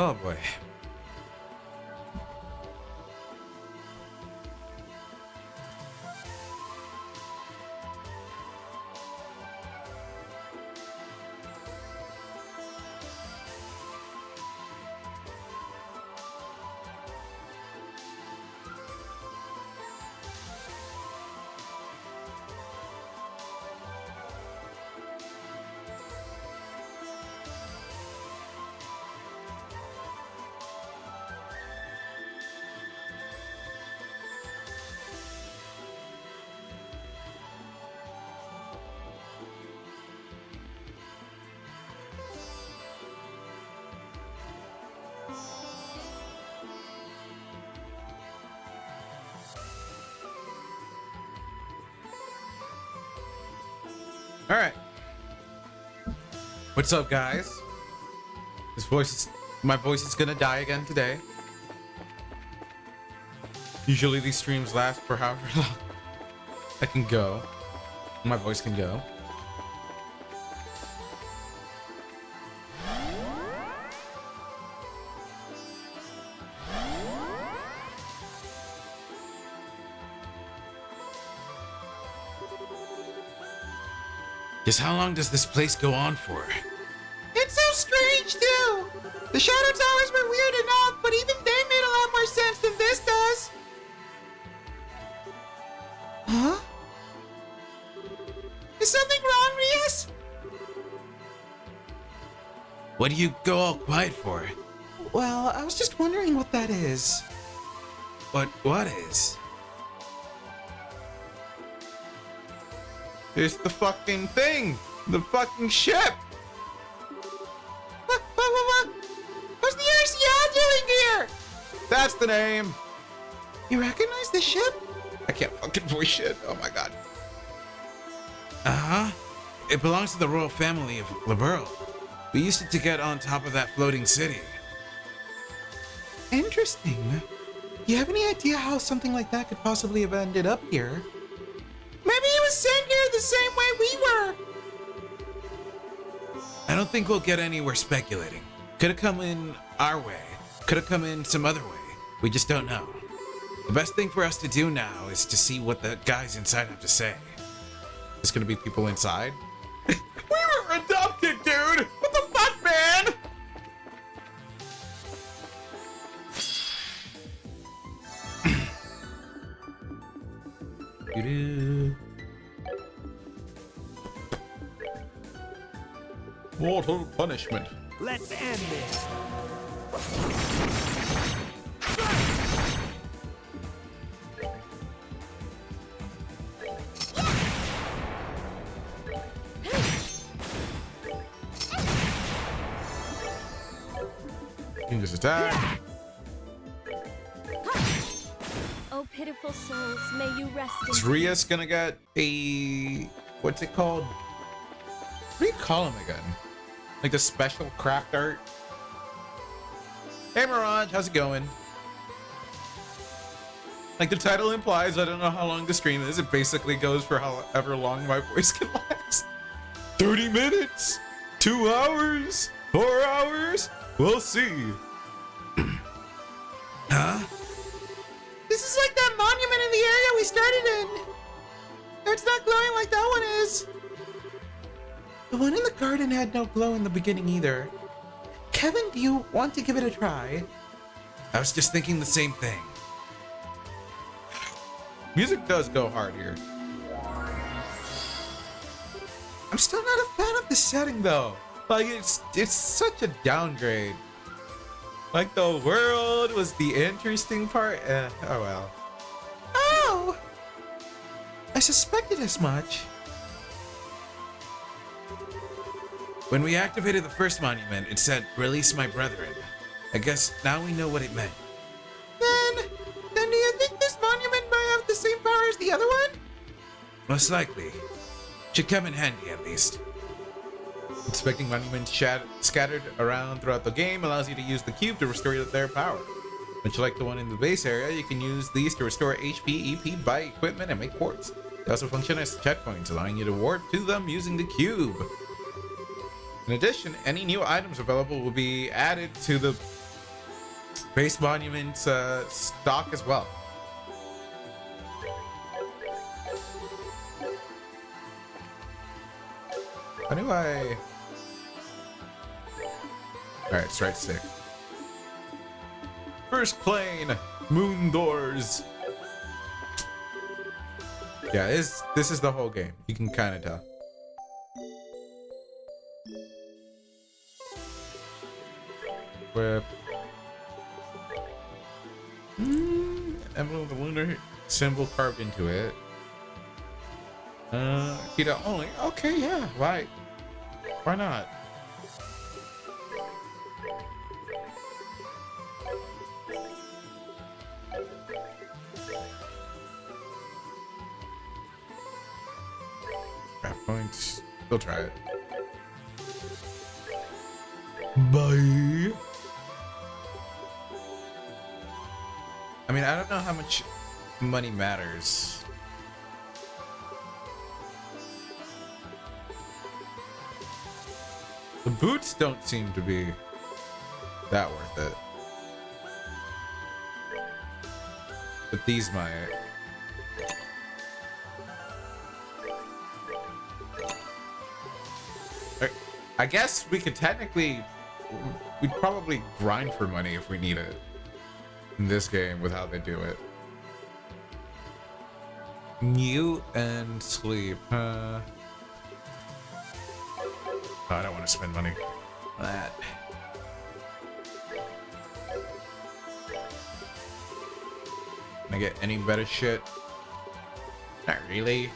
Oh boy. All right. What's up, guys? My voice is gonna die again today. Usually these streams last for however long I can go. My voice can go. Just how long does this place go on for? It's so strange, too. The Shadow Towers were weird enough, but even they made a lot more sense than this does. Huh? Is something wrong, Rias? What do you go all quiet for? Well, I was just wondering what that is. What is? It's the fucking thing! The fucking ship! What? What's the RCL doing here? That's the name! You recognize the ship? I can't fucking voice shit. Oh my god. Uh-huh. It belongs to the royal family of Liberl. We used it to get on top of that floating city. Interesting. You have any idea how something like that could possibly have ended up here? Maybe it was sent here the same way we were. I don't think we'll get anywhere speculating. Could have come in our way. Could have come in some other way. We just don't know. The best thing for us to do now is to see what the guys inside have to say. There's gonna be people inside? We were adopted, dude! What the fuck, man? Doo-doo. Mortal punishment. Let's end this. You can just attack. Oh, pitiful souls, may you rest in Is Rias gonna get a... what's it called? What do you call him again? Like the special craft art? Hey Mirage, how's it going? Like the title implies, I don't know how long the stream is. It basically goes for however long my voice can last. 30 minutes? 2 hours? 4 hours? We'll see. Huh? This is like that monument in the area we started in. It's not glowing like that one is. The one in the garden had no glow in the beginning either. Kevin, do you want to give it a try? I was just thinking the same thing. Music does go hard here. I'm still not a fan of the setting though. Like it's such a downgrade. Like the world was the interesting part. Oh well. Oh! I suspected as much. When we activated the first monument, it said, "Release my brethren." I guess now we know what it meant. Then do you think this monument might have the same power as the other one? Most likely. Should come in handy at least. Inspecting monuments scattered around throughout the game allows you to use the cube to restore their power. Much like the one in the base area, you can use these to restore HP, EP, buy equipment, and make quartz. They also function as checkpoints, allowing you to warp to them using the cube. In addition, any new items available will be added to the Base monuments stock as well. How do I? All right, strike stick. First plane, moon doors. Yeah, this is the whole game. You can kind of tell. Whip. Emblem of the lunar symbol carved into it. Keto only. Okay, yeah. Why? Why not? Craft points. We'll try it. Bye. I mean, I don't know how much money matters. The boots don't seem to be that worth it. But these might. I guess we could technically, we'd probably grind for money if we need it in this game with how they do it. Mute and sleep. Oh, I don't want to spend money on that. Can I get any better shit? Not really.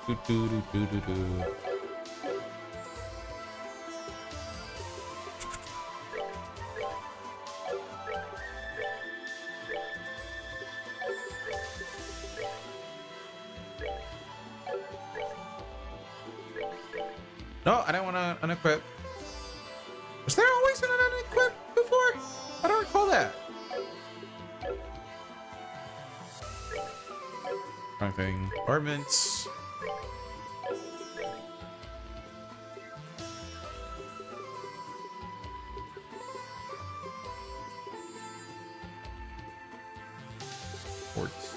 Do, do, do, do, do, do. No, I don't want to unequip. Was there always an unequip before? I don't recall that. Wrong thing. Ornaments. Ports.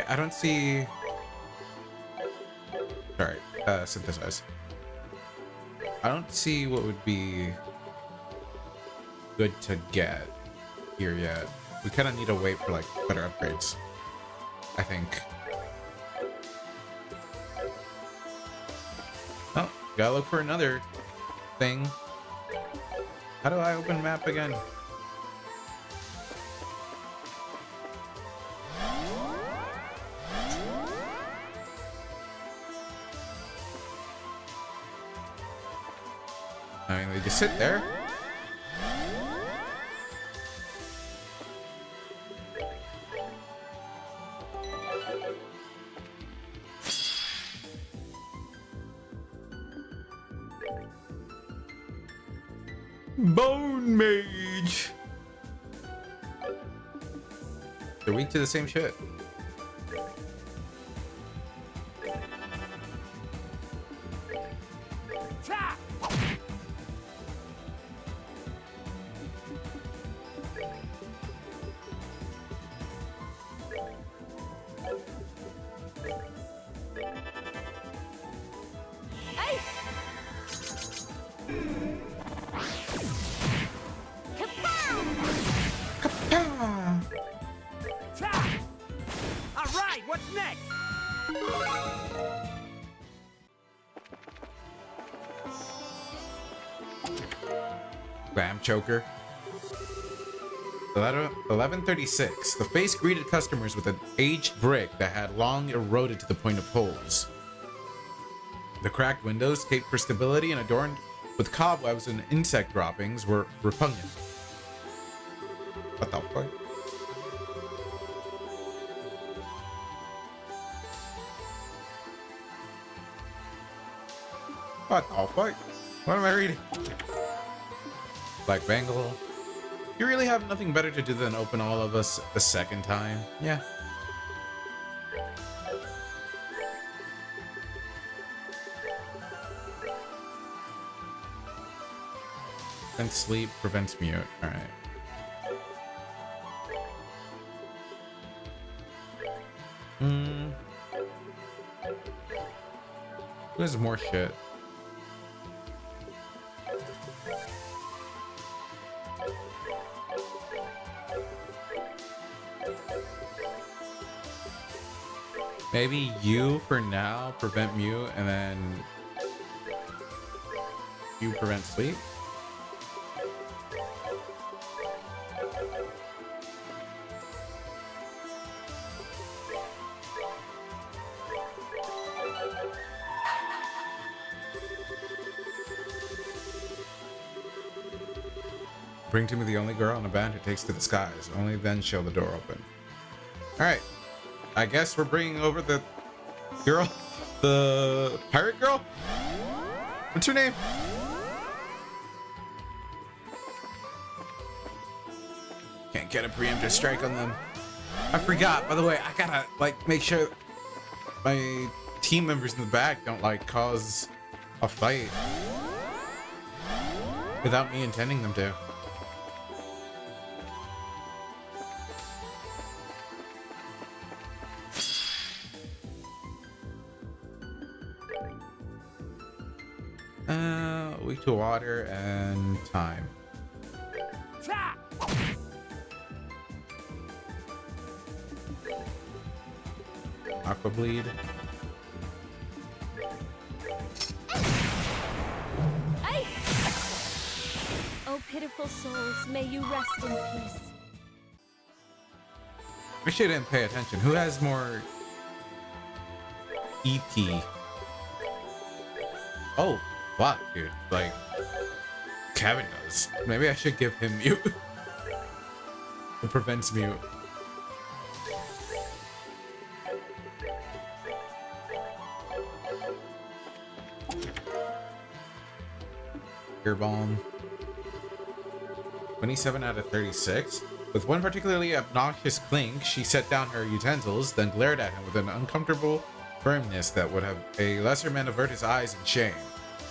I don't see. Sorry, synthesize. I don't see what would be good to get here yet. We kind of need to wait for like better upgrades, I think. Oh, gotta look for another thing. How do I open map again? I mean, they just sit there. Bone Mage. They're weak to the same shit. Bam choker. 1136. The face greeted customers with an aged brick that had long eroded to the point of holes. The cracked windows, taped for stability and adorned with cobwebs and insect droppings were repugnant. What the fuck? What the fuck? What am I reading? Black Bangle. You really have nothing better to do than open all of us a second time? Yeah. And sleep prevents mute. Alright. There's more shit. Maybe you for now prevent mute and then you prevent sleep? Bring to me the only girl in a band who takes to the skies. Only then shall the door open. Alright. I guess we're bringing over the girl. The pirate girl? What's her name? Can't get a preemptive strike on them. I forgot, by the way, I gotta, like, make sure my team members in the back don't, like, cause a fight without me intending them to. Weak to water and time. Aqua bleed. Oh, pitiful souls, may you rest in peace. I should didn't pay attention. Who has more EP? Oh, fuck, dude. Like, Kevin does. Maybe I should give him mute. It prevents mute. Ear balm. 27 out of 36. With one particularly obnoxious clink, she set down her utensils, then glared at him with an uncomfortable firmness that would have a lesser man avert his eyes in shame.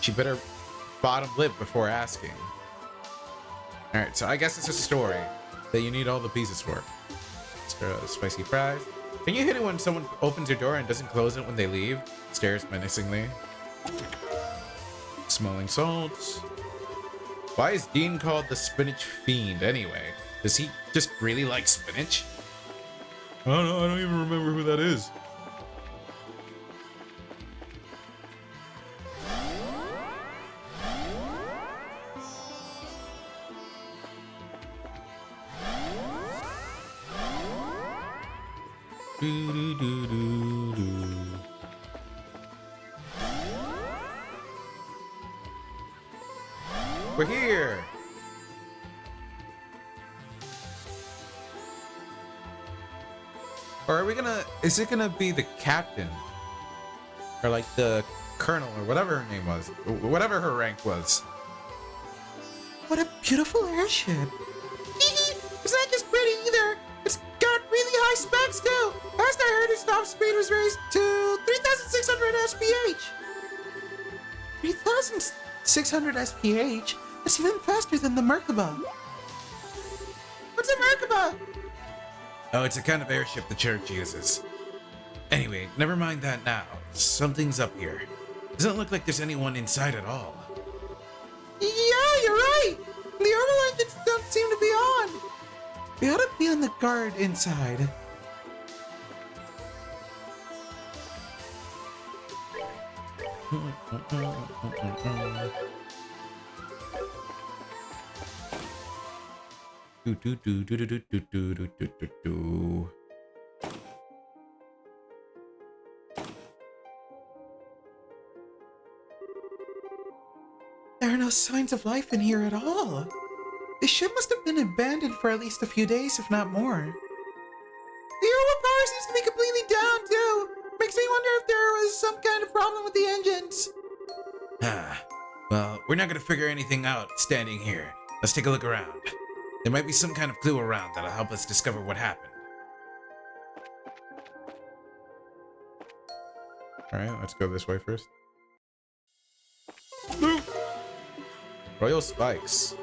She bit her bottom lip before asking. Alright, so I guess it's a story that you need all the pieces for. Spicy fries. Can you hit it when someone opens your door and doesn't close it when they leave? Stares menacingly. Smelling salts. Why is Dean called the Spinach Fiend anyway? Does he just really like spinach? I don't know, I don't even remember who that is. We're here. Or are we gonna, is it gonna be the captain? Or like the colonel or whatever her name was. Whatever her rank was. What a beautiful airship. It's not just pretty either. It's got really high specs too. Last I heard, its top speed was raised to 3,600 SPH. 3,600 SPH? That's even faster than the Merkaba. What's a Merkaba? Oh, it's a kind of airship the church uses. Anyway, never mind that now. Something's up here. Doesn't look like there's anyone inside at all. Yeah, you're right. The orbital engines don't seem to be on. We ought to be on the guard inside. There are no signs of life in here at all. The ship must have been abandoned for at least a few days, if not more. The aerial power seems to be completely down, too. Makes me wonder if there was some kind of problem with the engines. Well, we're not gonna figure anything out standing here. Let's take a look around. There might be some kind of clue around that'll help us discover what happened. Alright, let's go this way first. Loot! Royal Spikes.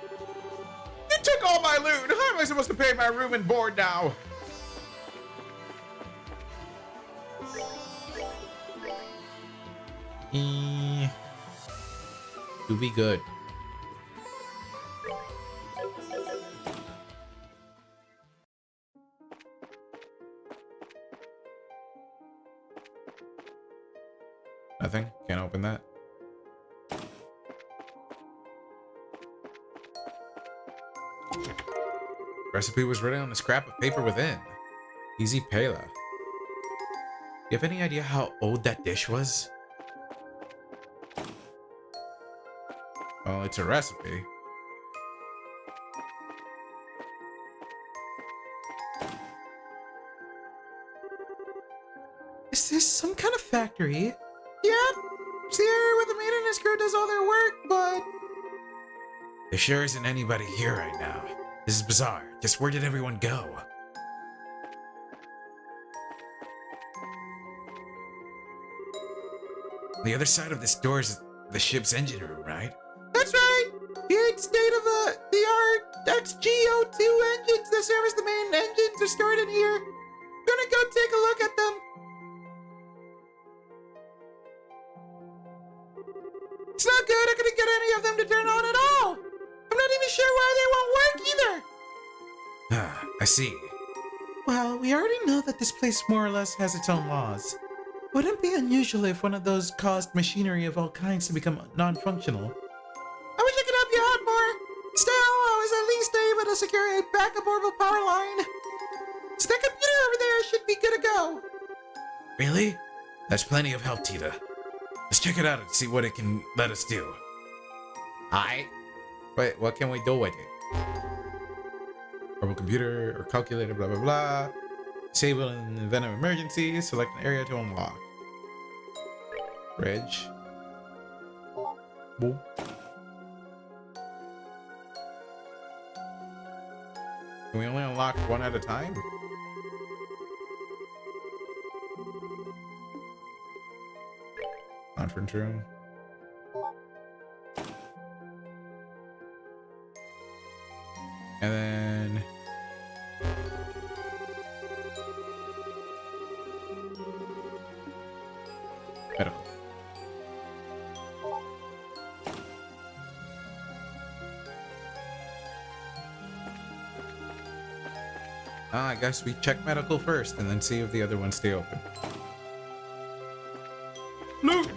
You took all my loot! How am I supposed to pay my room and board now? To be good. Nothing? Can't open that? Recipe was written on a scrap of paper within. Easy Pela. You have any idea how old that dish was? Well, it's a recipe. Is this some kind of factory? Yep. It's the area where the maintenance crew does all their work, but... There sure isn't anybody here right now. This is bizarre. Just where did everyone go? The other side of this door is the ship's engine room, right? That's right! It's state-of-the-art XGO2 engines that service the main engines are stored in here. Gonna go take a look at them. It's not good, I couldn't get any of them to turn on at all. I'm not even sure why they won't work either. Ah, I see. Well, we already know that this place more or less has its own laws. Wouldn't be unusual if one of those caused machinery of all kinds to become non-functional. I wish I could help you out more. Still, I was at least able to secure a backup orbital power line. So that computer over there should be good to go. Really? That's plenty of help, Tita. Let's check it out and see what it can let us do. Alright. Wait, what can we do with it? Orbital computer or calculator, blah blah blah. Disable in the event of emergency. Select an area to unlock. Bridge. Boop. Can we only unlock one at a time? Conference room. And then medical. I guess we check medical first and then see if the other ones stay open. Loot!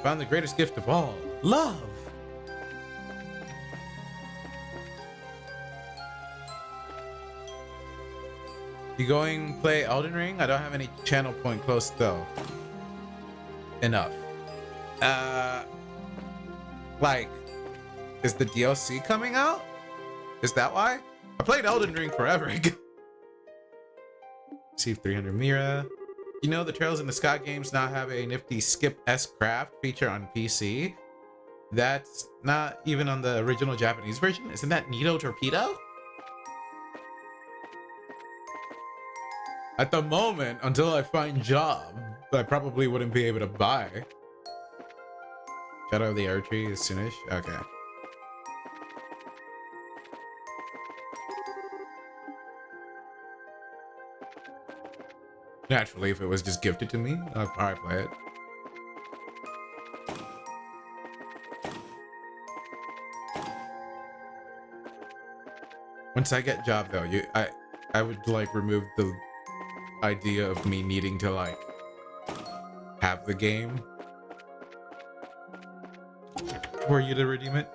Found the greatest gift of all. Love. You going play Elden Ring? I don't have any channel point close though. Enough. Like, is the DLC coming out? Is that why? I played Elden Ring forever ago. Receive 300 Mira. You know the Trails in the Sky games now have a nifty Skip S Craft feature on PC. That's not even on the original Japanese version. Isn't that Nito Torpedo? At the moment, until I find job, I probably wouldn't be able to buy. Shadow of the Archery is soonish? Okay. Naturally, if it was just gifted to me, I'd probably play it. Once I get job though, I would like remove the idea of me needing to like have the game for you to redeem it.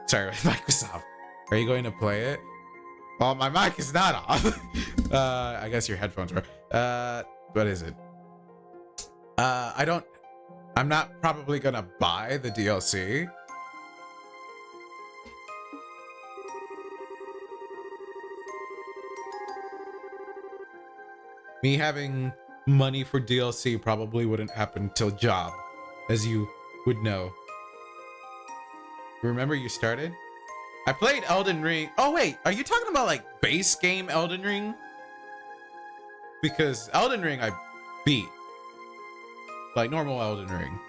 Sorry, my mic was off. Are you going to play it? Well, my mic is not off. I guess your headphones are. What is it? I don't I'm not probably gonna buy the DLC. Me having money for DLC probably wouldn't happen till job, as you would know. Remember you started? I played Elden Ring. Oh wait, are you talking about like base game Elden Ring? Because Elden Ring I beat. Like normal Elden Ring.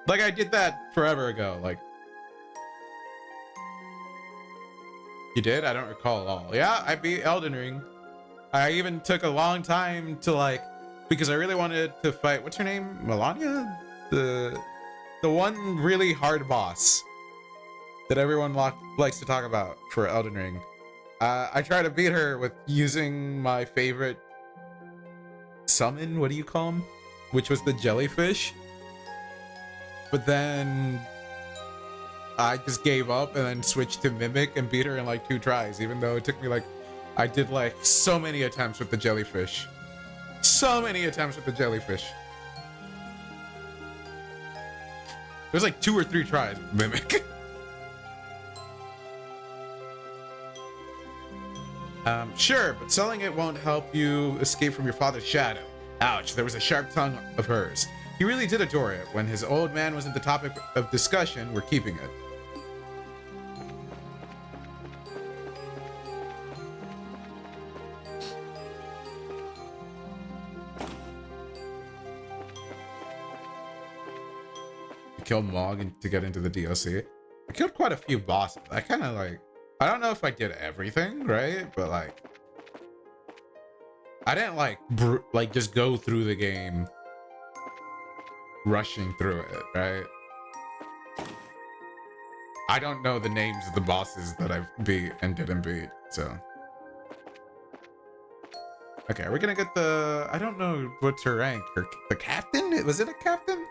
Like I did that forever ago, like. You did? I don't recall at all. Yeah, I beat Elden Ring. I even took a long time to like, because I really wanted to fight, what's her name? Melania? The one really hard boss that everyone likes to talk about for Elden Ring. I tried to beat her with using my favorite summon, what do you call them? Which was the jellyfish. But then I just gave up and then switched to Mimic and beat her in like 2 tries, even though it took me like, I did like so many attempts with the jellyfish. So many attempts with the jellyfish. It was like 2 or 3 tries with Mimic. Sure, but selling it won't help you escape from your father's shadow. Ouch, there was a sharp tongue of hers. He really did adore it. When his old man wasn't the topic of discussion, we're keeping it. Kill Mog to get into the DLC. I killed quite a few bosses. I kind of like, I don't know if I did everything, right? But like, I didn't like just go through the game rushing through it, right? I don't know the names of the bosses that I've beat and didn't beat, so. Okay, are we gonna get the, I don't know what's her rank. The captain? Was it a captain?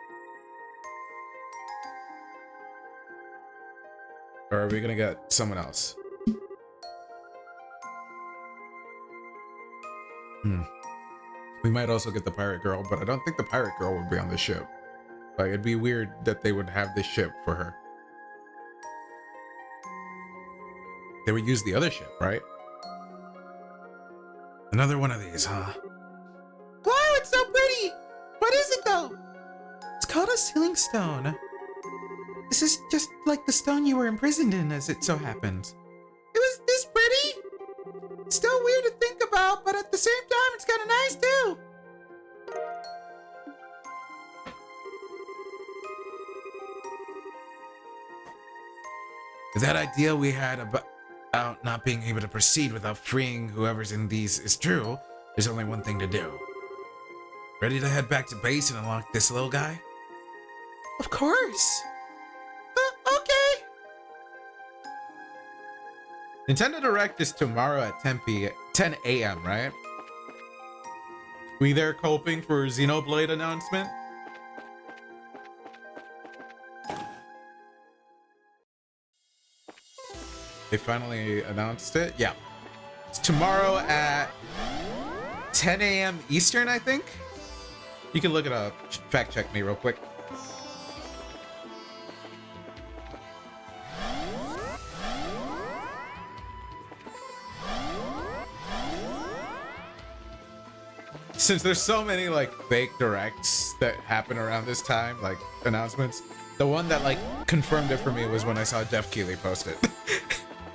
Or are we gonna get someone else? We might also get the pirate girl, but I don't think the pirate girl would be on the ship. Like, it'd be weird that they would have this ship for her. They would use the other ship, right? Another one of these, huh? Wow, it's so pretty! What is it though? It's called a sealing stone. This is just like the stone you were imprisoned in, as it so happens. It was this pretty? It's still weird to think about, but at the same time, it's kind of nice too. If that idea we had about not being able to proceed without freeing whoever's in these is true, there's only one thing to do. Ready to head back to base and unlock this little guy? Of course. Okay. Nintendo Direct is tomorrow at 10 a.m., right? We there coping for Xenoblade announcement? They finally announced it? Yeah. It's tomorrow at 10 a.m. Eastern, I think? You can look it up. Fact check me real quick. Since there's so many like fake directs that happen around this time, like announcements, the one that like confirmed it for me was when I saw Jeff Keighley post it.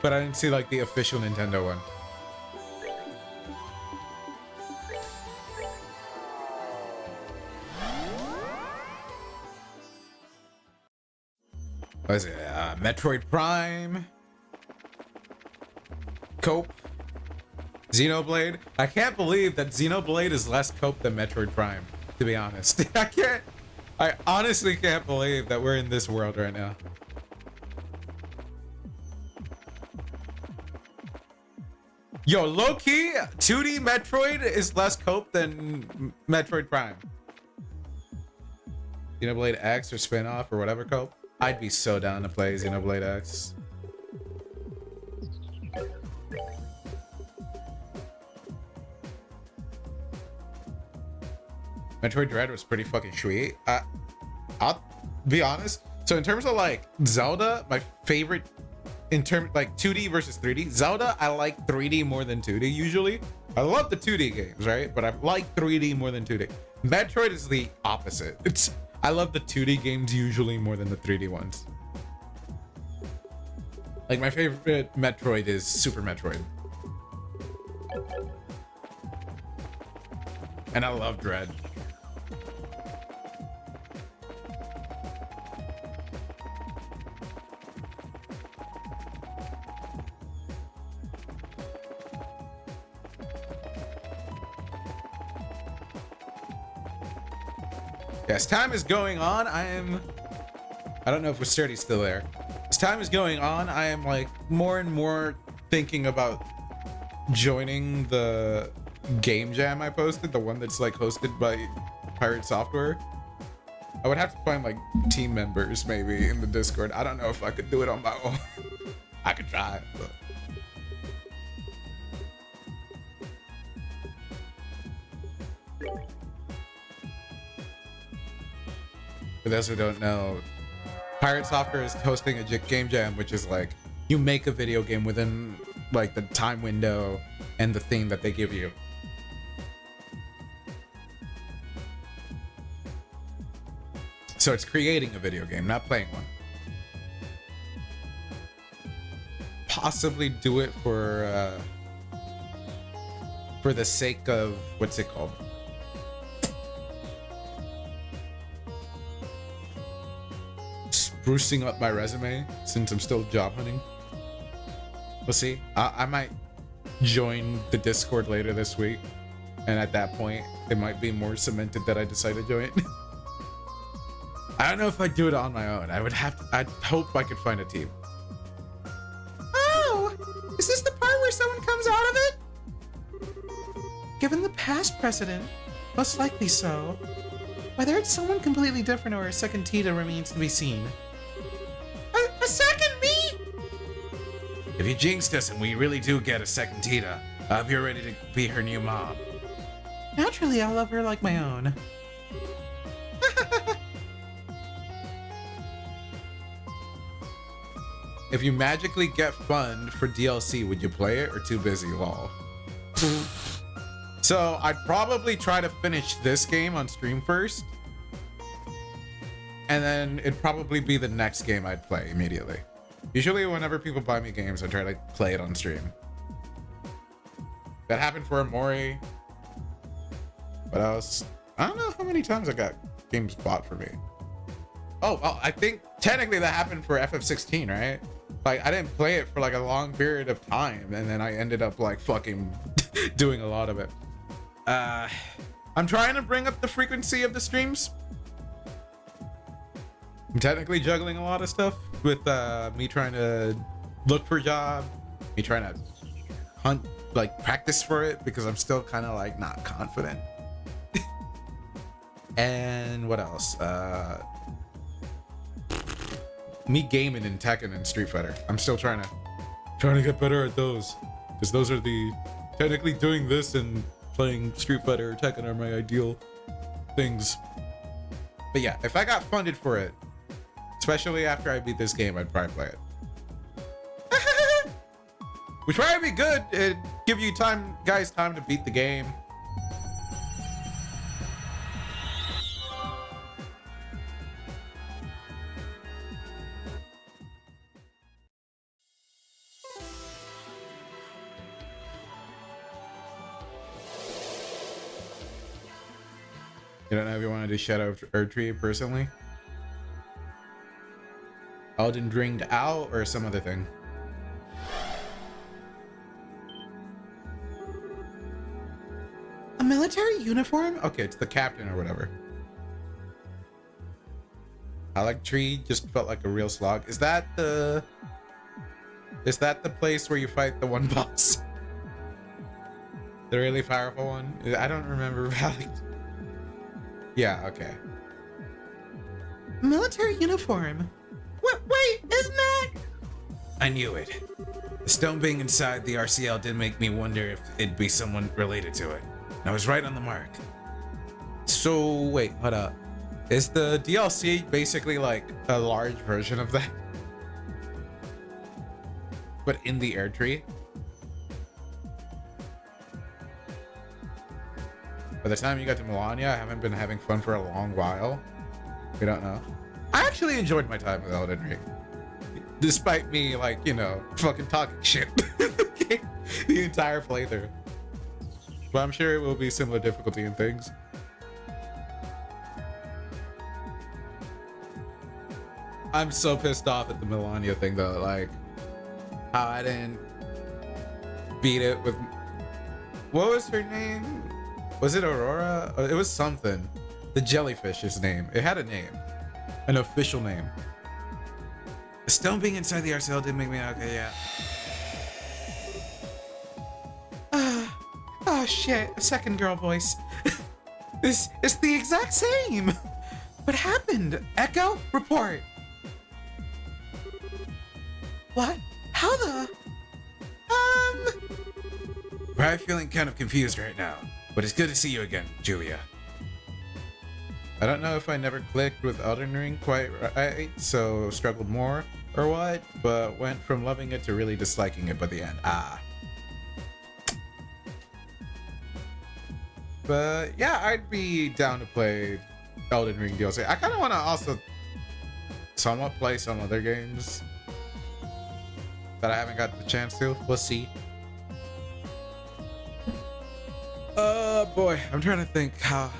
But I didn't see like the official Nintendo one. What is it? Metroid Prime, Cope, Xenoblade. I can't believe that Xenoblade is less Cope than Metroid Prime, to be honest. I honestly can't believe that we're in this world right now. Yo, low-key, 2D Metroid is less Cope than Metroid Prime. Xenoblade X or spin-off or whatever Cope. I'd be so down to play Xenoblade X. Metroid Dread was pretty fucking sweet. I'll be honest. So in terms of like Zelda, my favorite in terms like 2D versus 3D, Zelda, I like 3D more than 2D usually. I love the 2D games, right? But I like 3D more than 2D. Metroid is the opposite. I love the 2D games usually more than the 3D ones. Like my favorite Metroid is Super Metroid. And I love Dread. Yes, time is going on. I don't know if Sturdy's still there. As time is going on, I am like more and more thinking about joining the game jam I posted, the one that's like hosted by Pirate Software. I would have to find like team members maybe in the Discord. I don't know if I could do it on my own. I could try, but for those who don't know, Pirate Software is hosting a game jam, which is like you make a video game within like the time window and the theme that they give you. So it's creating a video game, not playing one. Possibly do it for the sake of, what's it called? Sprucing up my resume since I'm still job hunting. We'll see. I might join the Discord later this week, and at that point it might be more cemented that I decide to join. I don't know if I'd do it on my own. I'd hope I could find a team. Oh, is this the part where someone comes out of it? Given the past precedent, most likely so. Whether it's someone completely different or a second Tita remains to be seen. A second me? If you jinxed us and we really do get a second Tita, I hope you're ready to be her new mom. Naturally, I'll love her like my own. If you magically get fund for DLC, would you play it or too busy? Lol. So I'd probably try to finish this game on stream first, and then it'd probably be the next game I'd play immediately. Usually whenever people buy me games, I try to play it on stream. That happened for Amori. What else? I don't know how many times I got games bought for me. Oh, I think technically that happened for FF16, right? Like I didn't play it for like a long period of time, and then I ended up like fucking doing a lot of it. I'm trying to bring up the frequency of the streams. I'm technically juggling a lot of stuff with me trying to look for a job, me trying to hunt, like practice for it because I'm still kind of like not confident. And what else? Me gaming in Tekken and Street Fighter. I'm still trying to get better at those, because those are the technically doing this and playing Street Fighter or Tekken are my ideal things. But yeah, if I got funded for it, especially after I beat this game, I'd probably play it. Which probably be good. It'd give you time to beat the game. You don't know if you want to do Shadow of Erdtree personally? Elden Ringed Out or some other thing? A military uniform? Okay, it's the captain or whatever. I like Tree just felt like a real slog. Is that the place where you fight the one boss? The really powerful one? I don't remember Valley. Yeah, okay. Military uniform? Wait, isn't that? I knew it. The stone being inside the RCL did make me wonder if it'd be someone related to it. And I was right on the mark. So wait, hold up. Is the DLC basically like a large version of that? But in the air tree? By the time you got to Melania, I haven't been having fun for a long while. We don't know. I actually enjoyed my time with Elden Ring. Despite me, like, you know, fucking talking shit the entire playthrough. But I'm sure it will be similar difficulty in things. I'm so pissed off at the Melania thing though, like how I didn't beat it with, what was her name? Was it Aurora? It was something. The jellyfish's name. It had a name, an official name. Still being inside the RCL didn't make me okay. Yeah. Oh shit, a second girl voice. This is the exact same. What happened? Echo, report. What? How the? I'm feeling kind of confused right now, but it's good to see you again, Julia. I don't know if I never clicked with Elden Ring quite right, so struggled more or what, but went from loving it to really disliking it by the end. But yeah, I'd be down to play Elden Ring DLC. I kind of want to also somewhat play some other games that I haven't got the chance to. We'll see. Boy, I'm trying to think how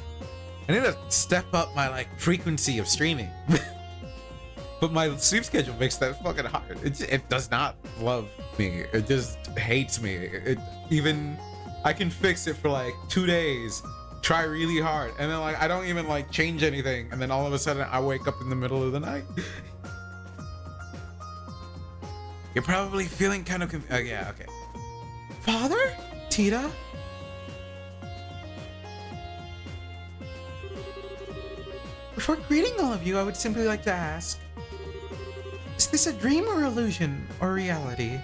I need to step up my like frequency of streaming. But my sleep schedule makes that fucking hard. It does not love me. It just hates me. It even I can fix it for like 2 days, try really hard, and then like I don't even like change anything, and then all of a sudden I wake up in the middle of the night. You're probably feeling kind of yeah, okay. Father? Tita? Before greeting all of you, I would simply like to ask, is this a dream or illusion or reality?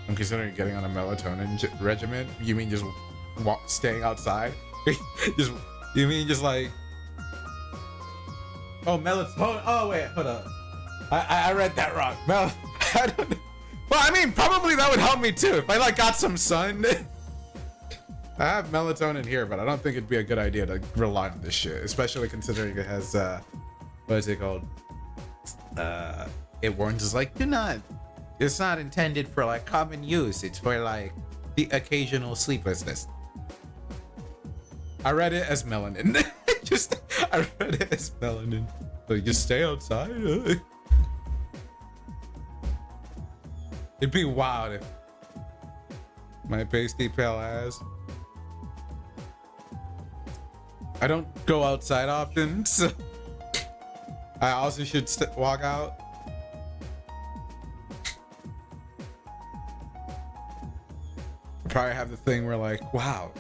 I'm considering getting on a melatonin regimen. You mean just staying outside? You mean just like, oh, melatonin. Oh wait, hold up. I read that wrong. I don't know. Well, I mean, probably that would help me too if I like got some sun. I have melatonin here, but I don't think it'd be a good idea to rely on this shit, especially considering it has what is it called? It warns us like, do not. It's not intended for like common use. It's for like the occasional sleeplessness. I read it as melanin. I read it as melanin. Like, just stay outside. It'd be wild if my pasty pale ass. I don't go outside often, so I also should walk out. I probably have the thing where like, wow,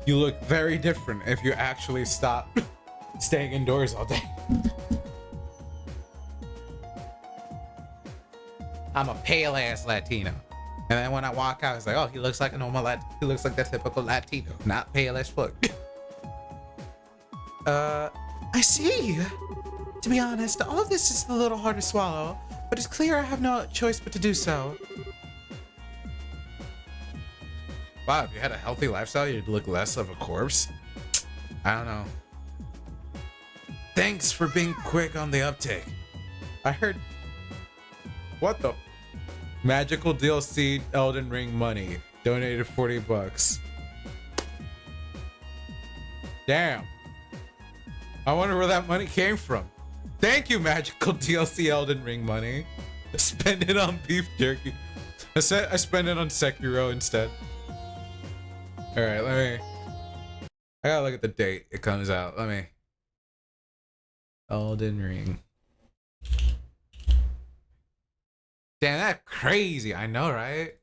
you look very different if you actually stop staying indoors all day. I'm a pale ass Latino. And then when I walk out, it's like, oh, he looks like a normal he looks like the typical Latino, not pale as fuck. I see. To be honest, all of this is a little hard to swallow, but it's clear I have no choice but to do so. Wow, if you had a healthy lifestyle, you'd look less of a corpse. I don't know. Thanks for being quick on the uptake. I heard... What the... Magical DLC Elden Ring money. Donated 40 bucks. Damn. I wonder where that money came from. Thank you, Magical DLC Elden Ring money. Spend it on beef jerky. I spend it on Sekiro instead. Alright, I gotta look at the date it comes out. Elden Ring. Damn, that's crazy. I know, right?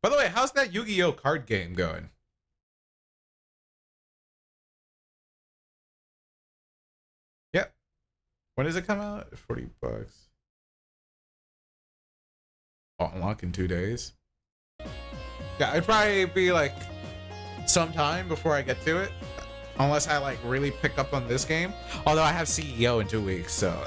By the way, how's that Yu-Gi-Oh card game going? Yep. When does it come out? $40. Oh, unlock in 2 days. Yeah, it'd probably be like some time before I get to it. Unless I like really pick up on this game. Although I have CEO in 2 weeks, so.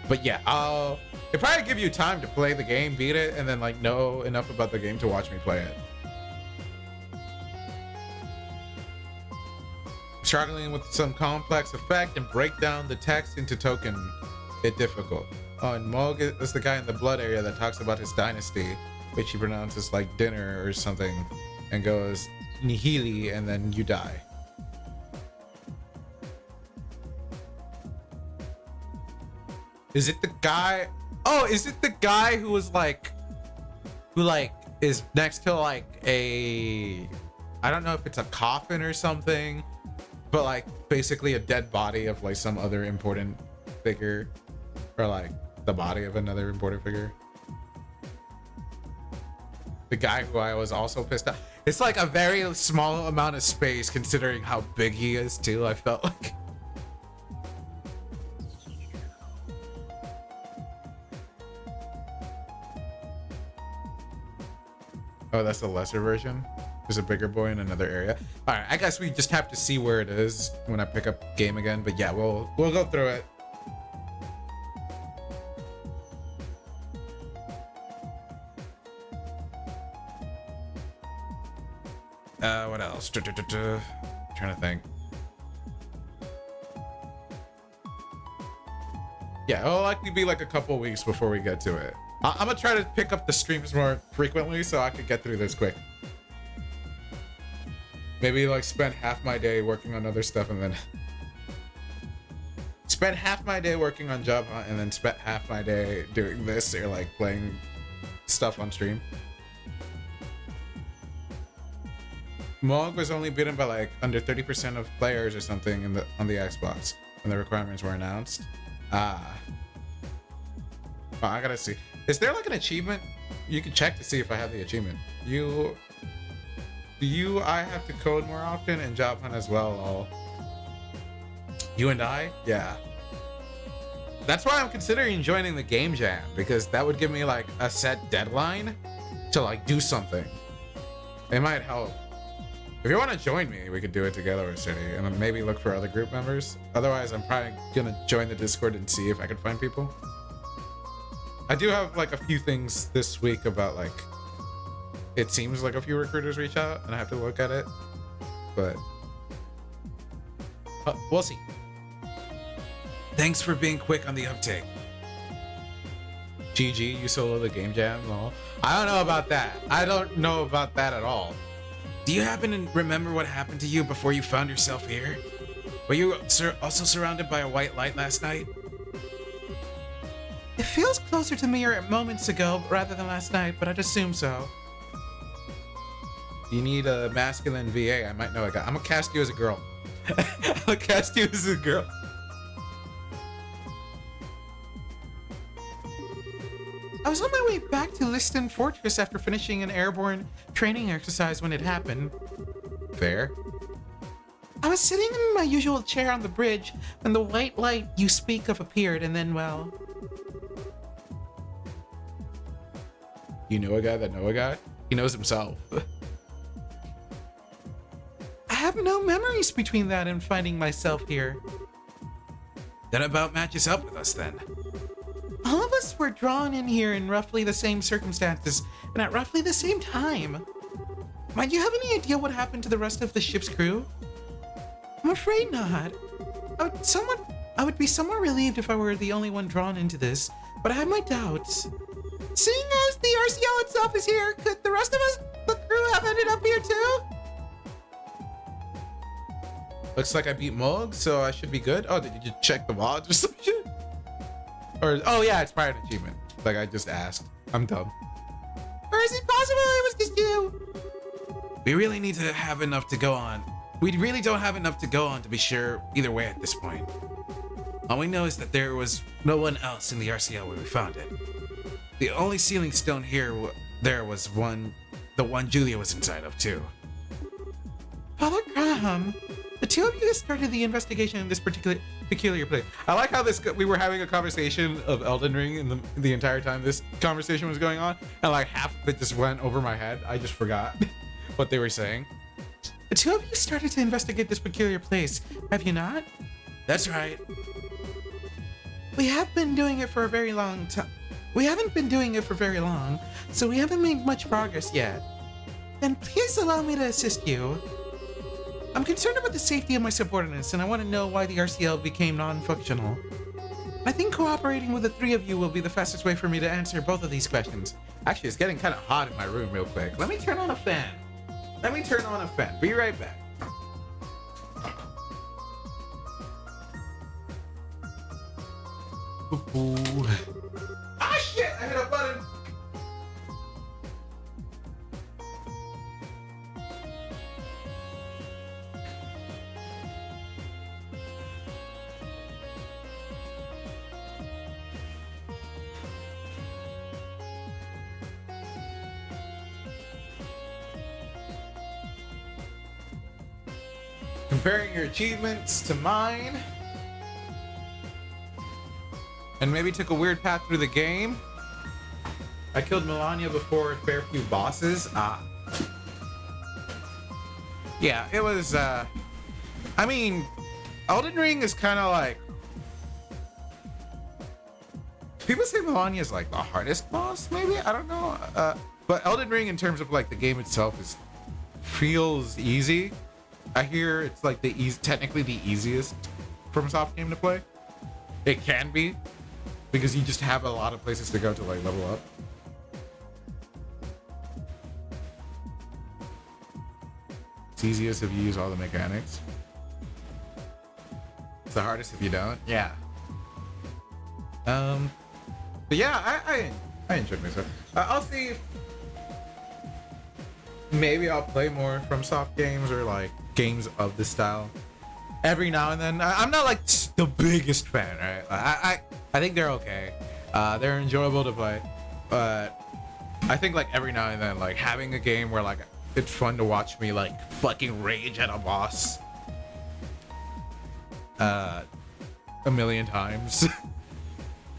But yeah, it'll probably give you time to play the game, beat it, and then like know enough about the game to watch me play it. Struggling with some complex effect and break down the text into token it difficult. Oh, and Mog is the guy in the blood area that talks about his dynasty, which he pronounces like dinner or something, and goes nihili, and then you die. Is it the guy? Oh, is it the guy who was like, who like is next to like a, I don't know if it's a coffin or something, but like basically a dead body of like some other important figure, or like the body of another important figure. The guy who I was also pissed off. It's like a very small amount of space considering how big he is too, I felt like. Oh, that's the lesser version? There's a bigger boy in another area. All right, I guess we just have to see where it is when I pick up game again. But yeah, we'll go through it. What else? Trying to think. Yeah, it'll likely be like a couple weeks before we get to it. I'm gonna try to pick up the streams more frequently so I could get through this quick. Maybe like spend half my day working on other stuff and then spend half my day working on Job Hunt and then spend half my day doing this or like playing stuff on stream. Mog was only beaten by like under 30% of players or something on the Xbox when the requirements were announced. Oh, I gotta see. Is there like an achievement? You can check to see if I have the achievement. I have to code more often and Job Hunt as well. You and I? Yeah. That's why I'm considering joining the game jam, because that would give me like a set deadline to like do something. It might help. If you want to join me, we could do it together with City and then maybe look for other group members. Otherwise, I'm probably gonna join the Discord and see if I can find people. I do have like a few things this week about like, it seems like a few recruiters reach out and I have to look at it, but we'll see. Thanks for being quick on the uptake. GG, you solo the game jam? Lol. I don't know about that. I don't know about that at all. Do you happen to remember what happened to you before you found yourself here? Were you also surrounded by a white light last night? It feels closer to me moments ago rather than last night, but I'd assume so. You need a masculine VA. I might know a guy. I'm gonna cast you as a girl. I'm gonna cast you as a girl. I was on my way back to Liston Fortress after finishing an airborne training exercise when it happened. Fair. I was sitting in my usual chair on the bridge when the white light you speak of appeared, and then, well... You know a guy that know a guy? He knows himself. I have no memories between that and finding myself here. That about matches up with us then. All of us were drawn in here in roughly the same circumstances and at roughly the same time. Might you have any idea what happened to the rest of the ship's crew? I'm afraid not. I would be somewhat relieved if I were the only one drawn into this, but I have my doubts. Seeing as the RCL itself is here, could the rest of us, the crew, have ended up here too? Looks like I beat Mog, so I should be good. Oh, did you check the VODs or some shit? Or, oh yeah, it's probably an achievement. Like I just asked. I'm dumb. Or is it possible it was just you? We really need to have enough to go on. We really don't have enough to go on to be sure either way at this point. All we know is that there was no one else in the RCL when we found it. The only sealing stone here there was the one Julia was inside of too. Father Graham, The two of you started the investigation in this peculiar place. I like how we were having a conversation of Elden Ring in the entire time this conversation was going on, and like half of it just went over my head. I just forgot what they were saying. The two of you started to investigate this peculiar place, have you not? That's right. We have been doing it for a very long time. We haven't been doing it for very long, so we haven't made much progress yet. Then please allow me to assist you. I'm concerned about the safety of my subordinates, and I want to know why the RCL became non-functional. I think cooperating with the three of you will be the fastest way for me to answer both of these questions. Actually, it's getting kind of hot in my room real quick. Let me turn on a fan. Be right back. Ooh. Ah, shit! I hit a button. Comparing your achievements to mine, and maybe took a weird path through the game. I killed Melania before a fair few bosses. Yeah, it was, I mean, Elden Ring is kind of like, people say Melania is like the hardest boss, maybe? I don't know. But Elden Ring in terms of like the game itself feels easy. I hear it's like technically the easiest FromSoft game to play. It can be, because you just have a lot of places to go to like level up. It's easiest if you use all the mechanics. It's the hardest if you don't. Yeah. But yeah, I enjoyed myself. I'll see if maybe I'll play more FromSoft games or like games of this style every now and then. I'm not like the biggest fan, right? I think they're okay. They're enjoyable to play, but I think like every now and then, like having a game where like it's fun to watch me like fucking rage at a boss a million times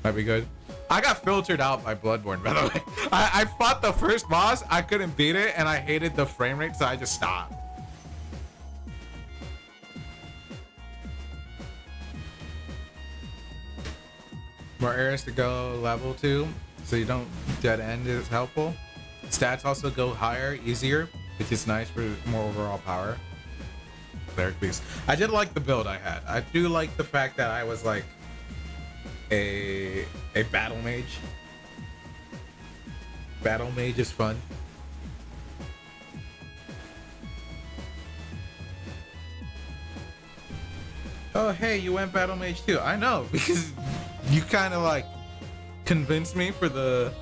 might be good. I got filtered out by Bloodborne, by the way. I fought the first boss, I couldn't beat it, and I hated the frame rate, so I just stopped. More areas to go level to, so you don't dead end is helpful. Stats also go higher, easier, which is nice for more overall power. Cleric Beast. I did like the build I had. I do like the fact that I was like a battle mage. Battle mage is fun. Oh hey, you went battle mage too. I know, because you kind of like convinced me for the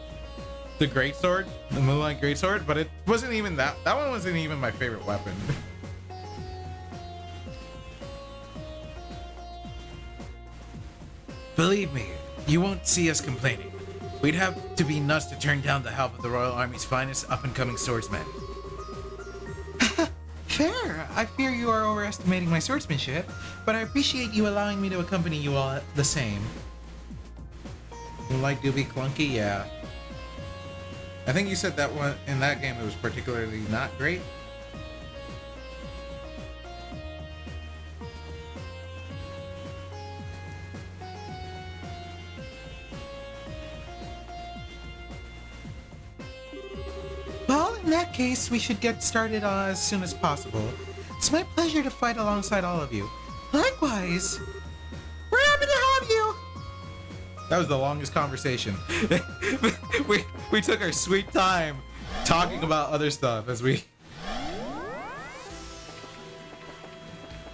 greatsword, the Moonlight Greatsword, but it wasn't even that one wasn't even my favorite weapon. Believe me, you won't see us complaining. We'd have to be nuts to turn down the help of the Royal Army's finest up-and-coming swordsmen. Fair. I fear you are overestimating my swordsmanship, but I appreciate you allowing me to accompany you all the same. Moonlight do be clunky, yeah. I think you said that one in that game it was particularly not great. Well, in that case, we should get started as soon as possible. It's my pleasure to fight alongside all of you. Likewise. We're happy to have you. That was the longest conversation. we took our sweet time talking about other stuff as we...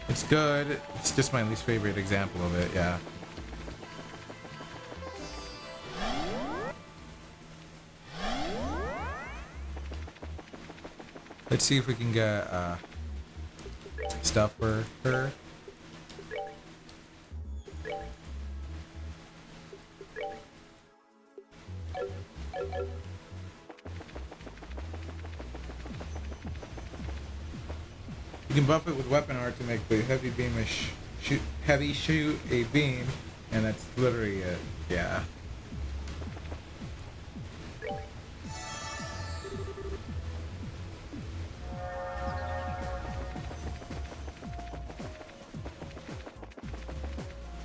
It's good. It's just my least favorite example of it, yeah. Let's see if we can get stuff for her. You can buff it with weapon art to make the heavy beam shoot a beam, and that's literally it. Yeah.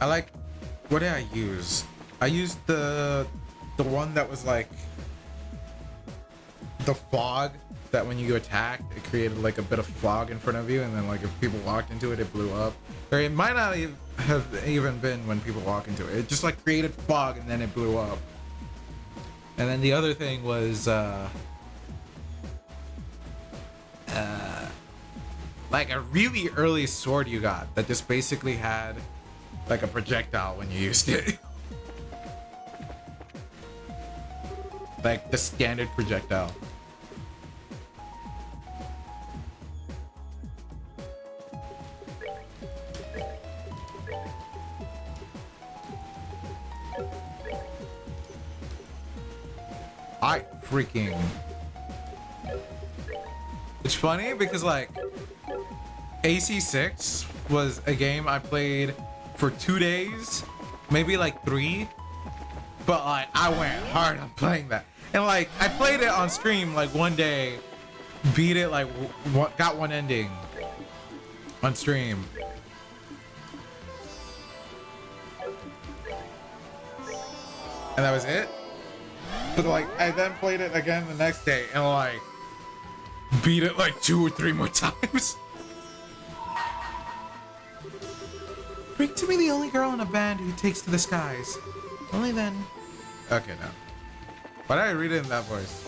I like, what did I use? I used the one that was like the fog, that when you attacked, it created like a bit of fog in front of you, and then like if people walked into it, it blew up. Or it might not have even been when people walk into it. It just like created fog and then it blew up. And then the other thing was like a really early sword you got that just basically had like a projectile when you used it. Like the standard projectile. I freaking... It's funny because like AC6 was a game I played for 2 days, maybe like 3, but like I went hard on playing that. And like I played it on stream like one day, beat it like got one ending on stream. And that was it. But like I then played it again the next day and like beat it like 2 or 3 more times. Bring to me the only girl in a band who takes to the skies. Only then. Okay, no. Why did I read it in that voice?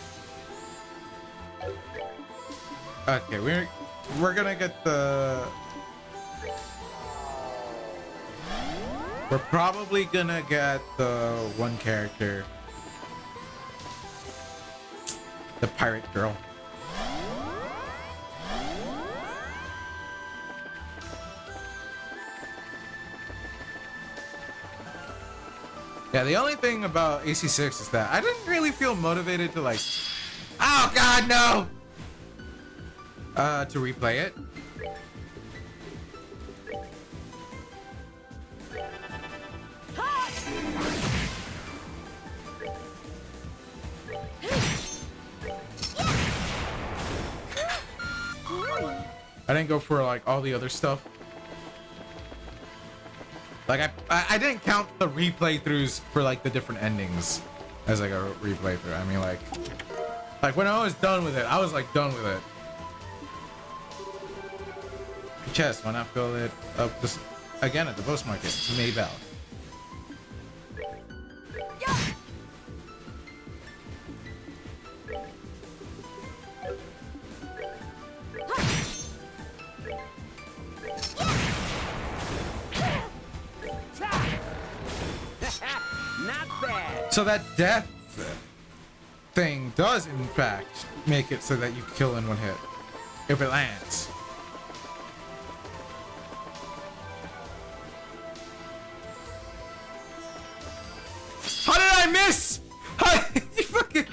Okay, we're gonna get the... We're probably gonna get the one character. The pirate girl. Yeah, the only thing about AC6 is that I didn't really feel motivated to like... Oh god, no! To replay it. I didn't go for like all the other stuff. Like I didn't count the replay throughs for like the different endings as like a replay through. I mean like when I was done with it, I was like done with it. Chest, why not fill it up this again at the post market? Maybell. So that death thing does, in fact, make it so that you kill in one hit. If it lands. How did I miss? How did you fucking...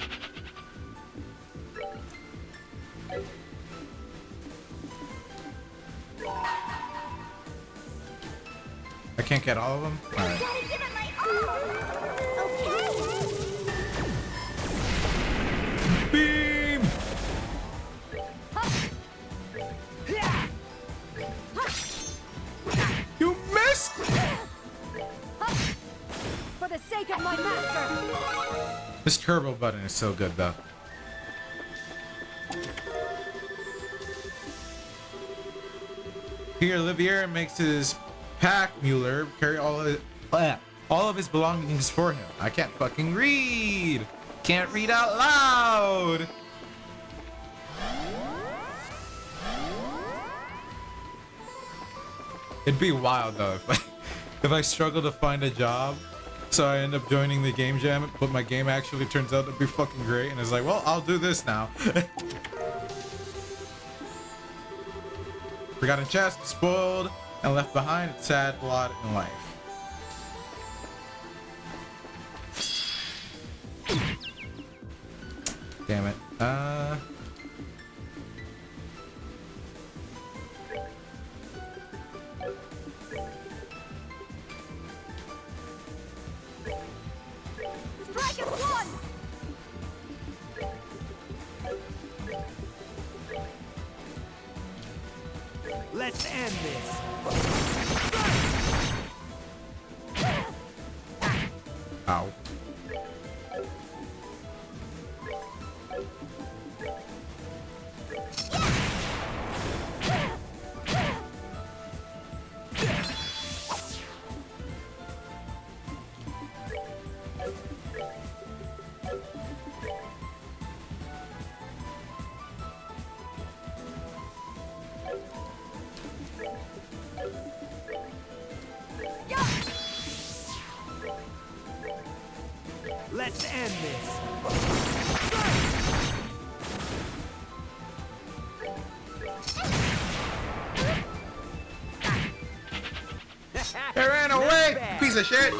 I can't get all of them? Alright. Beam! You missed! For the sake of my master! This turbo button is so good though. Here, Olivier makes his pack Mueller carry all of his belongings for him. I can't fucking read! Can't read out loud. It'd be wild though if I struggle to find a job, so I end up joining the game jam, but my game actually turns out to be fucking great, and it's like, well, I'll do this now. Forgotten chest, spoiled, and left behind. It's sad lot in life. Damn it. make us one! Let's end this. Ow. Let's end this. They ran away, piece of shit.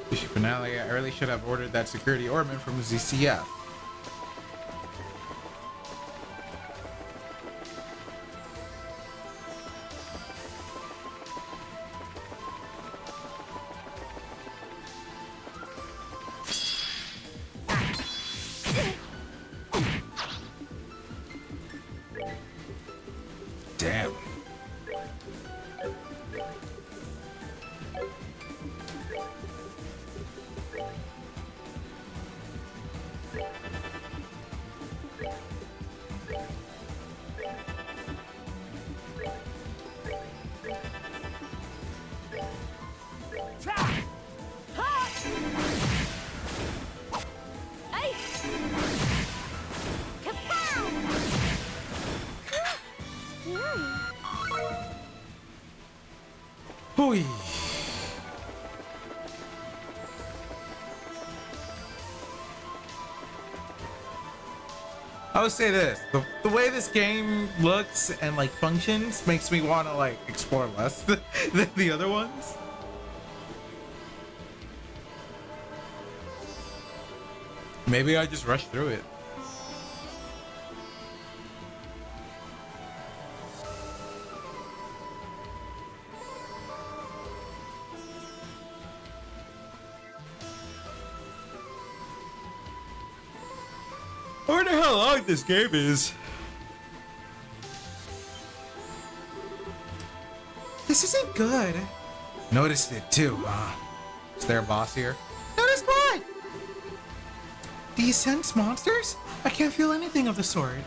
Issue finale. I really should have ordered that security ornament from ZCF. Damn. Hey! Kapow! Scary. Hooey. I would say this: the way this game looks and like functions makes me want to like explore less than the other ones. Maybe I just rushed through it. I wonder how long this game is. This isn't good. Noticed it too, Is there a boss here? Notice what? Do you sense monsters? I can't feel anything of the sort.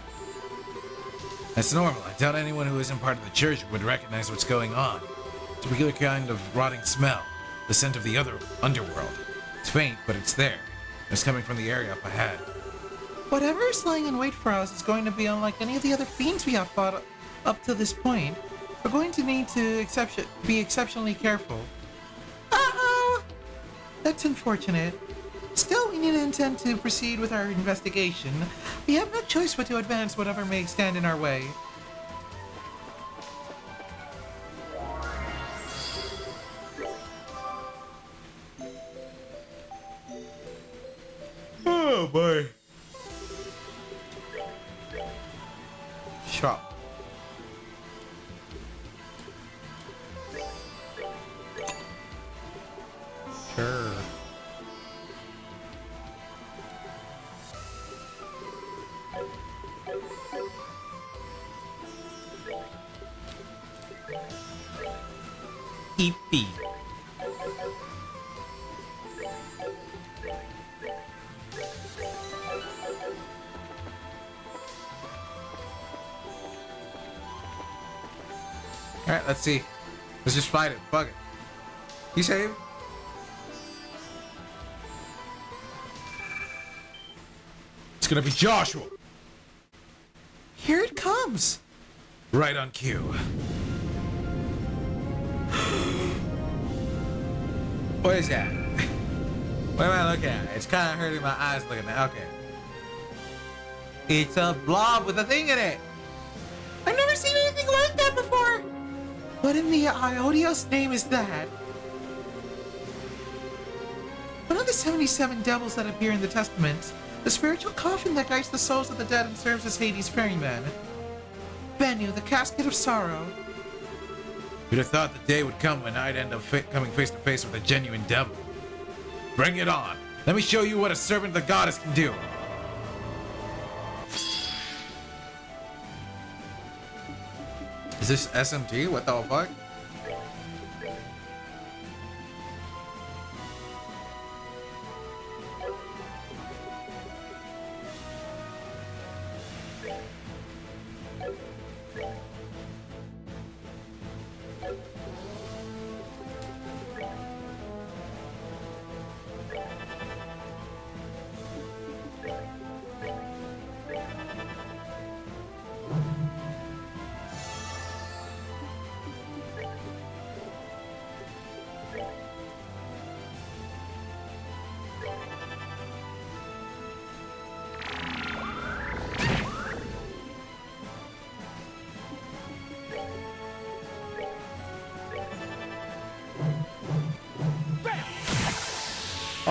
That's normal. I doubt anyone who isn't part of the church would recognize what's going on. It's a peculiar kind of rotting smell. The scent of the other underworld. It's faint, but it's there. It's coming from the area up ahead. Whatever is lying in wait for us is going to be unlike any of the other fiends we have fought up to this point. We're going to need to be exceptionally careful. Uh-oh! That's unfortunate. Still, we need to intend to proceed with our investigation. We have no choice but to advance whatever may stand in our way. Oh boy. Shop. Sure. EP. Alright, let's see. Let's just fight it. Fuck it. You save? It's gonna be Joshua! Here it comes! Right on cue. What is that? What am I looking at? It's kind of hurting my eyes looking at it. Okay. It's a blob with a thing in it. I've never seen anything like that before. What in the Iodios name is that? One of the 77 devils that appear in the Testaments, the spiritual coffin that guides the souls of the dead and serves as Hades' ferryman. Bennu, the casket of sorrow. You'd have thought the day would come when I'd end up coming face to face with a genuine devil. Bring it on. Let me show you what a servant of the goddess can do. Is this SMT? What the fuck?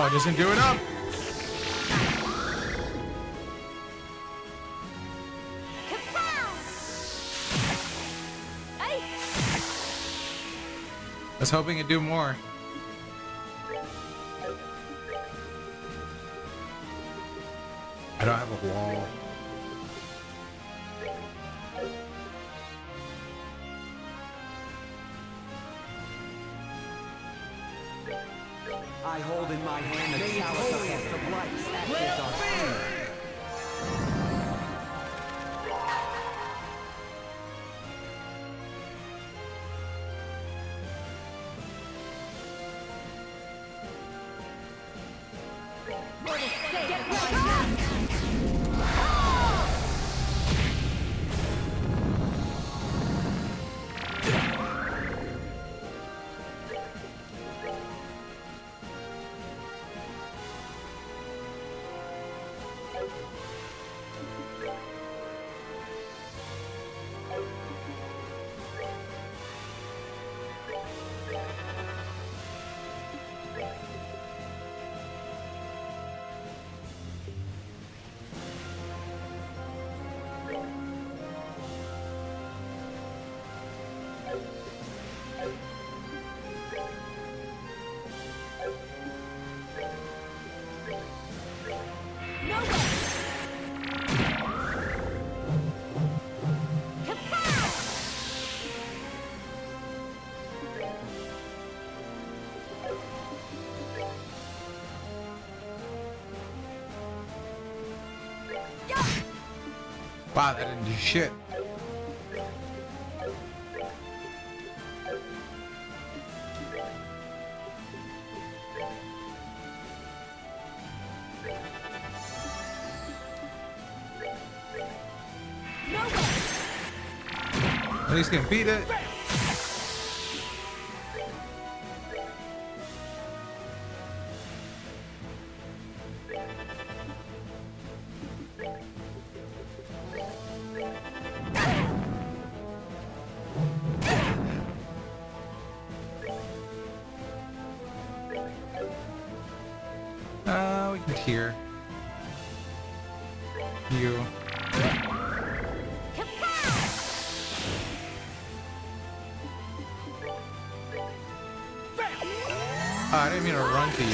Oh, just gonna do it up. I was hoping it'd do more. I don't have a wall. I hold in my hand the chalice of lights. Ashes are free. Wow, that didn't do shit. At least can beat it. We can hear you. Oh, I didn't mean to run to you.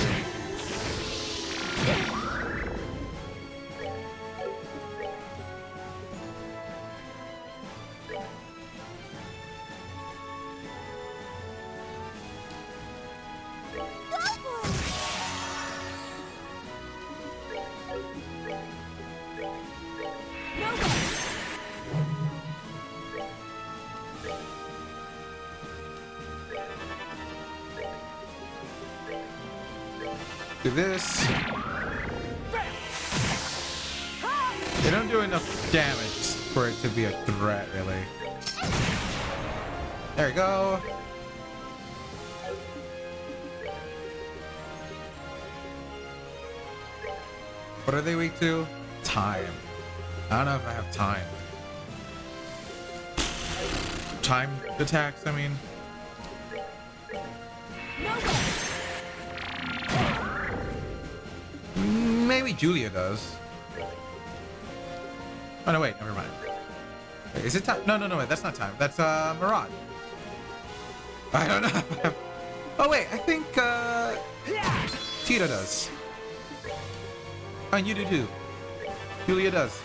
Do this. They don't do enough damage for it to be a threat, really. There we go. What are they weak to? Time. I don't know if I have time. Time attacks, I mean. Maybe Julia does. Oh no, wait, never mind. Wait, is it time? No, wait, that's not time. That's Murad. I don't know. Oh wait, I think Tita does. Oh, and you do too. Julia does.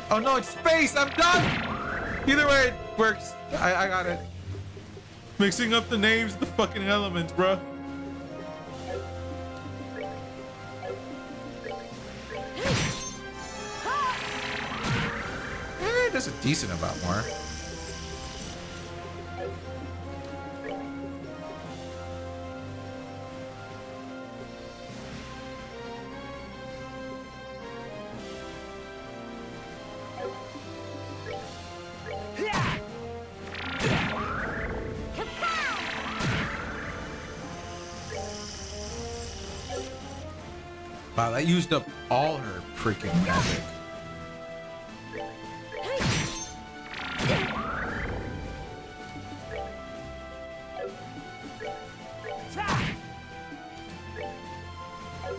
Oh no, it's space! I'm done! Either way, it works. I got it. Mixing up the names of the fucking elements, bro. It does a decent amount more. Wow, that used up all her freaking magic.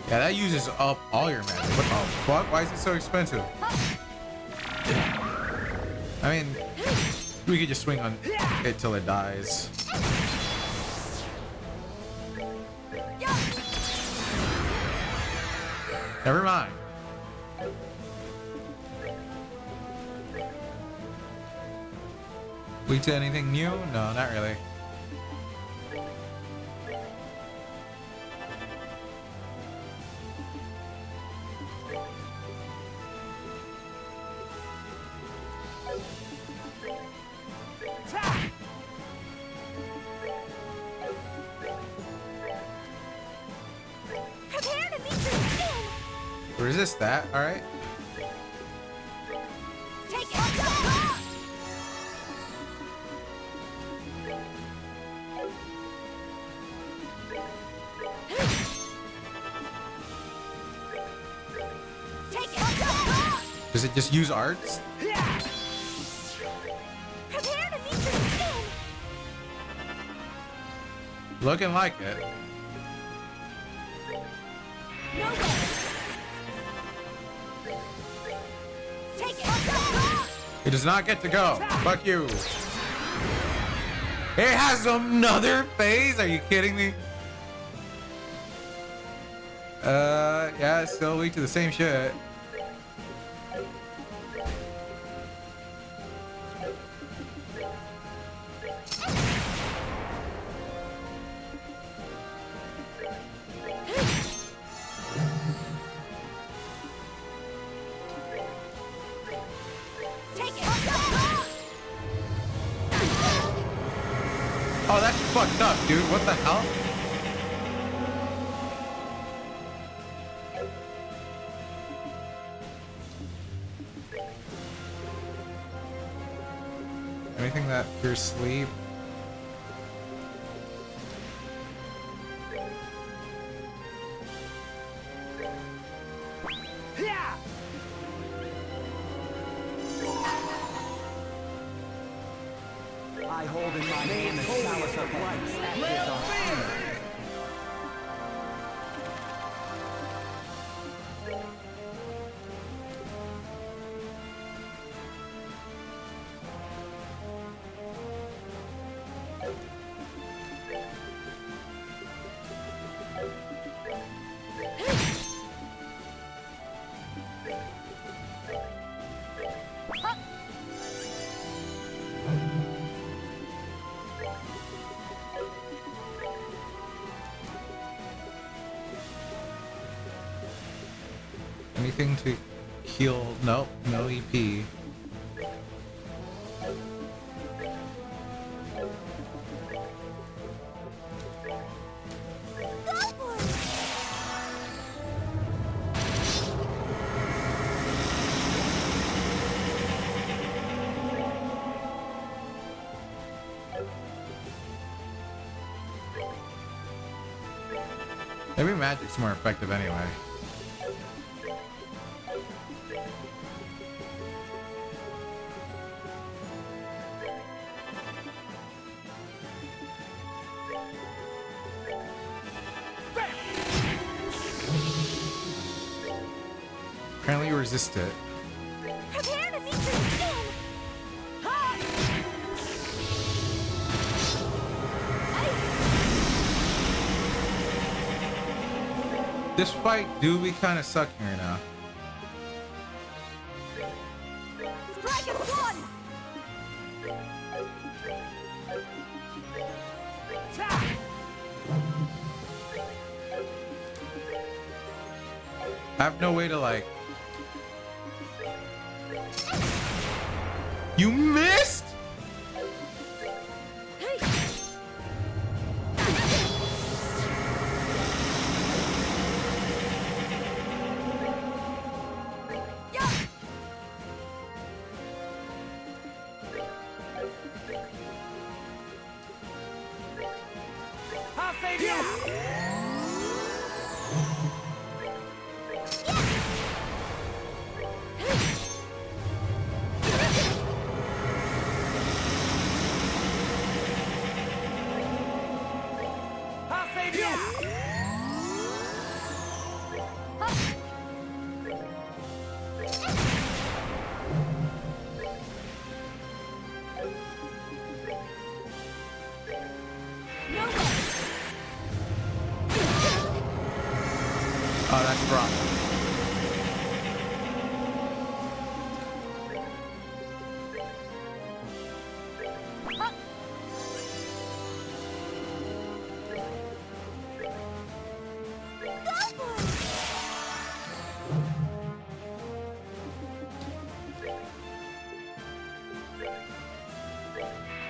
Yeah, that uses up all your magic. What the fuck? Why is it so expensive? I mean, we could just swing on it till it dies. Never mind. Weak to anything new? No, not really. Prepare to meet your skin. Resist that, alright? Take it. Take it. Does it just use arts? Prepare to meet your skin. Looking like it. No way. Take it. It does not get to go. Fuck you. It has another phase? Are you kidding me? Yeah, it's still weak to the same shit. Take it. Oh, that's fucked up, dude. What the hell? Anything that cures sleep? I hold in my hand the chalice of lights active on fire. Anything to heal? Nope, no EP. Go for it. Maybe magic's more effective anyway. Apparently you resist it. Prepare to meet your skin! Ha! This fight do be kind of suck here now. Strike as one! I have no way to like. You missed? Hey! Yeah! I'll save you! I'll save you! No way! Oh, that's wrong.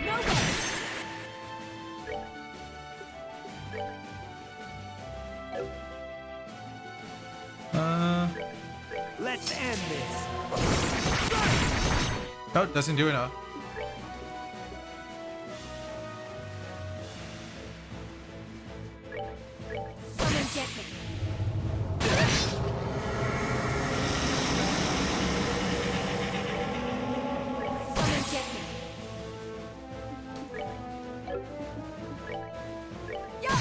No way! Let's end this! No, doesn't do enough. Summon Jetman! Summon Jetman! Yeah!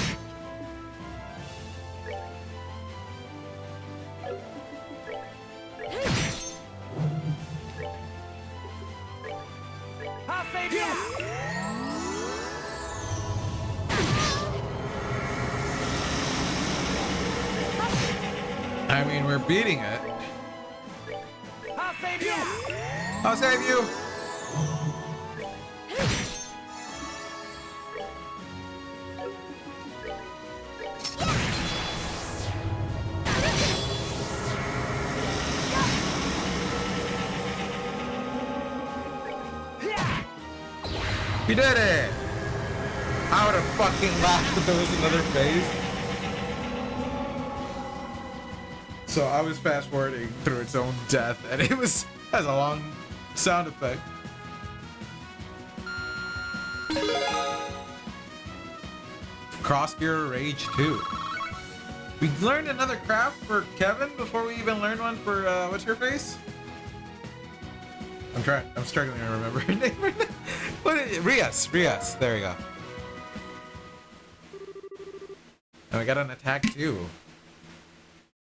I'll save you! I mean, we're beating it. I'll save you! I'll save you. You did it! I would have fucking laughed if there was another phase. So I was fast forwarding through its own death, and it has a long sound effect. Cross Gear Rage 2. We learned another craft for Kevin before we even learned one for what's her face? I'm struggling to remember her name right now. What is it? Rias. There we go. And we got an attack too.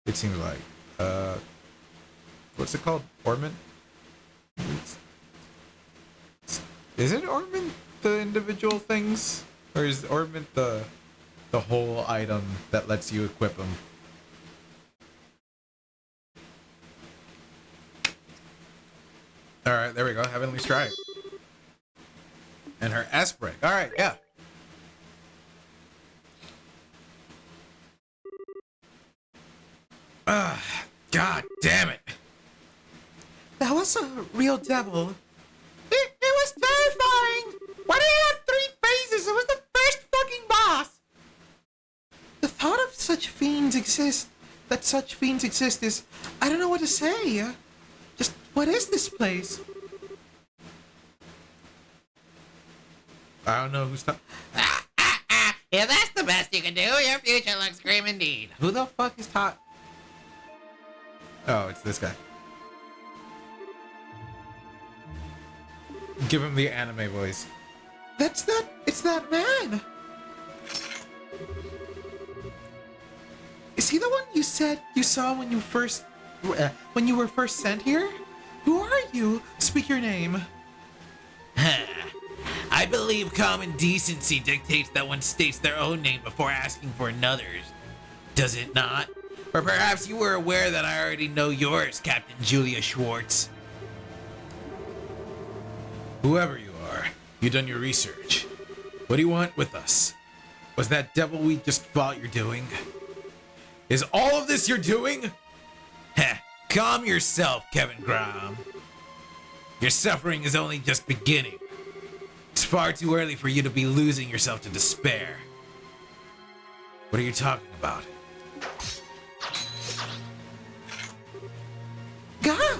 It seems like. What's it called? Ornament? Is it ornament the individual things? Or is ornament the whole item that lets you equip them? Alright, there we go. Heavenly Strike. And her S-Break. Alright, yeah. God damn it. That was a real devil. It was terrifying. Why did it have 3 phases? It was the first fucking boss. The thought of such fiends exist, is, I don't know what to say. Just, what is this place? I don't know who's talking. If that's the best you can do, your future looks grim indeed. Who the fuck is talking? Oh, it's this guy. Give him the anime voice. It's that man. Is he the one you said you saw when you were first sent here? Who are you? Speak your name. I believe common decency dictates that one states their own name before asking for another's. Does it not? Or perhaps you were aware that I already know yours, Captain Julia Schwartz. Whoever you are, you done your research. What do you want with us? Was that devil we just fought you're doing? Is all of this you're doing? Heh, calm yourself, Kevin Graham. Your suffering is only just beginning. It's far too early for you to be losing yourself to despair. What are you talking about? Gah!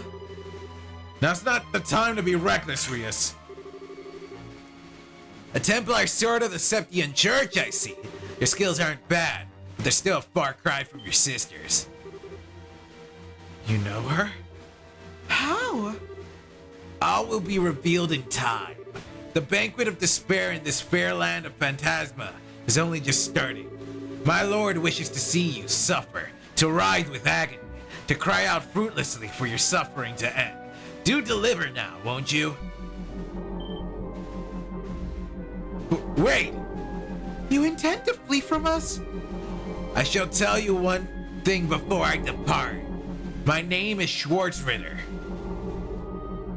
Now's not the time to be reckless, Rias. A Templar sword of the Septian Church, I see. Your skills aren't bad, but they're still a far cry from your sister's. You know her? How? All will be revealed in time. The banquet of despair in this fair land of Phantasma is only just starting. My lord wishes to see you suffer, to writhe with agony, to cry out fruitlessly for your suffering to end. Do deliver now, won't you? Wait! You intend to flee from us? I shall tell you one thing before I depart. My name is Schwartzritter.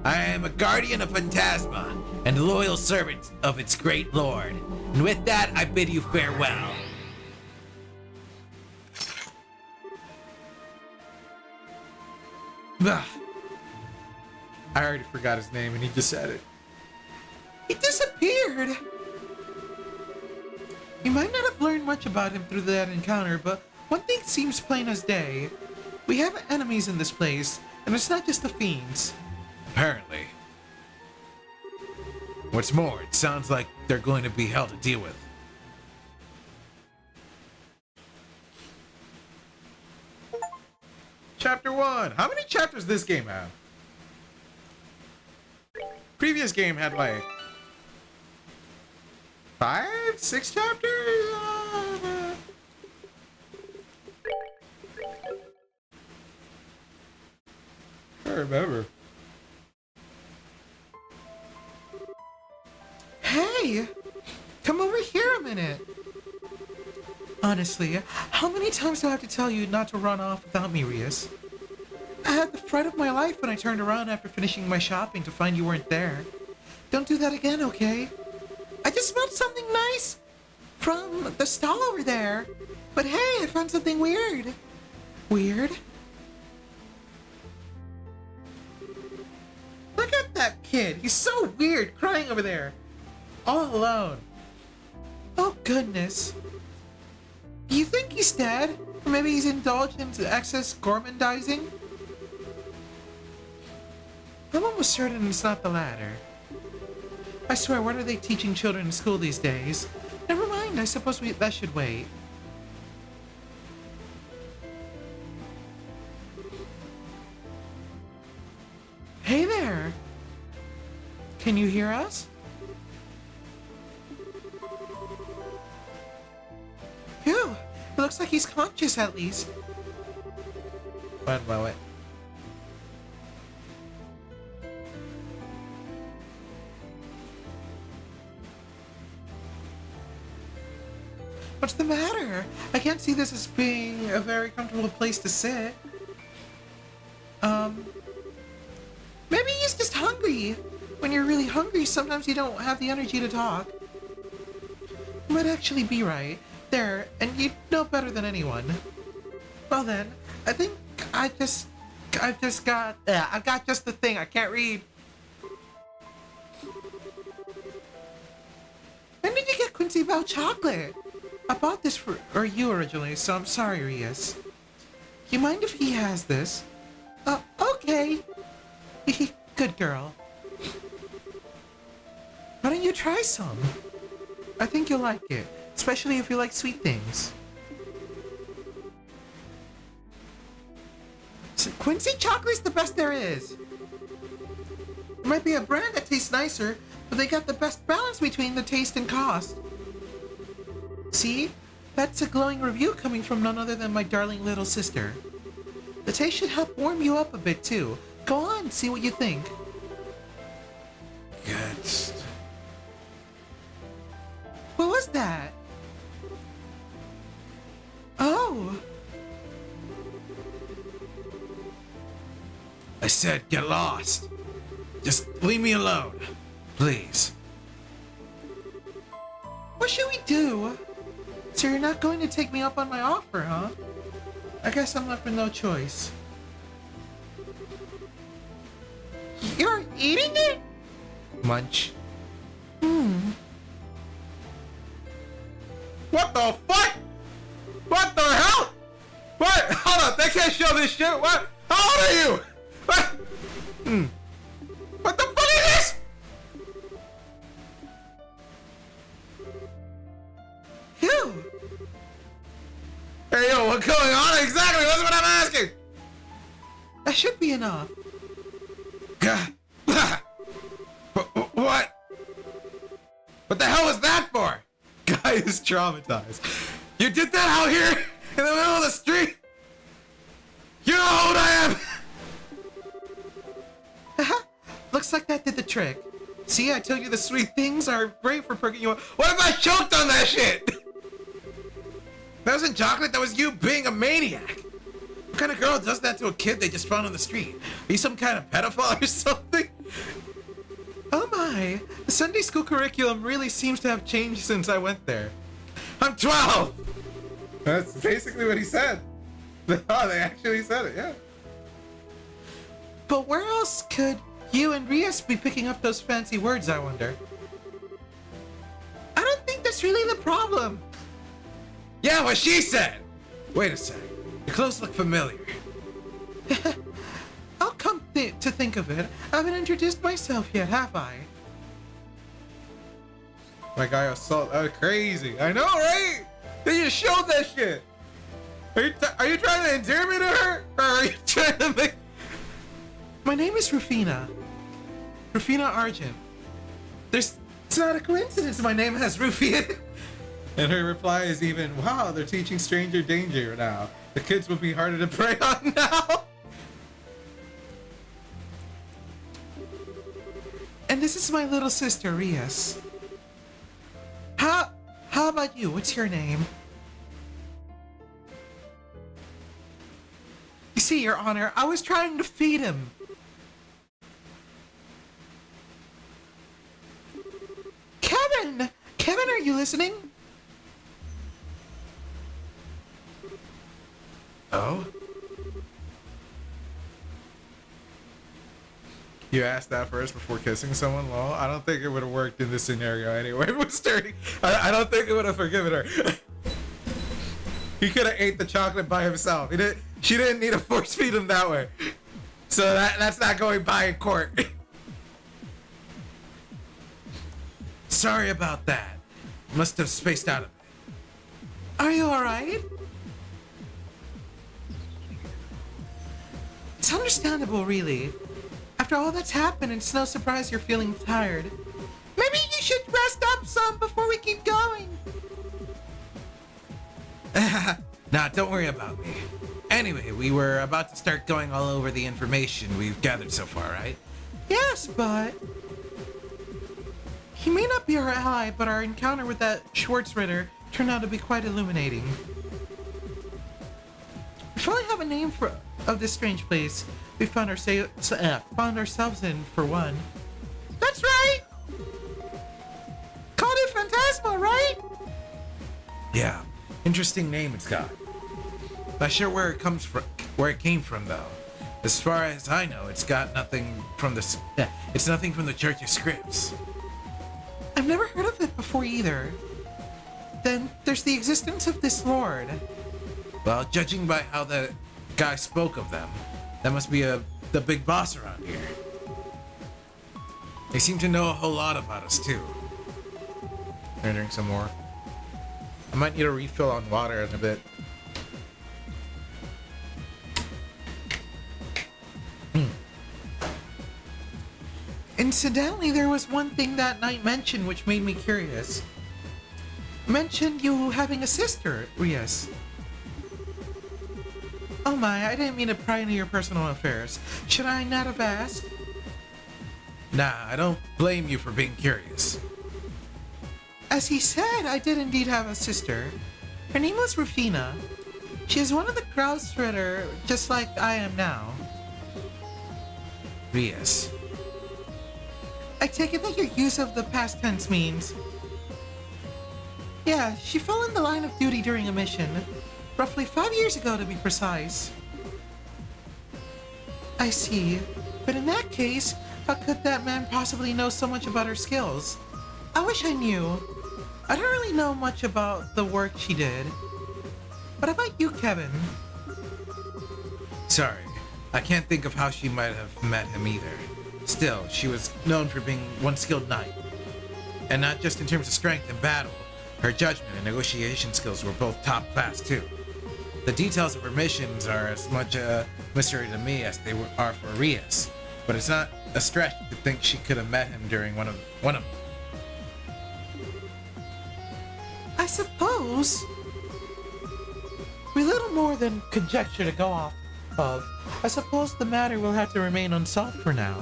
I am a guardian of Phantasma and loyal servant of its great lord. And with that, I bid you farewell. Ugh. I already forgot his name and he just said it. He disappeared. You might not have learned much about him through that encounter, but one thing seems plain as day. We have enemies in this place, and it's not just the fiends. Apparently. What's more, it sounds like they're going to be hell to deal with. Chapter 1. How many chapters does this game have? Previous game had like 5, 6 chapters? I remember. Hey! Come over here a minute. Honestly, how many times do I have to tell you not to run off without me, Rias? I had the fright of my life when I turned around after finishing my shopping to find you weren't there. Don't do that again, okay? I just smelled something nice from the stall over there. But hey, I found something weird. Weird? Look at that kid. He's so weird, crying over there. All alone. Oh, goodness. Do you think he's dead? Or maybe he's indulged in excess gourmandizing? I'm almost certain it's not the latter. I swear, what are they teaching children in school these days? Never mind, I suppose that should wait. Hey there! Can you hear us? Phew! It looks like he's conscious at least. One moment. What's the matter? I can't see this as being a very comfortable place to sit. Maybe he's just hungry. When you're really hungry, sometimes you don't have the energy to talk. You might actually be right. There, and you know better than anyone. Well then, I think I've got just the thing. I can't read. When did you get Quincy Bell chocolate? I bought this for you originally, so I'm sorry, Rias. You mind if he has this? Okay. Good girl. Why don't you try some? I think you'll like it. especially if you like sweet things. So Quincy chocolate's the best there is. There might be a brand that tastes nicer, but they got the best balance between the taste and cost. See? That's a glowing review coming from none other than my darling little sister. The taste should help warm you up a bit too. Go on, see what you think. Good. What was that? Oh, I said get lost. Just leave me alone. Please. what should we do? So you're not going to take me up on my offer, huh? I guess I'm left with no choice. You're eating it? Munch. What the fuck? What the hell? What? Hold on, they can't show this shit. What? How old are you? What? What the fuck is this? Ew. Hey yo, what's going on exactly? That's what I'm asking. That should be enough. God. What? What the hell was that for? Guy is traumatized. You did that out here in the middle of the street? You know how old I am? Looks like that did the trick. See, I told you the sweet things are great for perking you up. What if I choked on that shit? That wasn't chocolate, that was you being a maniac. What kind of girl does that to a kid they just found on the street? Are you some kind of pedophile or something? Oh my, the Sunday school curriculum really seems to have changed since I went there. I'm 12! That's basically what he said. Oh, they actually said it, yeah. But where else could you and Rias be picking up those fancy words, I wonder? I don't think that's really the problem. Yeah, what she said! Wait a sec. Your clothes look familiar. I'll come to think of it, I haven't introduced myself yet, have I? My guy assault. Oh, crazy. I know, right? They just showed that shit. Are you trying to endear me to her? Or are you trying to make... My name is Rufina. Rufina Argent. It's not a coincidence my name has Rufy in it. And her reply is even, wow, they're teaching stranger danger now. The kids will be harder to prey on now. And this is my little sister, Rias. How about you? What's your name? You see, Your Honor, I was trying to feed him. Kevin! Kevin, are you listening? Oh? You asked that first before kissing someone? Well, I don't think it would have worked in this scenario anyway. It was dirty. I don't think it would have forgiven her. He could have ate the chocolate by himself. She didn't need to force feed him that way. So that's not going by in court. Sorry about that. Must have spaced out a bit. Are you alright? It's understandable, really. After all that's happened, it's no surprise you're feeling tired. Maybe you should rest up some before we keep going. Nah, don't worry about me. Anyway, we were about to start going all over the information we've gathered so far, right? Yes, but... He may not be our ally, but our encounter with that Schwartzritter turned out to be quite illuminating. We finally have a name of this strange place we found ourselves in, for one. That's right! Called it Phantasma, right? Yeah. Interesting name it's got. Not sure where it comes from, where it came from though. As far as I know, it's got nothing from the. It's nothing from the Church of Scripts. I've never heard of it before either. Then there's the existence of this lord. Well, judging by how the guy spoke of them, that must be the big boss around here. They seem to know a whole lot about us too. Can I drink some more? might need a refill on water in a bit. Incidentally, there was one thing that knight mentioned which made me curious. Mentioned you having a sister, Rias. Oh my, I didn't mean to pry into your personal affairs. Should I not have asked? Nah, I don't blame you for being curious. As he said, I did indeed have a sister. Her name was Rufina. She is one of the Kraus Ritter, just like I am now. Rias. I take it that your use of the past tense means... Yeah, she fell in the line of duty during a mission. Roughly 5 years ago, to be precise. I see. But in that case, how could that man possibly know so much about her skills? I wish I knew. I don't really know much about the work she did. What about you, Kevin? Sorry, I can't think of how she might have met him either. Still, she was known for being one skilled knight. And not just in terms of strength in battle, her judgment and negotiation skills were both top class too. The details of her missions are as much a mystery to me as they are for Rias, but it's not a stretch to think she could have met him during one of them. I suppose. With little more than conjecture to go off of, I suppose the matter will have to remain unsolved for now.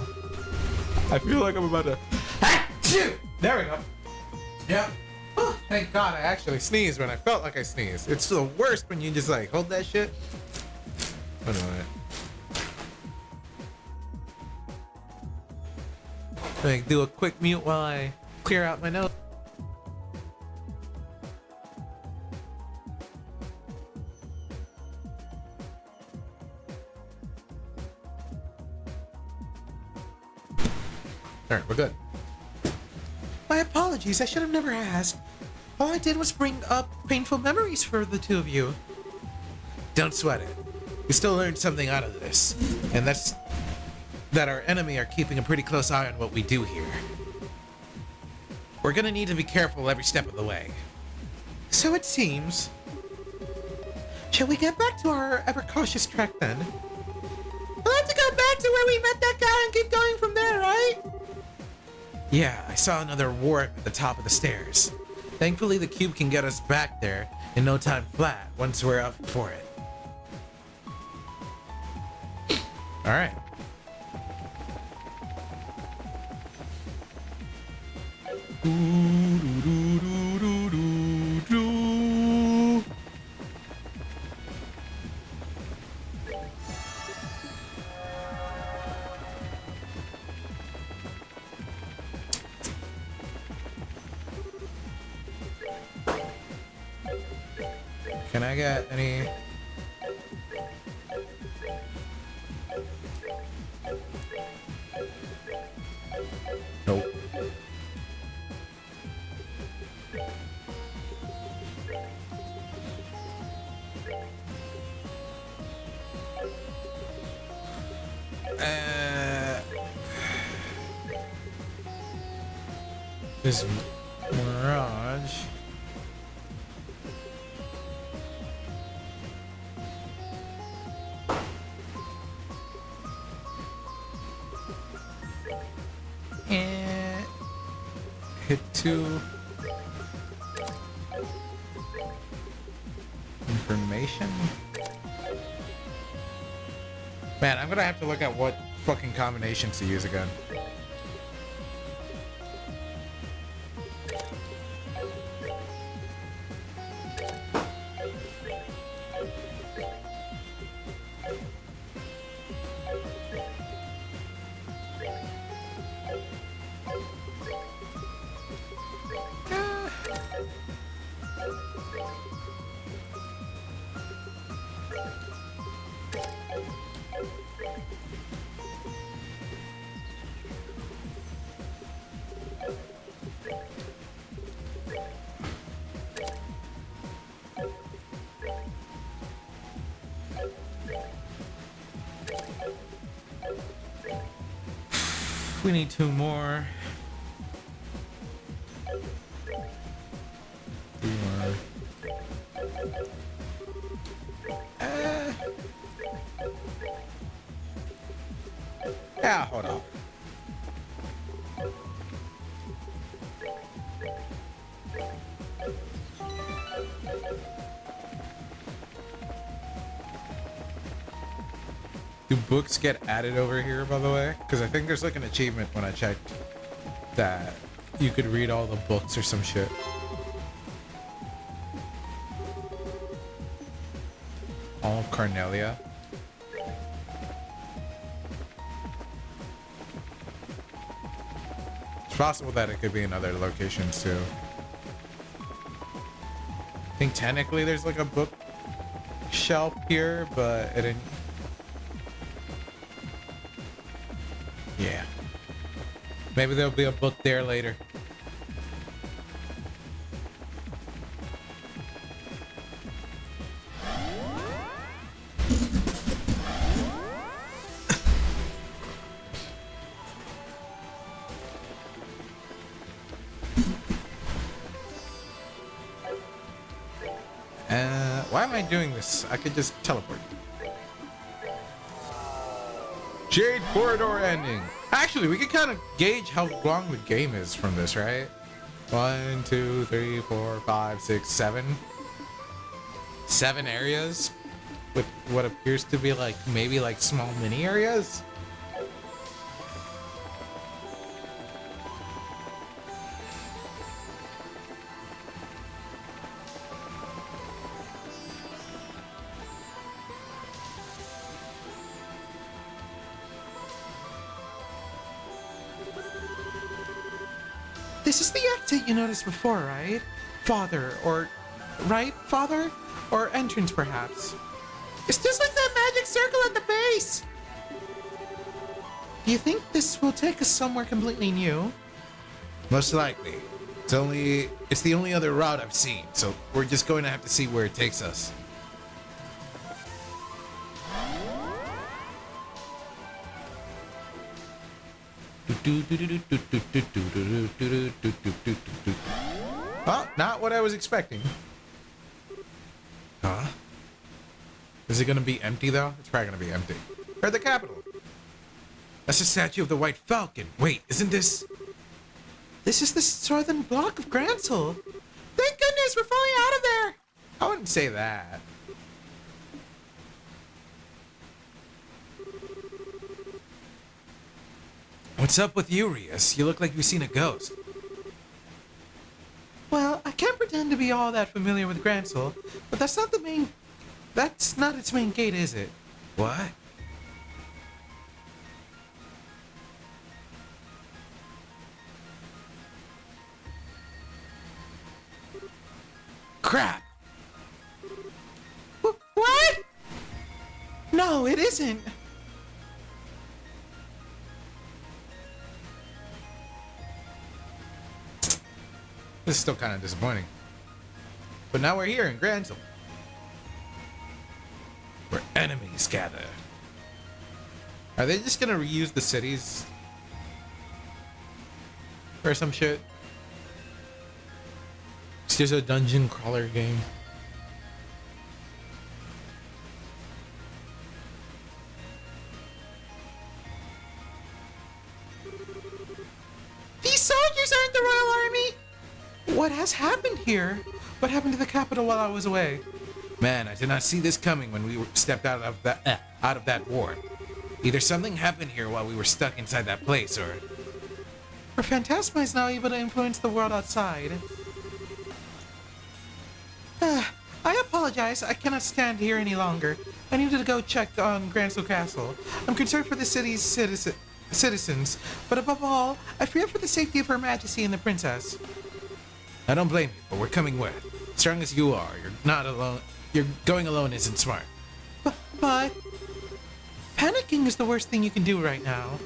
I feel like I'm about to... There we go. Yep. Oh, thank God I actually sneezed when I felt like I sneezed. It's the worst when you just like hold that shit. Hold on. Like do a quick mute while I clear out my nose. Alright, we're good. My apologies, I should have never asked. All I did was bring up painful memories for the two of you. Don't sweat it. We still learned something out of this. And that's that our enemy are keeping a pretty close eye on what we do here. We're gonna need to be careful every step of the way. So it seems. Shall we get back to our ever-cautious trek then? We'll have to go back to where we met that guy and keep going from there, right? Yeah, I saw another warp at the top of the stairs. Thankfully, the cube can get us back there in no time flat once we're up for it. Alright. Can I get any... Nope. This Mirage. And hit 2. Information. Man, I'm gonna have to look at what fucking combinations to use again. We need 2 more. 2 more. Yeah, hold on. Do books get added over here, by the way? Because I think there's like an achievement when I checked that you could read all the books or some shit. All of Carnelia. It's possible that it could be in other locations too. I think technically there's like a book shelf here, but it didn't. Yeah. Maybe there'll be a book there later. Why am I doing this? I could just teleport. Jade Corridor ending. Actually, we can kind of gauge how long the game is from this, right? 1, 2, 3, 4, 5, 6, 7. 7 areas with what appears to be like maybe like small mini areas. This is the exit you noticed before, right? Father, or... Right, Father? Or entrance, perhaps? It's just like that magic circle at the base! Do you think this will take us somewhere completely new? Most likely. It's the only other route I've seen, so we're just going to have to see where it takes us. Oh, not what I was expecting. Huh? Is it gonna be empty though? It's probably gonna be empty. Or the capital. That's a statue of the White Falcon. Wait, isn't this? This is the southern block of Gransel. Thank goodness we're finally out of there! I wouldn't say that. What's up with you, Rias? You look like you've seen a ghost. Well, I can't pretend to be all that familiar with Gransel, but that's not its main gate, is it? What? Crap! What? No, it isn't. This is still kind of disappointing. But now we're here in Gransel, where enemies gather. Are they just gonna reuse the cities? Or some shit? It's just a dungeon crawler game. These soldiers aren't the Royal Army! What has happened here? What happened to the capital while I was away? Man, I did not see this coming when we stepped out of that war. Either something happened here while we were stuck inside that place, or Phantasma is now able to influence the world outside. I apologize. I cannot stand here any longer. I needed to go check on Gransel Castle. I'm concerned for the city's citizens, but above all, I fear for the safety of Her Majesty and the princess. I don't blame you, but we're coming with. Strong as you are, you're not alone. You're going alone isn't smart. But panicking is the worst thing you can do right now.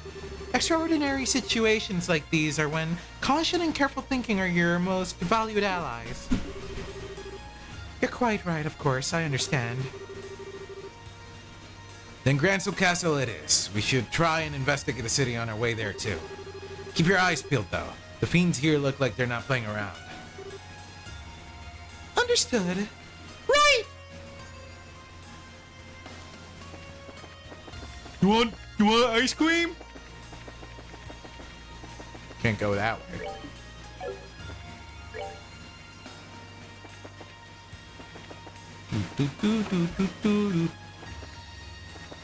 Extraordinary situations like these are when caution and careful thinking are your most valued allies. You're quite right, of course, I understand. Then Gransel Castle it is. We should try and investigate the city on our way there too. Keep your eyes peeled though. The fiends here look like they're not playing around. Understood. Right! You want ice cream? can't go that way.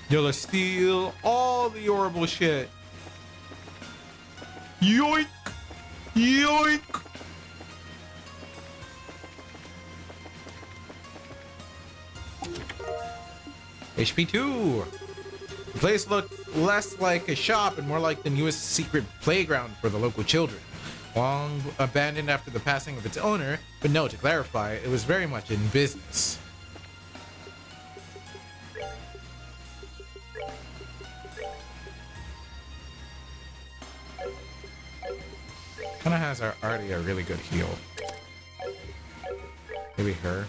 Yo, let's steal all the horrible shit. Yoink! Yoink! HP 2. The place looked less like a shop and more like the newest secret playground for the local children. Long abandoned after the passing of its owner, but no, to clarify, it was very much in business. Kinda has already a really good heal. Maybe her.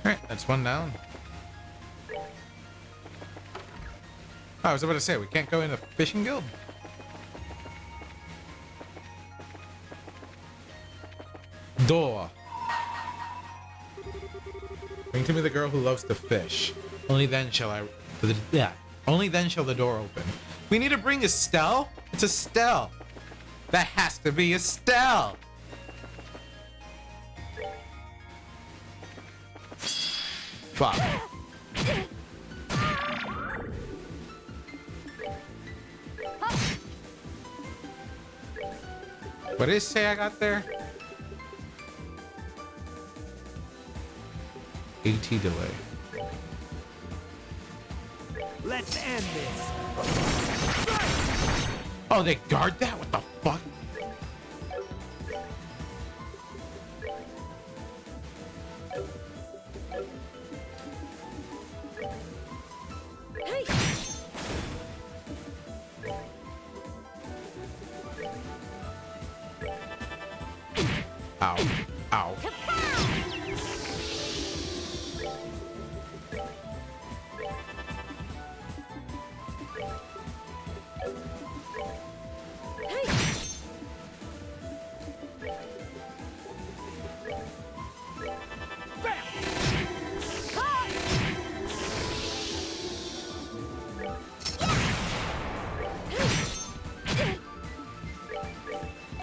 Alright, that's one down. Oh, I was about to say, we can't go in the fishing guild? Door. Bring to me the girl who loves to fish. Only then shall Only then shall the door open. We need to bring Estelle? It's Estelle. That has to be Estelle. Fuck. What did it say I got there? AT delay. Let's end this. Oh, they guard that? What the fuck? Hey! Ow. Ow.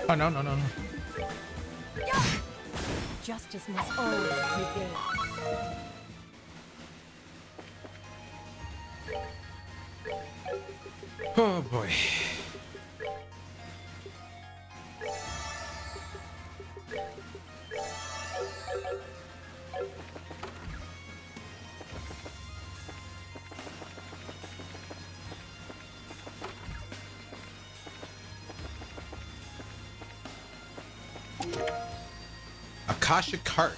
Oh, no, no, no, no. Justice must always prevail. Oh, boy. Akasha Cart.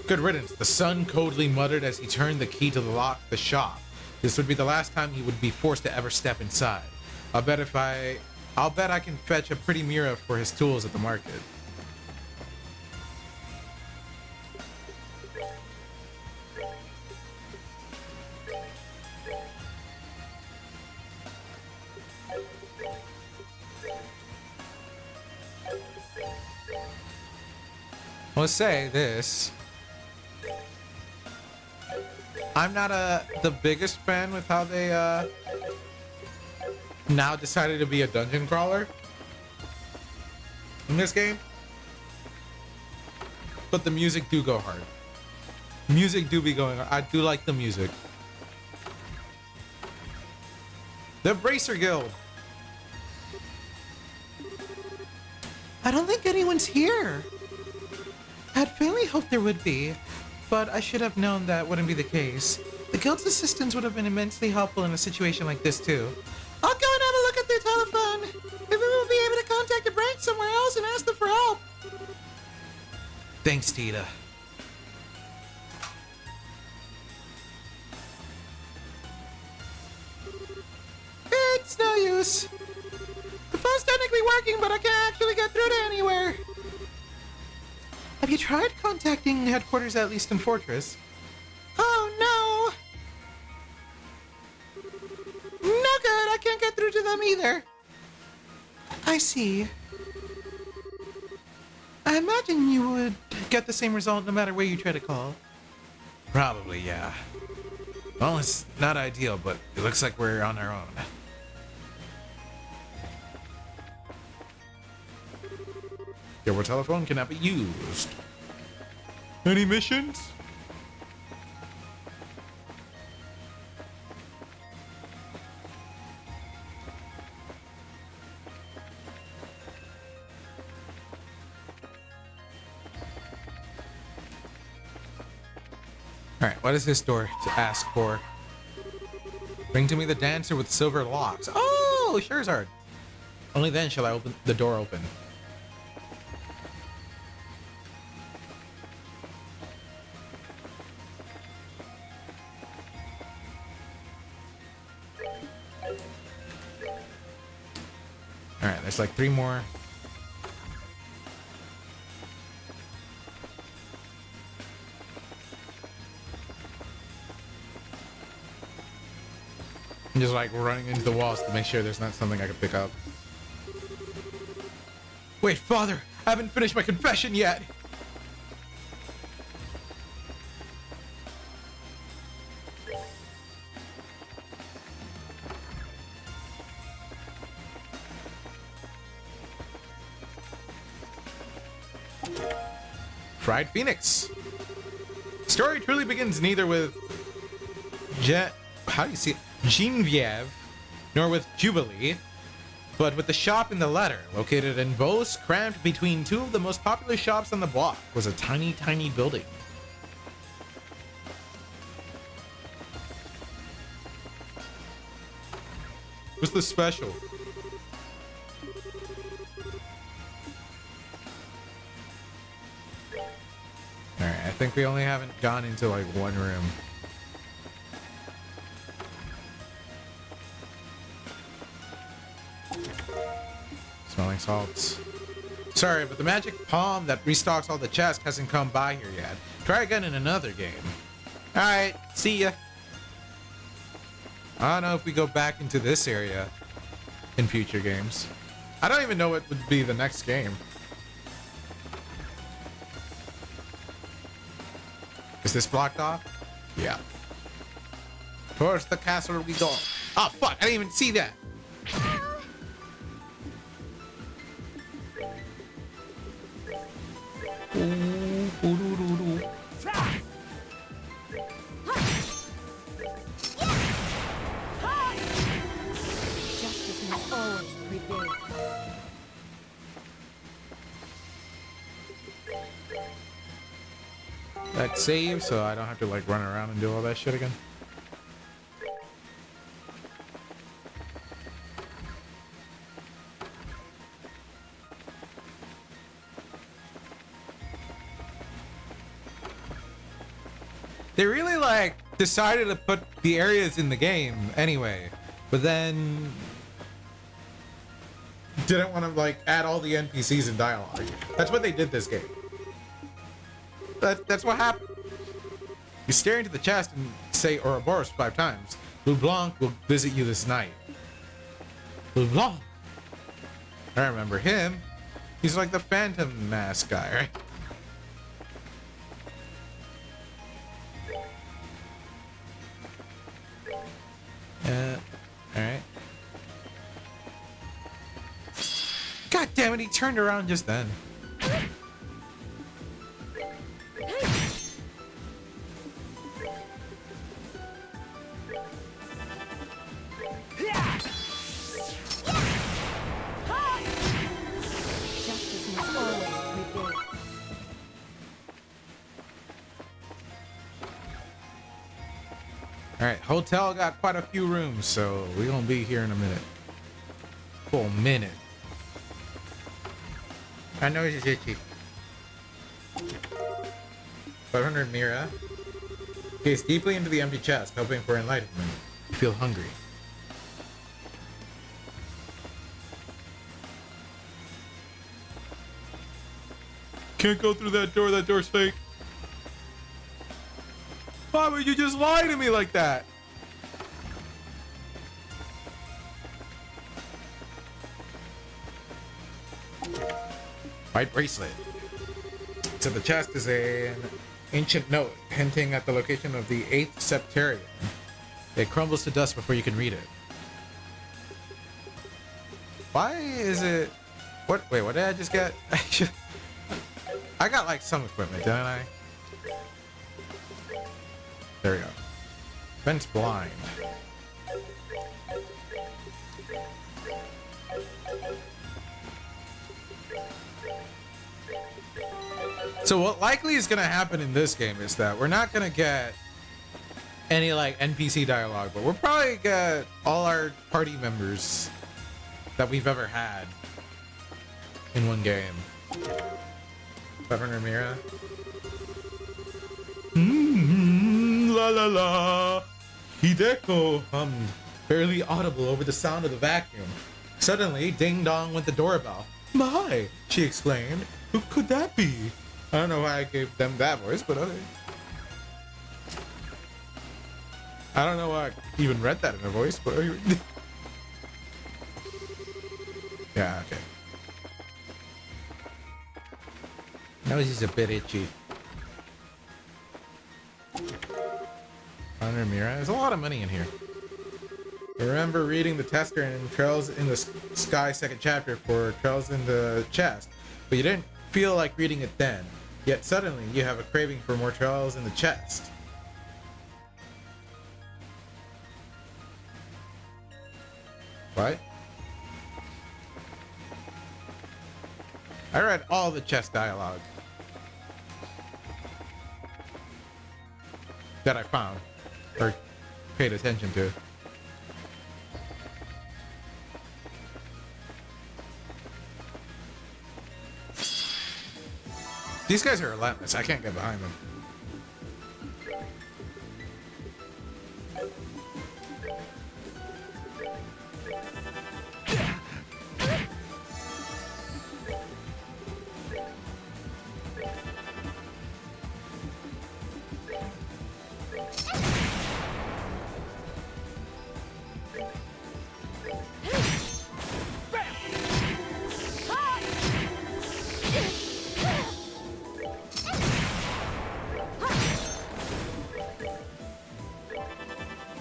Good riddance, the son coldly muttered as he turned the key to lock the shop. This would be the last time he would be forced to ever step inside. I'll bet I can fetch a pretty mirror for his tools at the market. I'll say this. I'm not the biggest fan with how they now decided to be a dungeon crawler in this game. But the music do go hard. Music do be going hard. I do like the music. The Bracer Guild. I don't think anyone's here. I'd fairly hoped there would be, but I should have known that wouldn't be the case. The guild's assistance would have been immensely helpful in a situation like this too. I'll go and have a look at their telephone. Maybe we'll be able to contact a branch somewhere else and ask them for help. Thanks, Tita. It's no use. The phone's technically working, but I can't actually get through to anywhere. Have you tried contacting headquarters at Leaston Fortress? Oh no! No good, I can't get through through to them either. I see. I imagine you would get the same result no matter where you try to call. Probably, yeah. Well, it's not ideal, but it looks like we're on our own. Your telephone cannot be used. Any missions? Alright, what is this door to ask for? Bring to me the dancer with silver locks. Oh, Scherzard. Only then shall I open the door open. Alright, there's like 3 more. I'm just like running into the walls to make sure there's not something I can pick up. Wait, Father! I haven't finished my confession yet! Fried Phoenix. Story truly begins neither with how do you see it? Genevieve, nor with Jubilee, but with the shop in the letter, located in Beauce, crammed between 2 of the most popular shops on the block, was a tiny, tiny building. What's the special? Alright, I think we only haven't gone into like 1 room. Smelling salts. Sorry, but the magic palm that restocks all the chests hasn't come by here yet. Try again in another game. Alright, see ya. I don't know if we go back into this area in future games. I don't even know what would be the next game. Is this blocked off? Yeah. Towards the castle we go. Oh fuck, I didn't even see that. Justice must always prevail. That save so I don't have to like run around and do all that shit again. They really like decided to put the areas in the game anyway, but then didn't want to like add all the NPCs and dialogue. That's what they did this game. That's what happened. You stare into the chest and say Ouroboros 5 times. LeBlanc will visit you this night. LeBlanc. I remember him. He's like the Phantom Mask guy, right? Alright. God damn it, he turned around just then. Justice must always prevail. Alright, hotel got quite a few rooms, so we're gonna be here in a minute. For a minute. I know it's itchy. 500 Mira. Gaze deeply into the empty chest, hoping for enlightenment. You feel hungry. Can't go through that door's fake. Why would you just lie to me like that? White bracelet. So the chest is an ancient note hinting at the location of the 8th Septarian. It crumbles to dust before you can read it. Why is it... What? Wait, what did I just get? I got like some equipment, didn't I? There we go. Fence blind. So what likely is going to happen in this game is that we're not going to get any like NPC dialogue, but we'll probably get all our party members that we've ever had in one game. Governor Mira. La la la. Hideko hummed, barely audible over the sound of the vacuum. Suddenly, ding dong went the doorbell. My, she exclaimed. Who could that be? I don't know why I gave them that voice, but okay. I don't know why I even read that in a voice, but okay. Yeah, okay. Nose is a bit itchy. Under Mira, there's a lot of money in here. I remember reading the tester in Trails in the Sky second chapter for Trails in the Chest, but you didn't feel like reading it then. Yet suddenly you have a craving for more Trails in the Chest. What? I read all the chest dialogue that I found or paid attention to. These guys are relentless. I can't get behind them.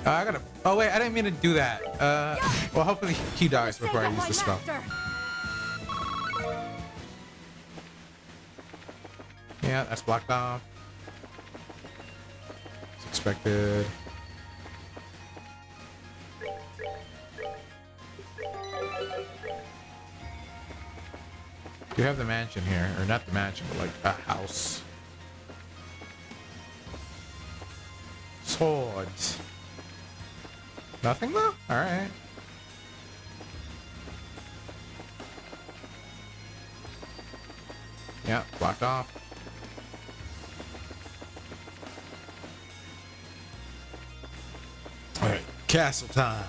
I gotta. Oh wait, I didn't mean to do that. Well, hopefully he dies before I use the spell. Yeah, that's blocked off. It's expected. You have the mansion here, or not the mansion, but like a house. Swords. Nothing though? Alright. Yeah, blocked off. Alright, castle time.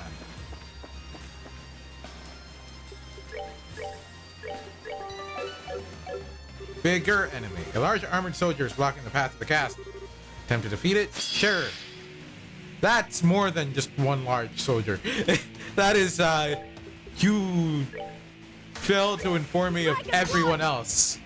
Bigger enemy. A large armored soldier is blocking the path to the castle. Attempt to defeat it? Sure. That's more than just one large soldier. That is, you failed to inform me of everyone else.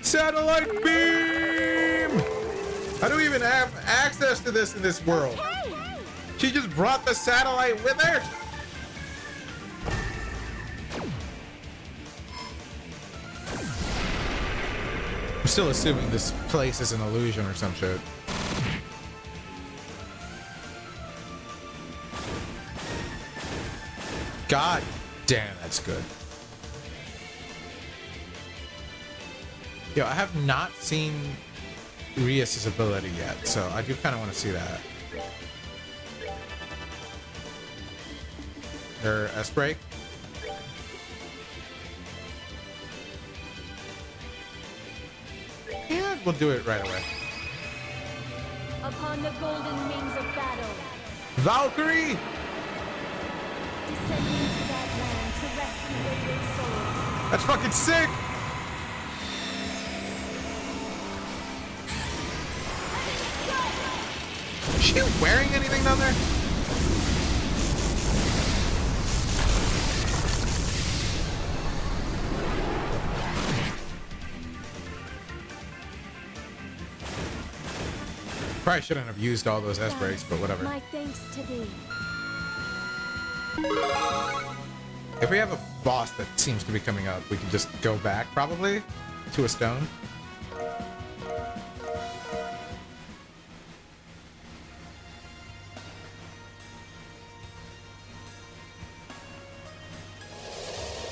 Satellite beam! How do we even have access to this in this world? She just brought the satellite with her? I'm still assuming this place is an illusion or some shit. God damn, that's good. Yo, I have not seen Rias' ability yet, so I do kind of want to see that. Her S-break. we'll do it right away. Upon the golden wings of battle, Valkyrie! descending to that land to rescue wayward souls. That's fucking sick! Is she wearing anything down there? Probably shouldn't have used all those S breaks, but whatever. My thanks to thee. If we have a boss that seems to be coming up, we can just go back, probably, to a stone.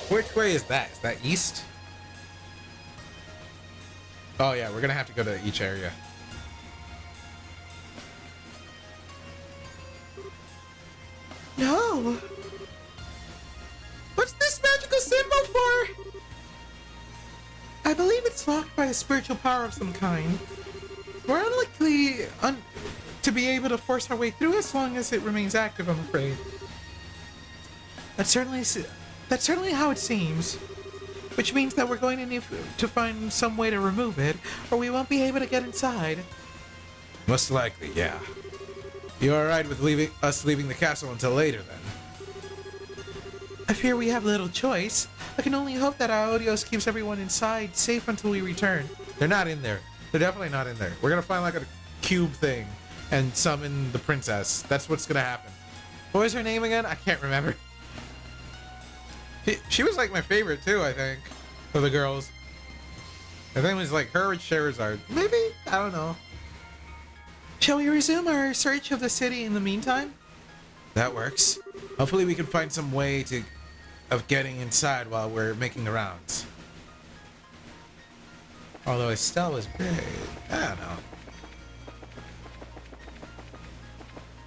Which way is that? Is that east? Oh yeah, we're gonna have to go to each area. No. What's this magical symbol for? I believe it's locked by a spiritual power of some kind. We're unlikely to be able to force our way through as long as it remains active, I'm afraid. That's certainly how it seems. Which means that we're going to need to find some way to remove it, or we won't be able to get inside. Most likely, yeah. You alright with us leaving the castle until later, then? I fear we have little choice. I can only hope that Aodios keeps everyone inside, safe until we return. They're not in there. They're definitely not in there. We're gonna find like a cube thing and summon the princess. That's what's gonna happen. What was her name again? I can't remember. She was like my favorite too, I think, of the girls. I think it was like her and Sherazard. Maybe? I don't know. Shall we resume our search of the city in the meantime? That works. Hopefully we can find some way of getting inside while we're making the rounds. Although Estelle was great. I don't know.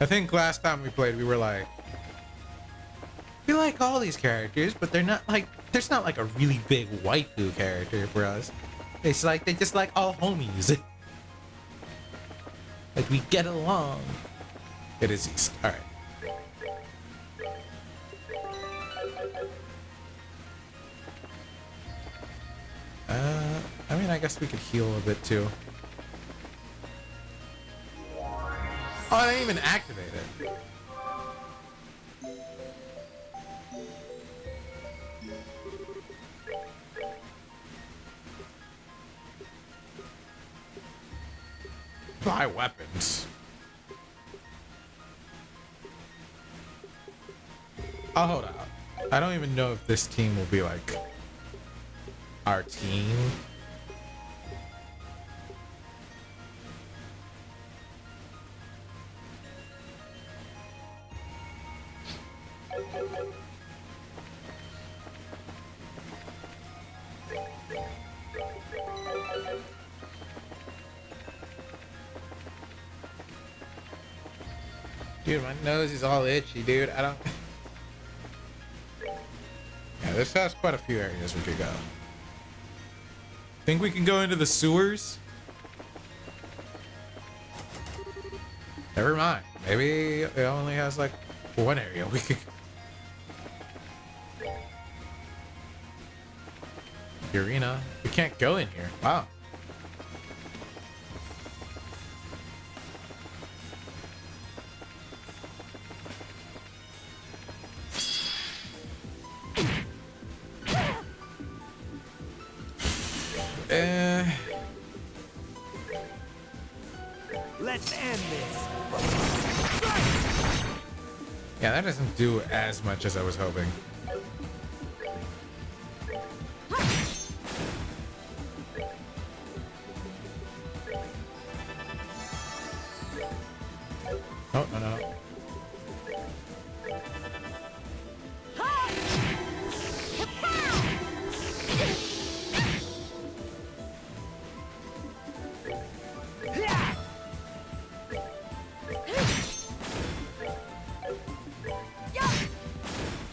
I think last time we played, we were like, we like all these characters, but they're not like, there's not like a really big waifu character for us. It's like, they just like all homies. Like we get along. It is east. All right. I mean, I guess we could heal a bit too. Oh, I didn't even activate it. Buy weapons. I'll hold out. I don't even know if this team will be like our team. Dude, my nose is all itchy, dude. I don't... Yeah, this has quite a few areas we could go. Think we can go into the sewers? Never mind. Maybe it only has like one area we could... The arena. We can't go in here. Wow. Let's end this. Yeah, that doesn't do as much as I was hoping. Oh, no, no.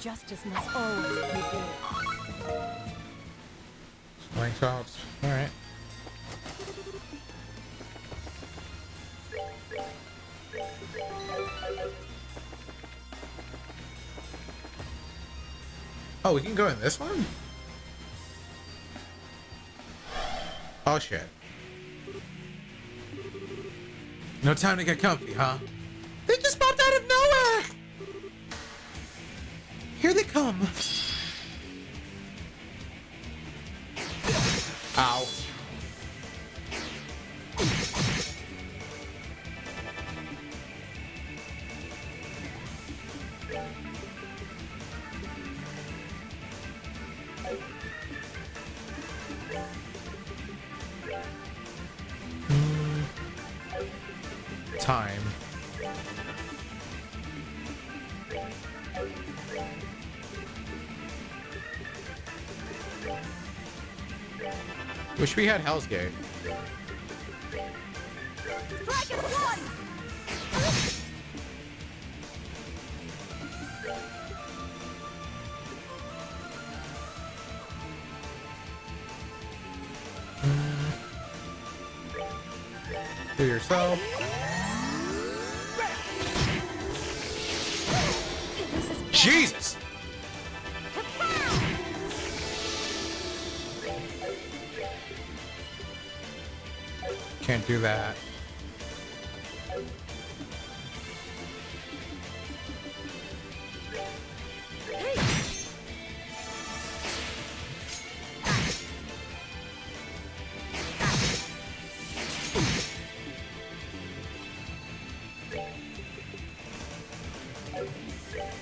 Justice must always prevail. Swing shots. Alright. Oh, we can go in this one? Oh shit. No time to get comfy, huh? They just popped out of nowhere! Here they come. Ow. Time. Wish we had Hell's Gate. Strike as one! Do yourself. This is bad. Jesus! Can't do that.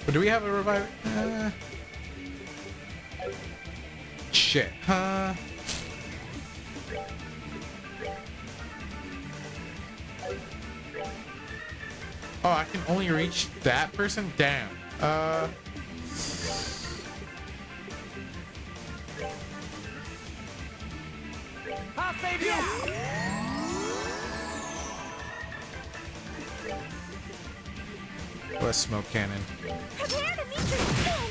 But do we have a revive? Shit. Huh? Oh, I can only reach that person? Damn. I'll save you! What a smoke cannon. Prepare to meet your doom!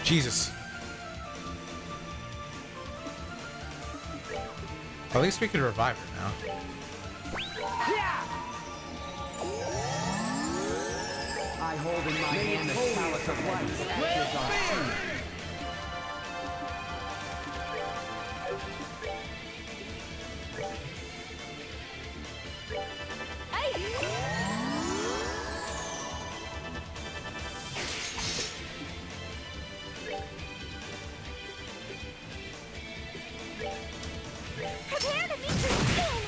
Jesus. At least we could revive her now. I hold in my hand the chalice of life. Ashes are free. Prepare to meet your doom!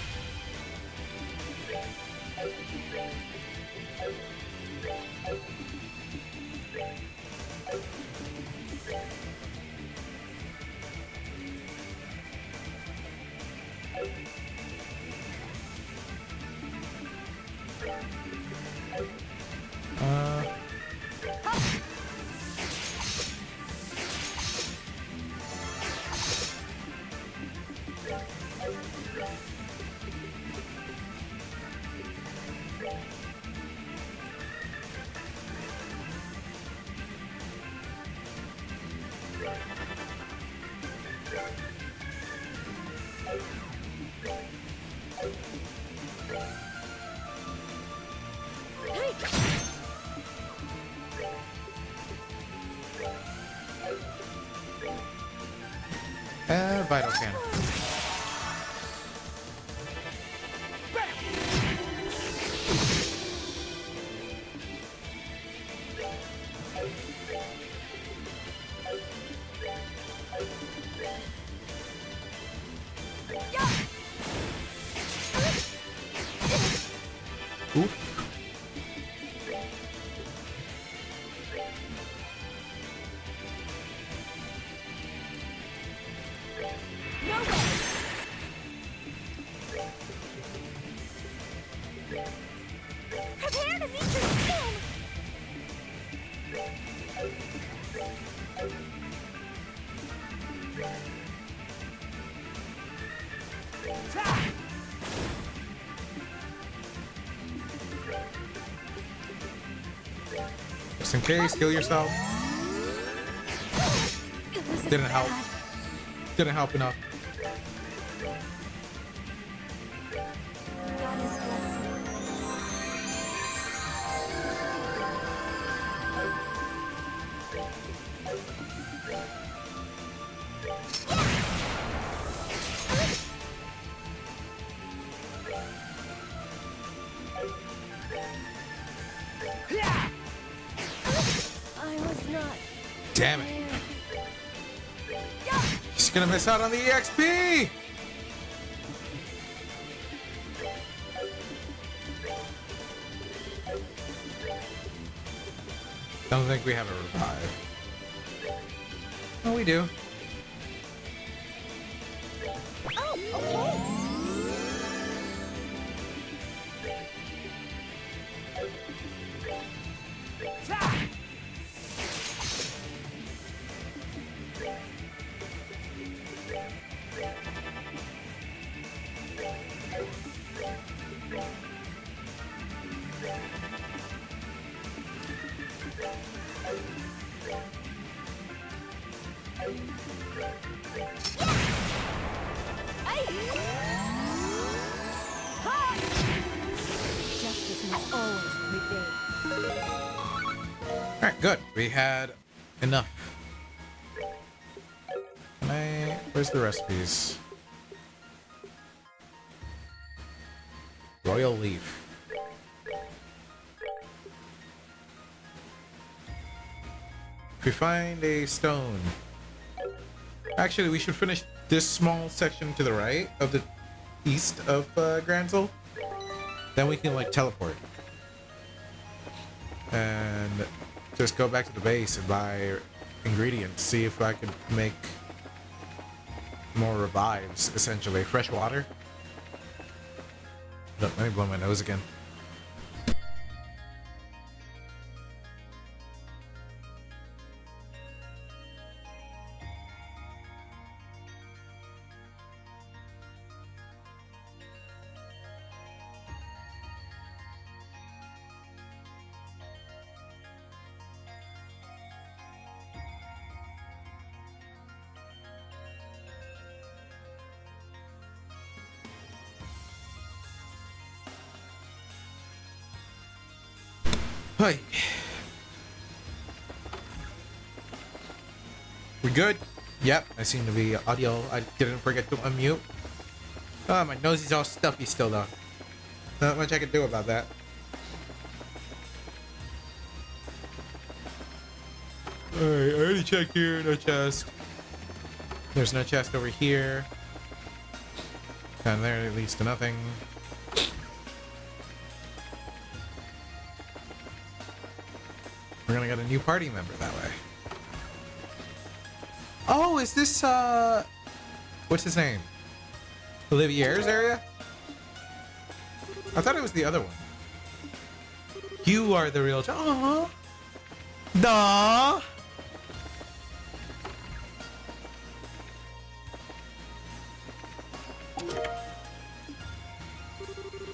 Vital cannon. Oof. No way! Prepare to meet your doom! Just in case, heal yourself. This is Didn't help. bad. Didn't help enough. Goddess bless you. Damn it. Just gonna miss out on the EXP! Don't think we have a revive. Oh, we do. Justice must always prevail. Alright, good. We had enough. Where's the recipes? Royal leaf. If we find a stone. Actually, we should finish this small section to the right of the east of Granzel. Then we can like teleport. And just go back to the base and buy ingredients. See if I can make more revives, essentially. Fresh water. Look, let me blow my nose again. Hi. We good? Yep, I seem to be audio. I didn't forget to unmute. Oh, my nose is all stuffy still though. Not much I can do about that. Alright, I already checked here, no chest. There's no chest over here. And there leads to nothing. We're gonna get a new party member that way. Oh, is this what's his name? Olivier's area? I thought it was the other one. You are the real Aww. Duh.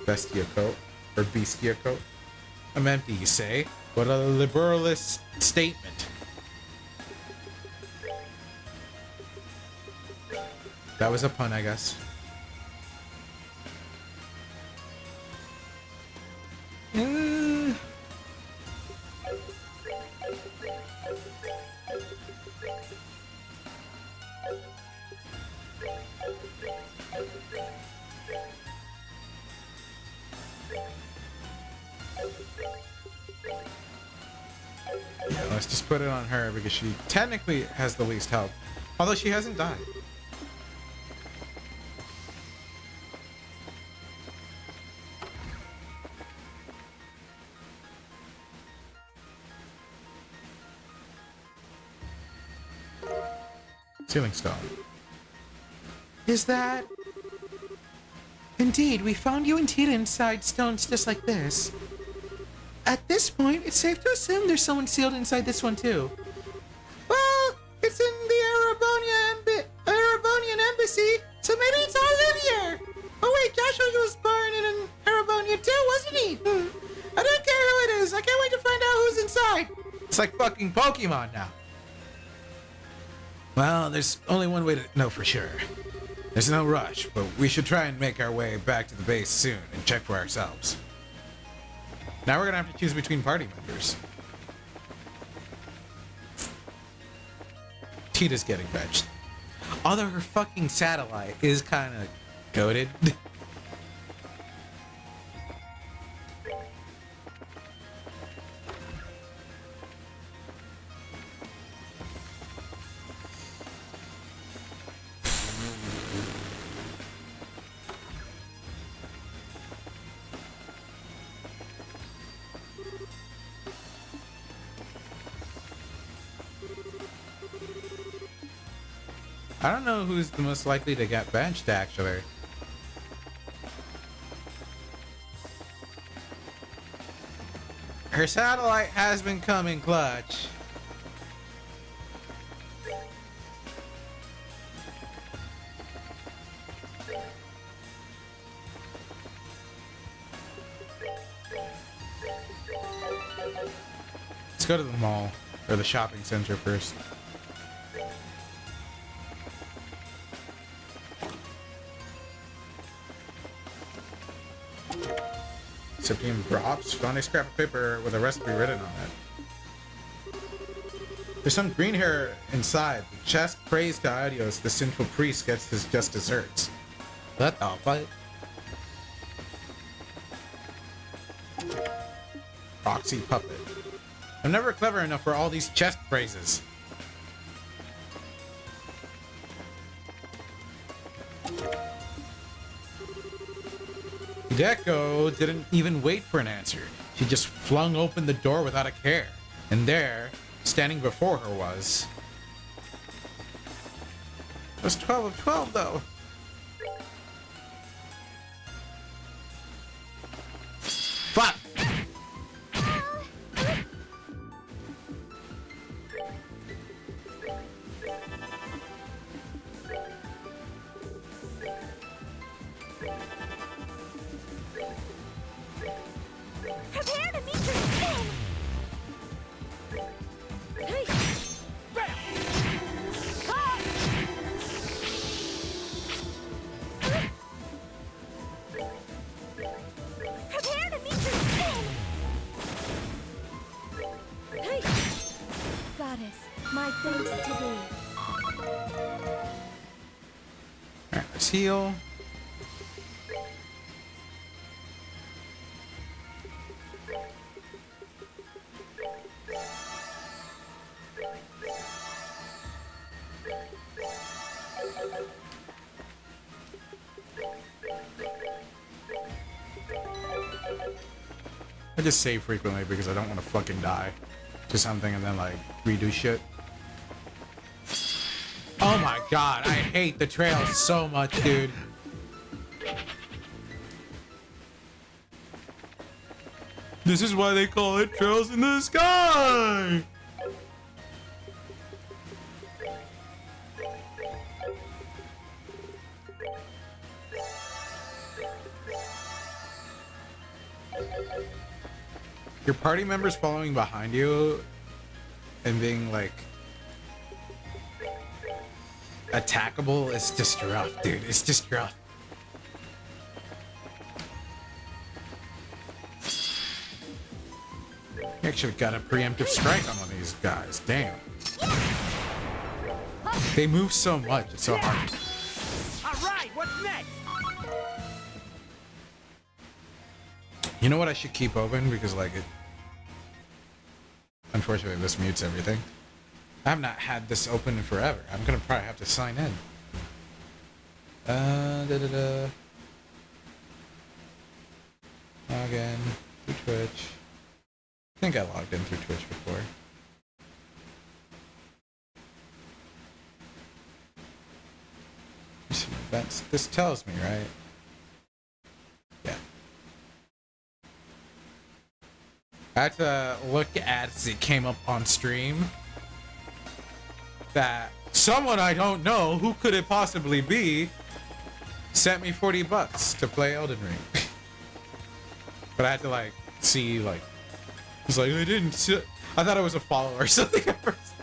Bestia coat or Beastia coat. I'm empty, you say? What a liberalist statement. That was a pun, I guess. Yeah, let's just put it on her because she technically has the least health. Although she hasn't died. Sealing stone. Is that... Indeed, we found you and Tita inside stones just like this. At this point, it's safe to assume there's someone sealed inside this one too. Well, it's in the Erebonian embassy, so maybe it's all Olivier. Oh wait, Joshua was born in Erebonia too, wasn't he? I don't care who it is. I can't wait to find out who's inside. It's like fucking Pokemon now. Well, there's only one way to know for sure. There's no rush, but we should try and make our way back to the base soon and check for ourselves. Now we're gonna have to choose between party members. Tita's getting benched. Although her fucking satellite is kind of goated. I don't know who's the most likely to get benched, actually. Her satellite has been coming clutch. Let's go to the mall, or the shopping center first. Recipient drops. Found a scrap of paper with a recipe written on it. There's some green hair inside. The chest prays to Adios. The sinful priest gets his just desserts. What the fuck? Roxy puppet. I'm never clever enough for all these chest phrases. Deco didn't even wait for an answer. She just flung open the door without a care. And there, standing before her was... It was 12 of 12, though. Fuck! Prepare to meet your spin! Hey! Ah! Prepare to meet your spin! Hey! Goddess, my thanks to thee. Alright, let's heal. I just save frequently because I don't want to fucking die to something and then like redo shit. Oh my god, I hate the trail so much, dude. This is why they call it Trails in the Sky! Your party members following behind you and being like attackable is just rough, dude. It's just rough. You actually got a preemptive strike on one of these guys. Damn. They move so much. It's so hard. All right, what's next? You know what I should keep open? Because like it... Unfortunately, this mutes everything. I have not had this open in forever. I'm gonna probably have to sign in. Log in through Twitch. I think I logged in through Twitch before. See events. This tells me, right? Yeah. I had to look at as it came up on stream that someone I don't know, who could it possibly be, sent me $40 to play Elden Ring. But I had to like see like he's like I didn't see, I thought it was a follower or something at first.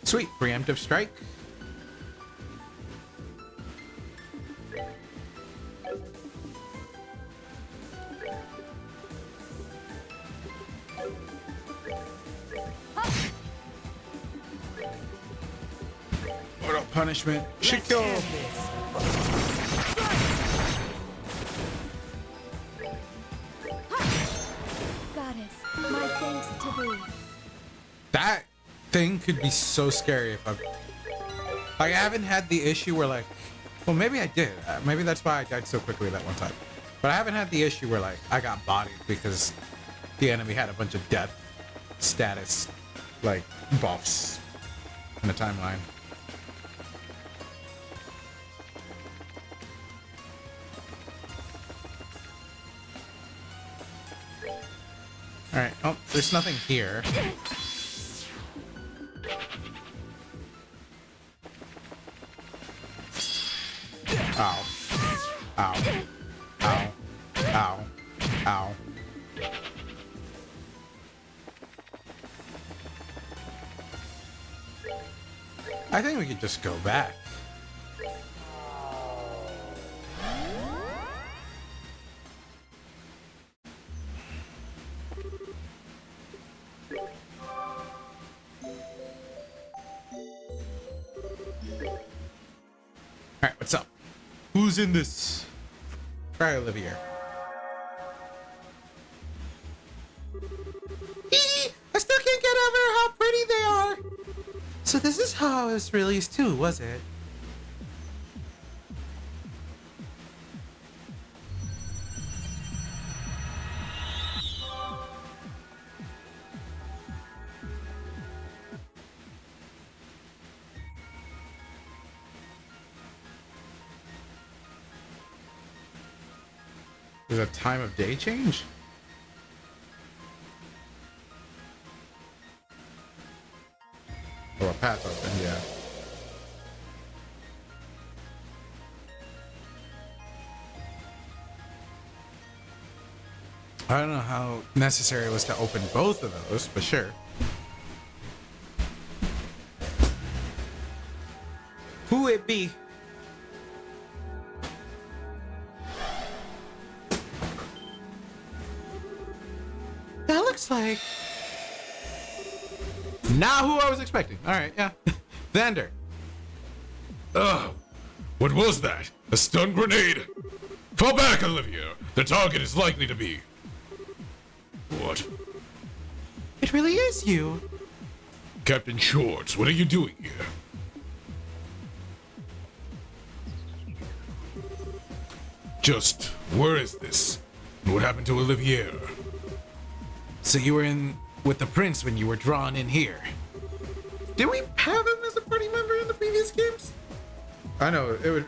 Sweet, preemptive strike. Mortal punishment. Should kill. Goddess, my thanks to thee. That thing could be so scary if I haven't had the issue where like Well, maybe I did. Maybe that's why I died so quickly that one time. But I haven't had the issue where like I got bodied because the enemy had a bunch of death status like buffs in the timeline. All right. Oh, there's nothing here. Ow. Ow. Ow. Ow. Ow. I think we could just go back. Alright, what's up? Who's in this? Try Olivia. I still can't get over how pretty they are. So this is how it was released too, was it? There's a time of day change? Oh, a path open, yeah. I don't know how necessary it was to open both of those, but sure. Who it be? That looks like... Not who I was expecting. All right, yeah. Vander. Ugh. What was that? A stun grenade? Fall back, Olivia. The target is likely to be... What? It really is you. Captain Shorts, what are you doing here? Just, where is this? And what happened to Olivier? So you were in with the prince when you were drawn in here. Did we have him as a party member in the previous games? I know it would.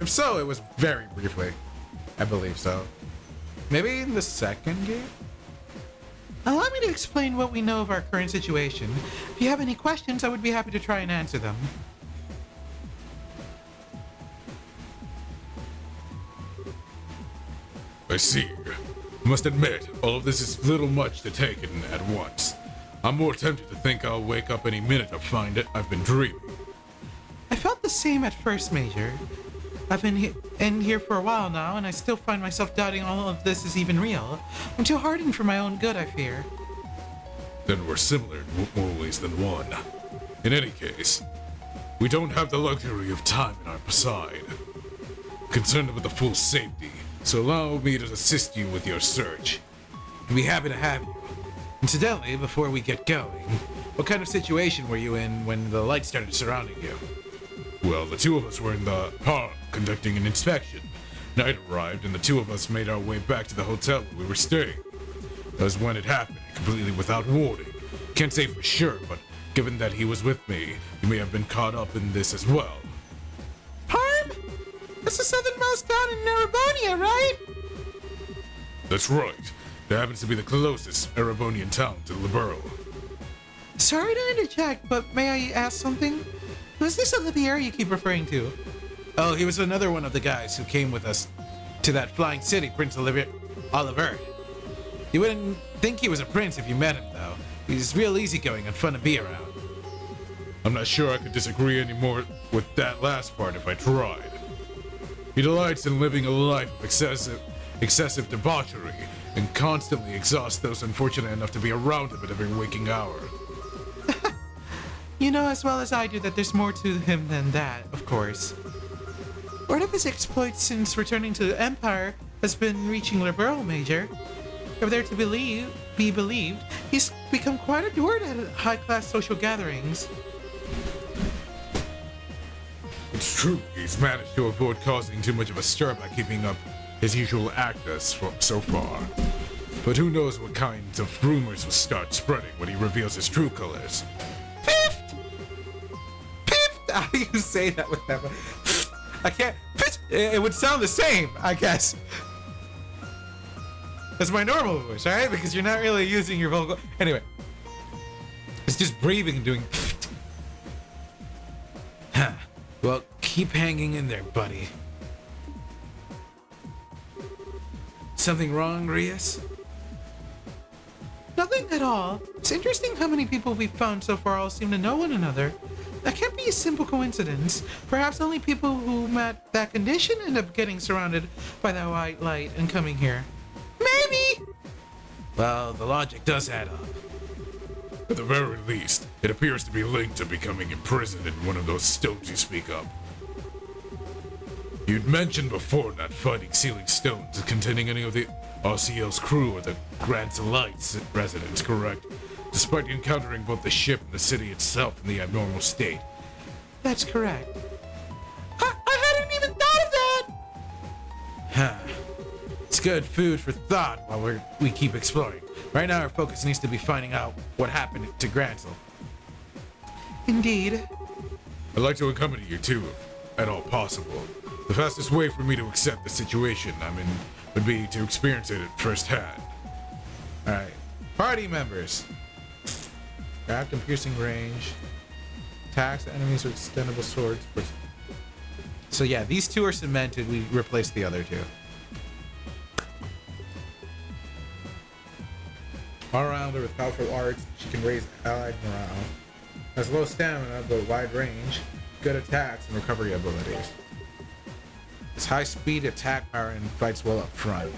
If so, it was very briefly. I believe so. Maybe in the second game. Allow me to explain what we know of our current situation. If you have any questions, I would be happy to try and answer them. I see. Must admit, all of this is a little much to take in at once. I'm more tempted to think I'll wake up any minute to find it I've been dreaming. I felt the same at first, Major. I've been in here for a while now, and I still find myself doubting all of this is even real. I'm too hardened for my own good, I fear. Then we're similar in more ways than one. In any case, we don't have the luxury of time in our side. Concerned with the full safety, so allow me to assist you with your search. I'd be happy to have you. Incidentally, before we get going, what kind of situation were you in when the light started surrounding you? Well, the two of us were in the park conducting an inspection. Night arrived, and the two of us made our way back to the hotel where we were staying. That was when it happened, completely without warning. Can't say for sure, but given that he was with me, he may have been caught up in this as well. Parm? That's the southernmost town in Erebonian, right? That's right. That happens to be the closest Erebonian town to Liberl. Sorry to interject, but may I ask something? Who's this Olivier you keep referring to? Oh, he was another one of the guys who came with us to that flying city, Prince Oliver. You wouldn't think he was a prince if you met him, though. He's real easygoing and fun to be around. I'm not sure I could disagree anymore with that last part if I tried. He delights in living a life of excessive debauchery and constantly exhausts those unfortunate enough to be around him at every waking hour. You know as well as I do that there's more to him than that, of course. Word of his exploits since returning to the Empire has been reaching Liberl, Major. If they're to be believed, he's become quite adored at high-class social gatherings. It It's true, he's managed to avoid causing too much of a stir by keeping up his usual act so far. But who knows what kinds of rumors will start spreading when he reveals his true colors. Piffed! Piffed! How do you say that with that? I can't. It would sound the same, I guess. That's my normal voice, alright? Because you're not really using your vocal. Anyway. It's just breathing and doing. Huh. Well, keep hanging in there, buddy. Something wrong, Rias? Nothing at all. It's interesting how many people we've found so far all seem to know one another. That can't be a simple coincidence. Perhaps only people who met that condition end up getting surrounded by that white light and coming here. Maybe! Well, the logic does add up. At the very least, it appears to be linked to becoming imprisoned in one of those stones you speak of. You'd mentioned before not finding sealing stones containing any of the RCL's crew or the Grand Lights residents, correct? Despite encountering both the ship and the city itself in the abnormal state. That's correct. I hadn't even thought of that! Huh. It's good food for thought while we keep exploring. Right now, our focus needs to be finding out what happened to Gransel. Indeed. I'd like to accompany you too, if at all possible. The fastest way for me to accept the situation I'm in would be to experience it firsthand. Alright. Party members. Grabbed and piercing range. Attacks enemies with extendable swords. So yeah, these two are cemented. We replaced the other two. All-rounder with powerful arts, she can raise allied morale. Has low stamina but wide range, good attacks and recovery abilities. Has high speed, attack power, and fights well up front.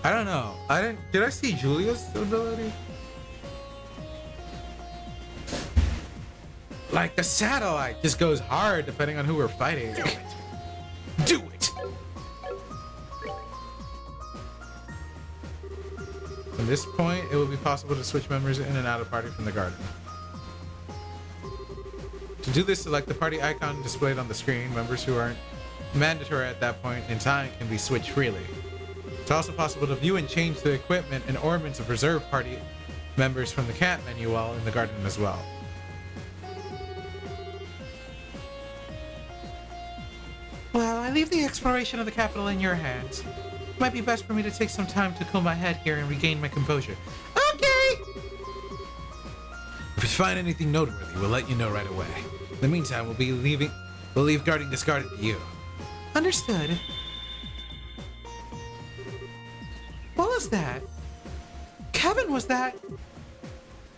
I don't know. Did I see Julia's ability? Like the satellite just goes hard depending on who we're fighting. Do it! Do it! From this point, it will be possible to switch members in and out of party from the garden. To do this, select the party icon displayed on the screen. Members who aren't mandatory at that point in time can be switched freely. It's also possible to view and change the equipment and ornaments of reserve party members from the camp menu while in the garden as well. Well, I leave the exploration of the capital in your hands. It might be best for me to take some time to comb my head here and regain my composure. Okay! If we find anything noteworthy, we'll let you know right away. In the meantime, we'll leave guarding this garden to you. Understood. What was that? Kevin, was that?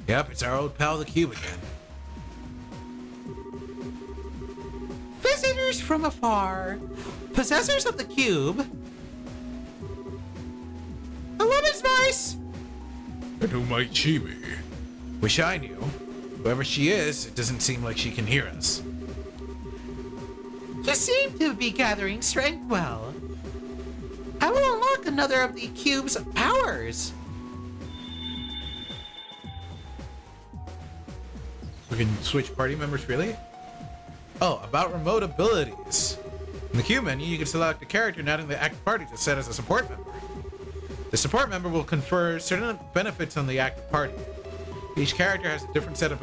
Yep, it's our old pal the Cube again. Visitors from afar. Possessors of the cube. A woman's voice! And who might she be? Wish I knew. Whoever she is, it doesn't seem like she can hear us. You seem to be gathering strength well. I will unlock another of the cube's powers. We can switch party members freely? Oh, about remote abilities. In the queue menu, you can select a character not in the active party to set as a support member. The support member will confer certain benefits on the active party. Each character has a different set of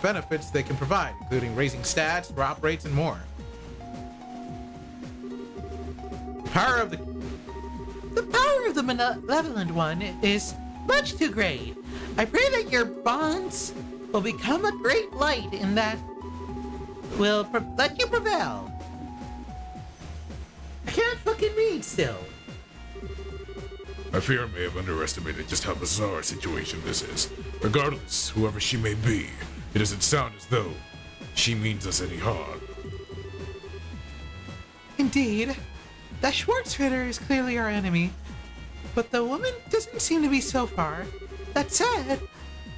benefits they can provide, including raising stats, drop rates, and more. The power of the malevolent one is much too great. I pray that your bonds will become a great light in that will let you prevail. I can't fucking read still. I fear I may have underestimated just how bizarre a situation this is. Regardless, whoever she may be, it doesn't sound as though she means us any harm. Indeed. That Schwarzritter is clearly our enemy, but the woman doesn't seem to be so far. That said,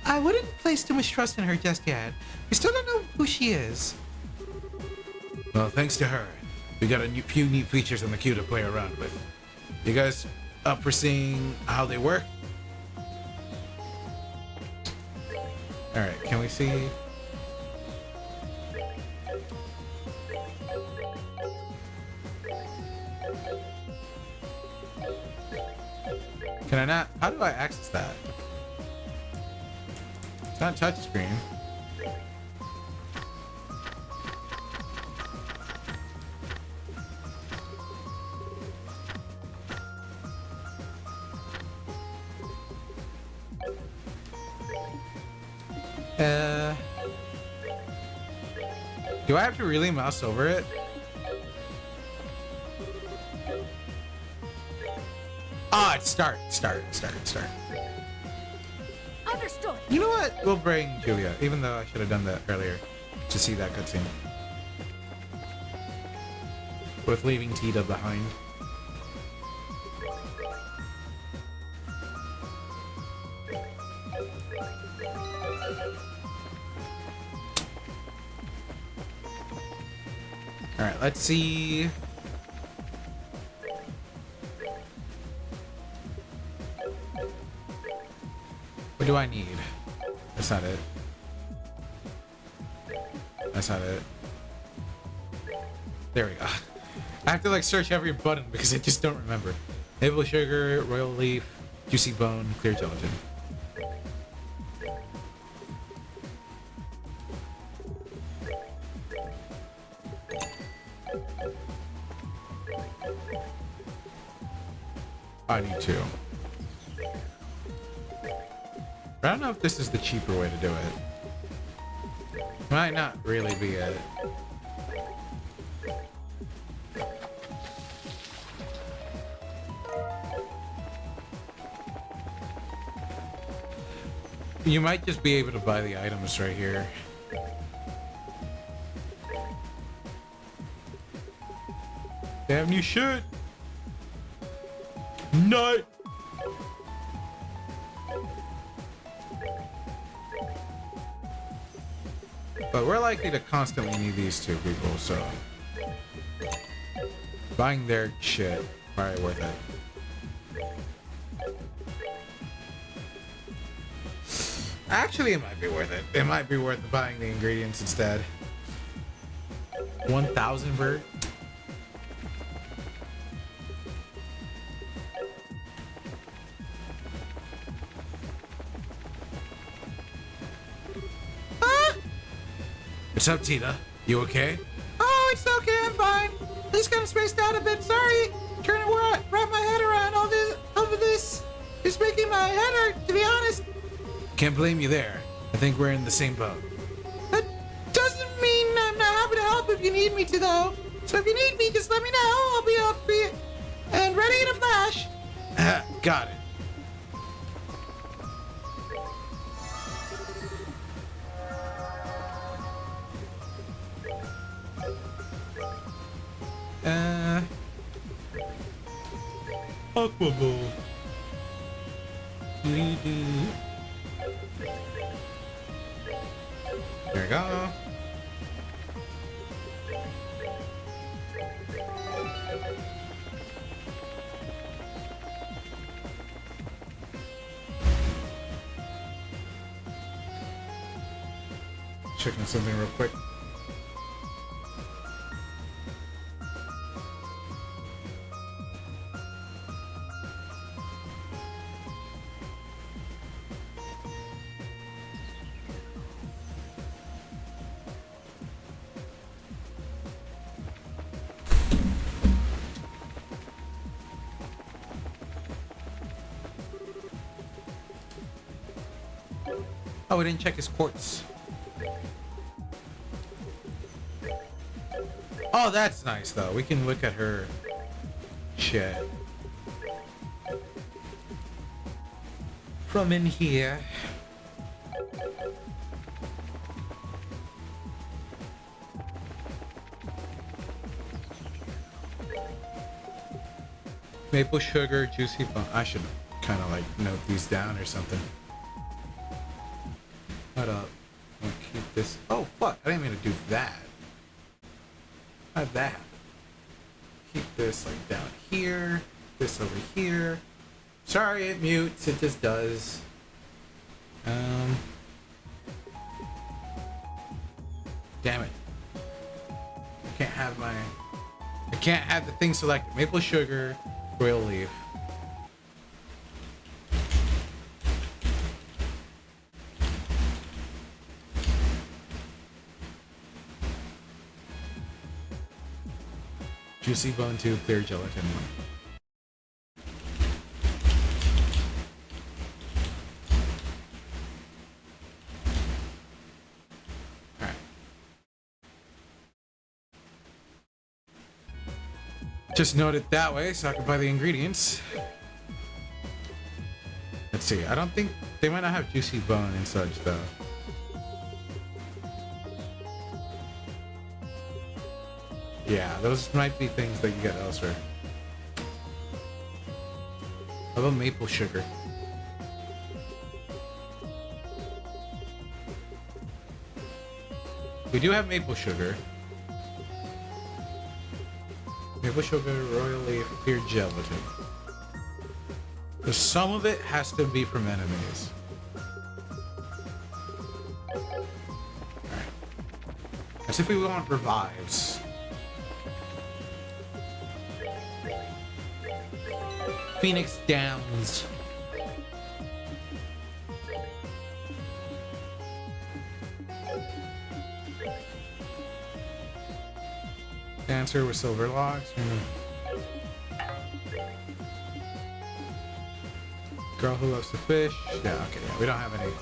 I wouldn't place too much trust in her just yet. We still don't know who she is. Well, thanks to her, we got a few neat features on the queue to play around with. You guys up for seeing how they work? Alright, can we see? Can I not? How do I access that? It's not touchscreen. Do I have to really mouse over it? Ah, it's start. Understood. You know what? We'll bring Julia, even though I should have done that earlier to see that cutscene. With leaving Tita behind. Alright, let's see. What do I need? That's not it. That's not it. There we go. I have to like search every button because I just don't remember. Maple sugar, royal leaf, juicy bone, clear gelatin. I need two. But I don't know if this is the cheaper way to do it. Might not really be it. You might just be able to buy the items right here. Damn you should. No. But we're likely to constantly need these two people, so buying their shit probably worth it. Actually, it might be worth it. It might be worth buying the ingredients instead. 1,000 bird. What's up, Tina? You okay? Oh, it's okay, I'm fine. I just kind of spaced out a bit, sorry. Trying to wrap my head around all this. It's making my head hurt, to be honest. Can't blame you there. I think we're in the same boat. That doesn't mean I'm not happy to help if you need me to, though. So if you need me, just let me know. I'll be up for you and ready in a flash. Got it. Aquaball. There we go. Checking something real quick. Oh, we didn't check his quartz. Oh, that's nice though. We can look at her shit from in here. Maple sugar, juicy bone. I should kind of like note these down or something. Hold up. I'll keep this. Oh fuck! I didn't mean to do that. How'd that happen? Keep this like down here. This over here. Sorry, it mutes. It just does. Damn it. I can't have the thing selected. Maple sugar, royal leaf. Juicy bone tube, clear gelatin. Just note it that way so I can buy the ingredients. Let's see. I don't think they might not have juicy bone and such though. Yeah, those might be things that you get elsewhere. How about maple sugar? We do have maple sugar. Maple sugar, royal leaf, clear gelatin. So some of it has to be from enemies. Alright. As if we want revives. Phoenix Downs. Dancer with silver locks. Girl who loves to fish. Yeah, okay, yeah, we don't have any.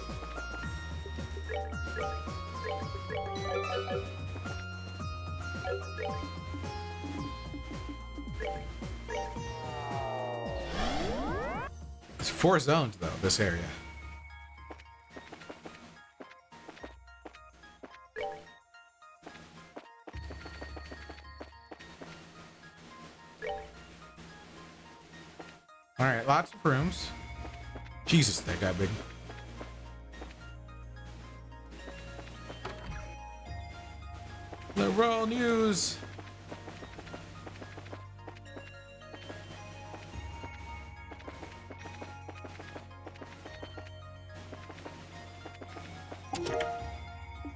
It's 4 zones though, this area. Alright, lots of rooms. Jesus, that got big. Liberal news.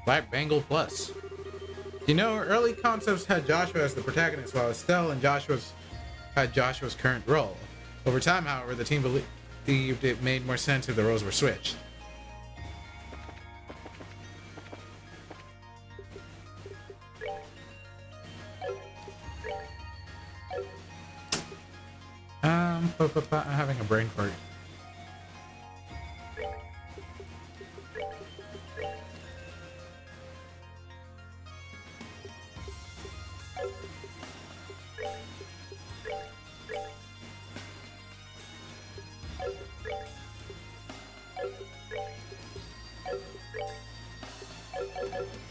Black Bangle Plus. You know, early concepts had Joshua as the protagonist, while Estelle and had Joshua's current role. Over time, however, the team believed it made more sense if the roles were switched. I'm having a brain fart.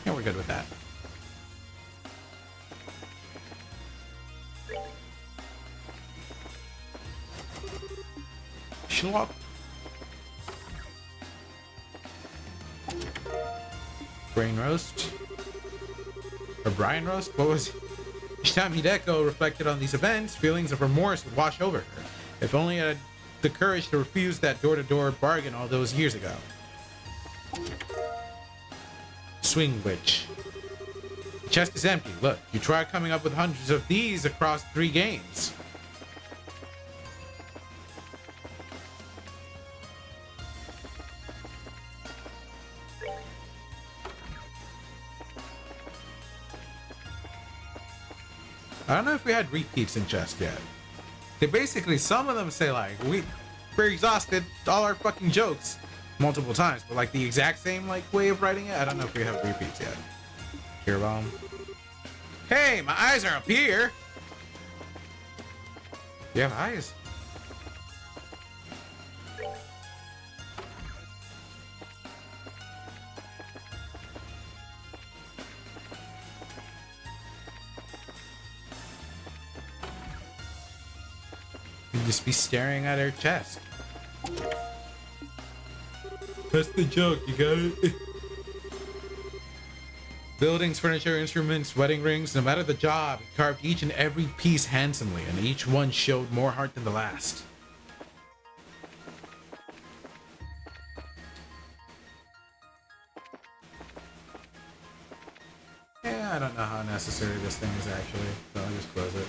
Yeah, we're good with that. Schlock. Brain roast. Or Brian roast? What was it? Each time Hideko reflected on these events, feelings of remorse would wash over her. If only I had the courage to refuse that door-to-door bargain all those years ago. Swing Witch. The chest is empty. Look, you try coming up with hundreds of these across 3 games. I don't know if we had repeats in chest yet. They basically, some of them say like, we're exhausted, all our fucking jokes multiple times, but like the exact same like way of writing it. I don't know if we have repeats yet. Here, bomb. Hey, my eyes are up here. You have eyes. You just be staring at her chest. That's the joke, you got it? Buildings, furniture, instruments, wedding rings, no matter the job, he carved each and every piece handsomely, and each one showed more heart than the last. Yeah, I don't know how necessary this thing is actually, so I'll just close it.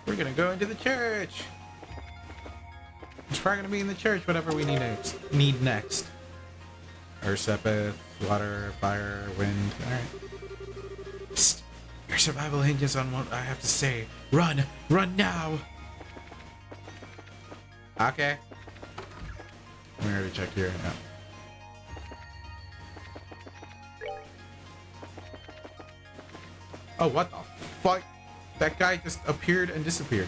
We're gonna go into the church. It's probably gonna be in the church, whatever we need next. Ursepith, water, fire, wind. Alright. Psst. Your survival hinges on what I have to say. Run! Run now! Okay. We already checked here. No. Oh, what the fuck? That guy just appeared and disappeared.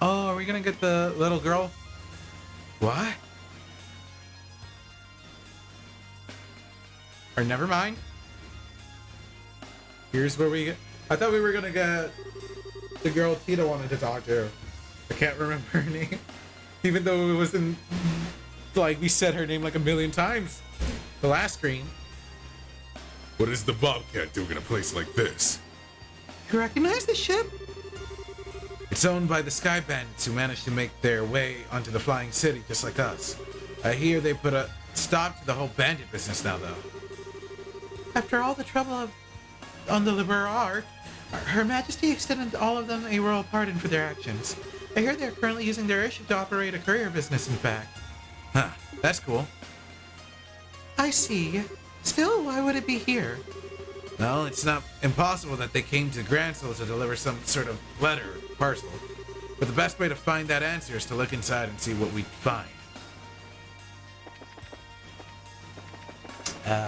Oh, are we gonna get the little girl? What? Or never mind. Here's where we get... I thought we were gonna get the girl Tita wanted to talk to. I can't remember her name. Even though it was in... Like, we said her name like a million times. The last screen. What is the Bobcat doing in a place like this? You recognize the ship? It's owned by the Sky Bandits who managed to make their way onto the flying city just like us. I hear they put a stop to the whole bandit business now, though. After all the trouble on the Liberar, Her Majesty extended all of them a royal pardon for their actions. I hear they're currently using their airship to operate a courier business, in fact. Huh, that's cool. I see. Still, why would it be here? Well, it's not impossible that they came to Gransel to deliver some sort of letter or parcel. But the best way to find that answer is to look inside and see what we find.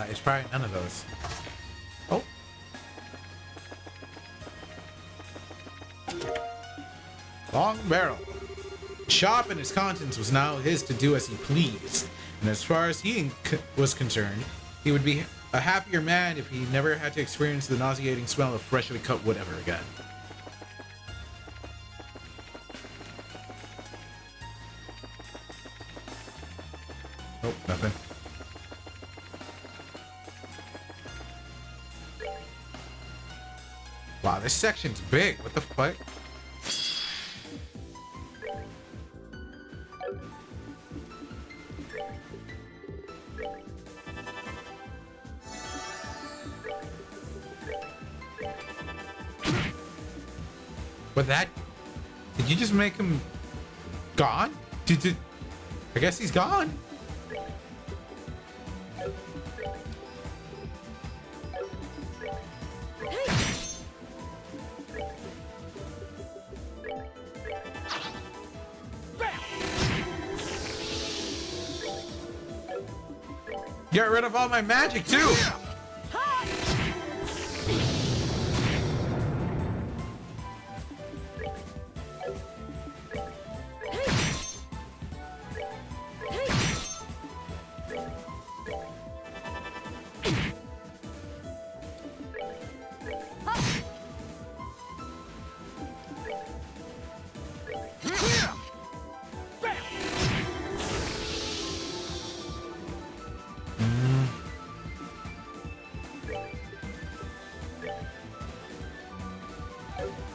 It's probably none of those. Oh. Long barrel. Shop and its contents was now his to do as he pleased. And as far as he was concerned, he would be a happier man if he never had to experience the nauseating smell of freshly cut wood ever again. Nope, nothing. Wow, this section's big. What the fuck? But that... Did you just make him... gone? I guess he's gone. Get rid of all my magic too.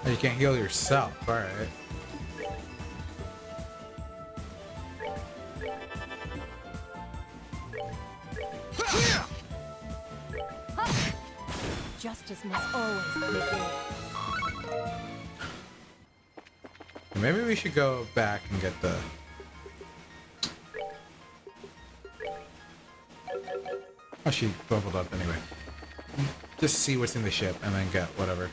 You can't heal yourself, alright. Justice must always prevail. Maybe we should go back and get the... Oh, she bubbled up anyway. Just see what's in the ship and then get whatever.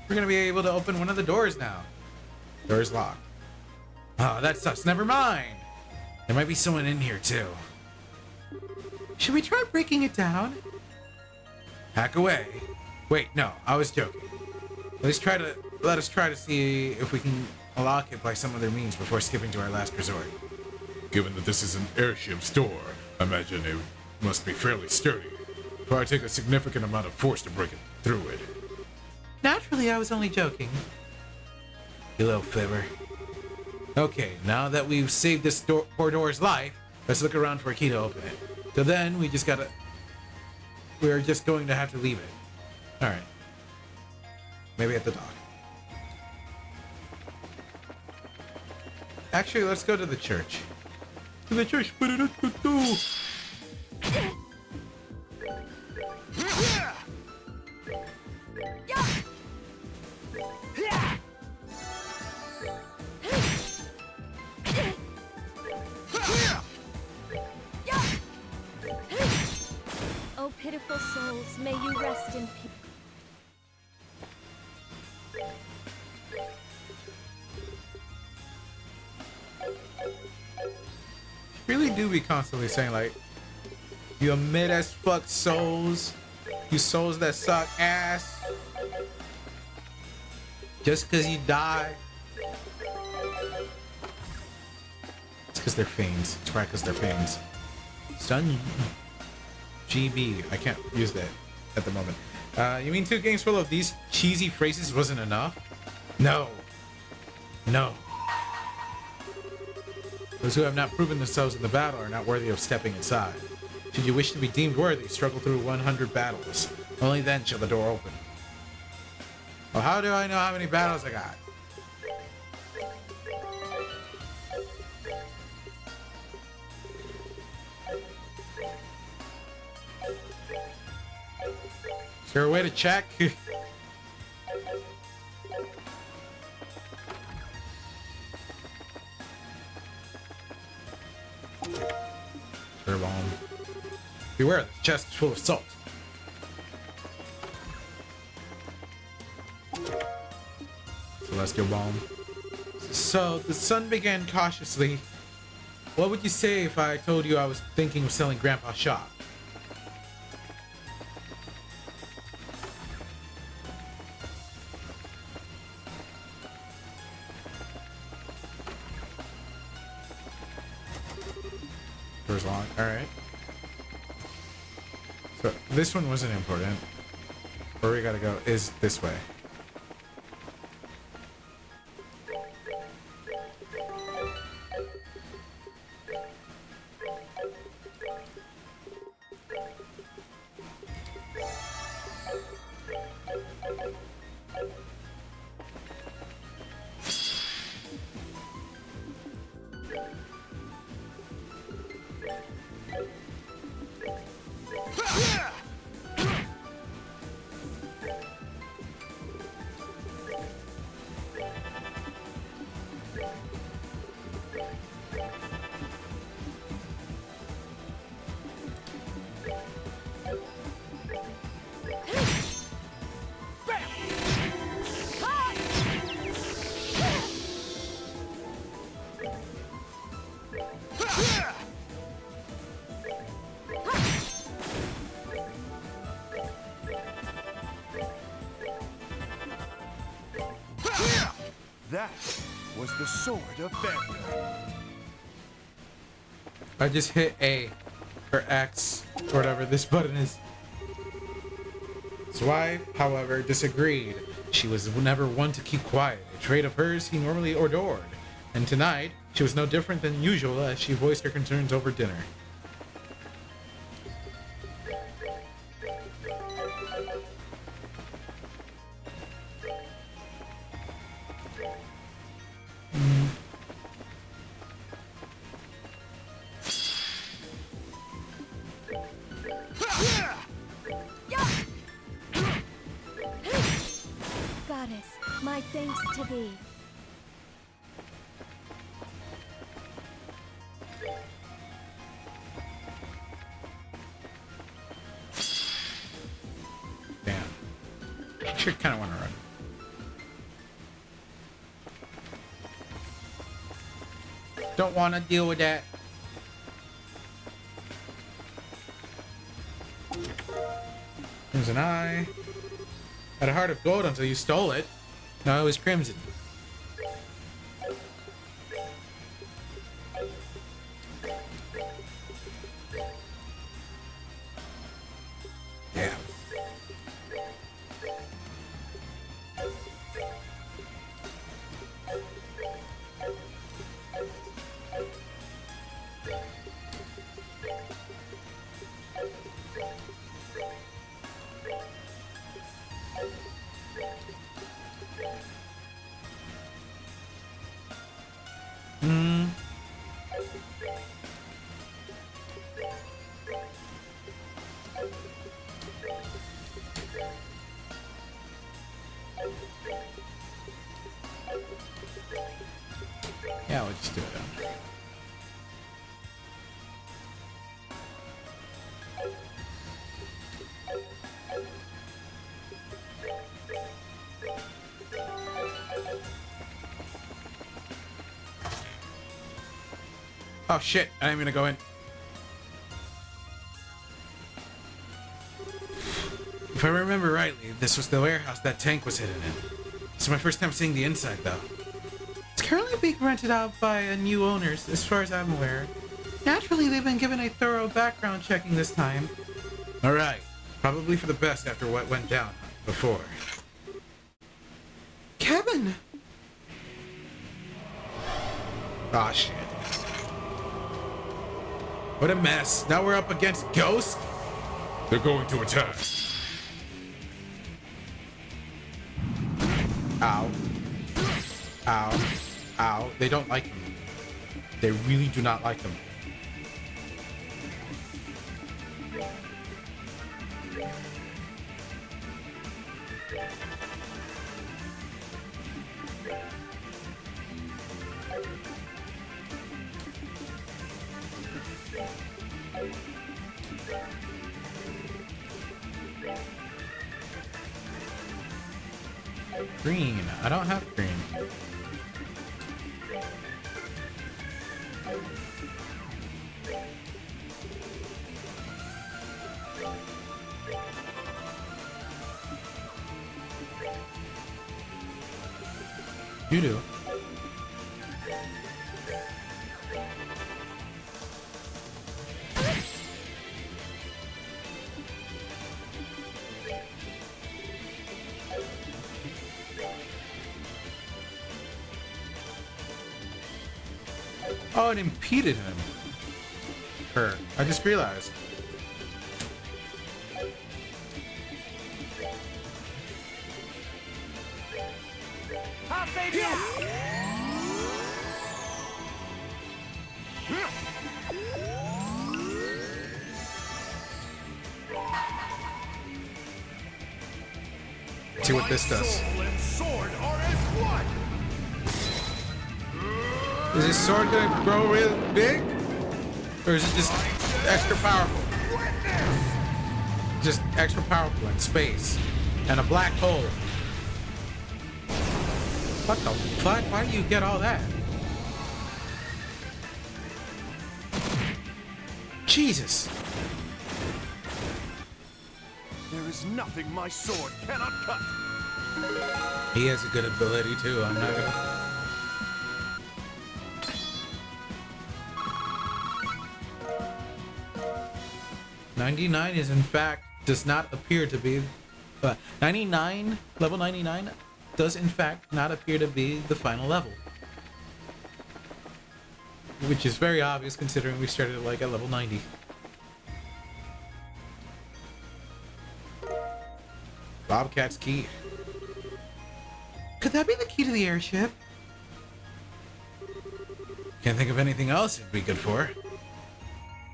We're gonna be able to open one of the doors now. Door's locked. Oh, that sucks. Never mind. There might be someone in here too. Should we try breaking it down? Hack away. Wait, no, I was joking. Let us try to see if we can unlock it by some other means before skipping to our last resort. Given that this is an airship store, I imagine it must be fairly sturdy. Probably take a significant amount of force to break it through it. Naturally, I was only joking. You little fibber. Okay, now that we've saved this poor door's life, let's look around for a key to open it. So then, we're just going to have to leave it. Alright. Maybe at the dock. Actually, let's go to the church. To the church. O pitiful souls, may you rest in peace. Really do be constantly saying like, you mid as fuck souls, you souls that suck ass, just cause you die. It's cause they're fiends. It's right cause they're fiends. Stun GB. I can't use that at the moment. You mean 2 games full of these cheesy phrases wasn't enough? No. No. Those who have not proven themselves in the battle are not worthy of stepping inside. Should you wish to be deemed worthy, struggle through 100 battles. Only then shall the door open. Well, how do I know how many battles I got? Is there a way to check? Bomb. Beware, the chest is full of salt. Celestial bomb. So the sun began cautiously. What would you say if I told you I was thinking of selling Grandpa's shop? Long. All right. So this one wasn't important. Where we gotta go is this way. That was the sword of Bender. I just hit A or X or whatever this button is. His wife, however, disagreed. She was never one to keep quiet, a trait of hers he normally adored. And tonight, she was no different than usual as she voiced her concerns over dinner. Goddess, my thanks to thee. Damn. Actually, kind of want to run. Don't want to deal with that. Crimson Eye. Had a heart of gold until you stole it. No, it was crimson. Yeah, we'll just do it. Oh shit, I'm gonna go in. If I remember rightly, this was the warehouse that tank was hidden in. It's my first time seeing the inside though. It's currently being rented out by new owners, as far as I'm aware. Naturally, they've been given a thorough background checking this time. Alright, probably for the best after what went down before. Kevin! Aw shit. What a mess. Now we're up against Ghost? They're going to attack. Ow. Ow. Ow. They don't like him. They really do not like him. Green. I don't have green. You do. Oh, it impeded him. Her. I just realized. I'll save you! See what this does. Soul and sword are as one. Is his sword gonna grow real big? Or is it just extra powerful? Just extra powerful in space. And a black hole. What the fuck? Why do you get all that? Jesus. There is nothing my sword cannot cut. He has a good ability too. I'm not gonna. "99 is in fact does not appear to be 99 level 99 does in fact not appear to be the final level, which is very obvious considering we started like at level 90. Bobcat's key. Could that be the key to the airship? Can't think of anything else it'd be good for.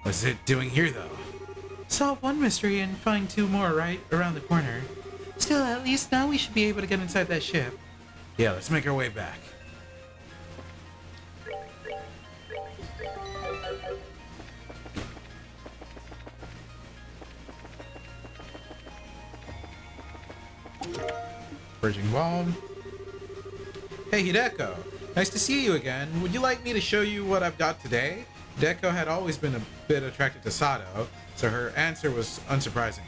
What's it doing here though? Solve one mystery and find two more right around the corner. Still, at least now we should be able to get inside that ship. Yeah, let's make our way back. Bridging wall. Hey Hideko, nice to see you again. Would you like me to show you what I've got today? Hideko had always been a bit attracted to Sato, so her answer was unsurprising.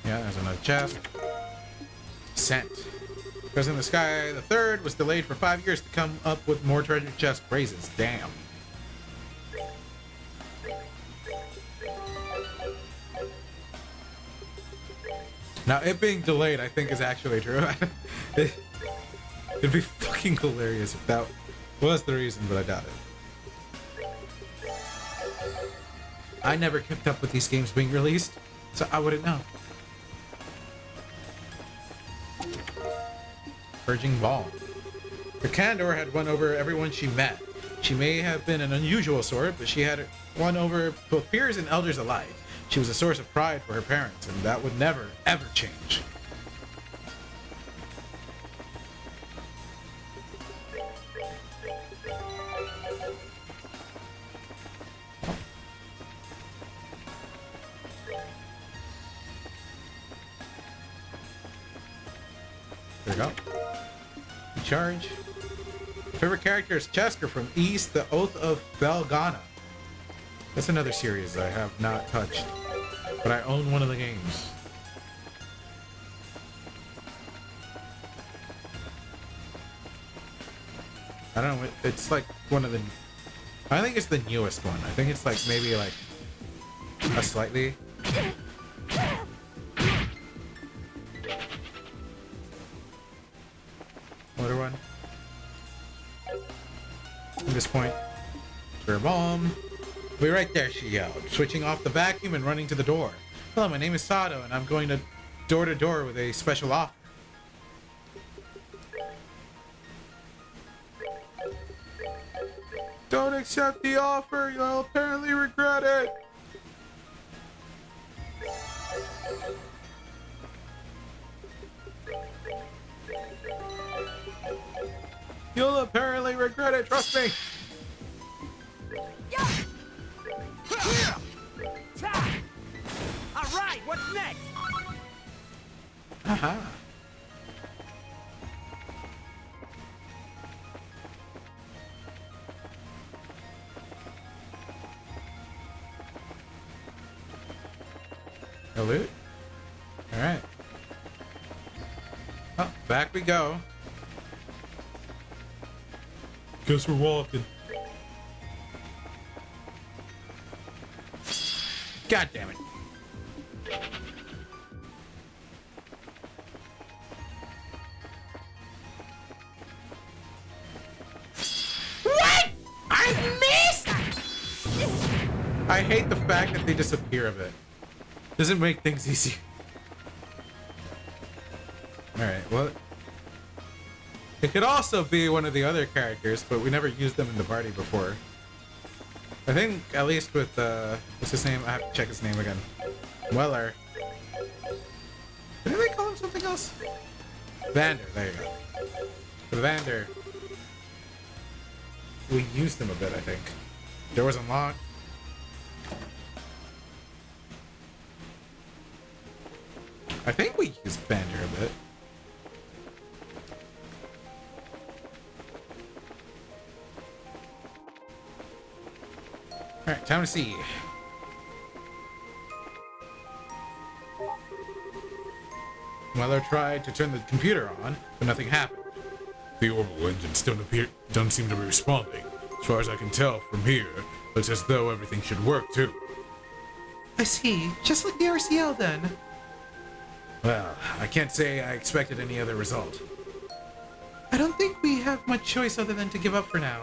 Yeah, there's another chest. Sent. Because in the Sky, the third was delayed for 5 years to come up with more treasure chest phrases. Damn. Now, it being delayed, I think, is actually true. It'd be fucking hilarious if that was the reason, but I doubt it. I never kept up with these games being released, so I wouldn't know. purging balm. Her candor had won over everyone she met. She may have been an unusual sort, but she had won over both peers and elders alike. She was a source of pride for her parents, and that would never, ever change. There we go. Charge. Favorite character is Chesker from East, the Oath of Belgana. That's another series I have not touched, but I own one of the games. I don't know, it's like one of the... I think it's the newest one. I think it's like maybe like a slightly... older one. At this point, spare bomb. Be right there, she yelled, switching off the vacuum and running to the door. Hello, my name is Sato, and I'm going to door with a special offer. Don't accept the offer, you'll apparently regret it. You'll apparently regret it, trust me. All right, what's next? Haha. A loot? Alright. Oh, back we go. Guess we're walking. God damn it. What? I missed! I hate the fact that they disappear a bit. Doesn't make things easier. Alright, well... it could also be one of the other characters, but we never used them in the party before. I think, at least with, what's his name? I have to check his name again. Weller. Didn't they call him something else? Vander, there you go. With Vander, we used him a bit, I think. Door was unlocked. I think we used Vander a bit. Alright, time to see. Weller tried to turn the computer on, but nothing happened. The orbital engines don't seem to be responding. As far as I can tell from here, it's as though everything should work too. I see. Just like the RCL then. Well, I can't say I expected any other result. I don't think we have much choice other than to give up for now.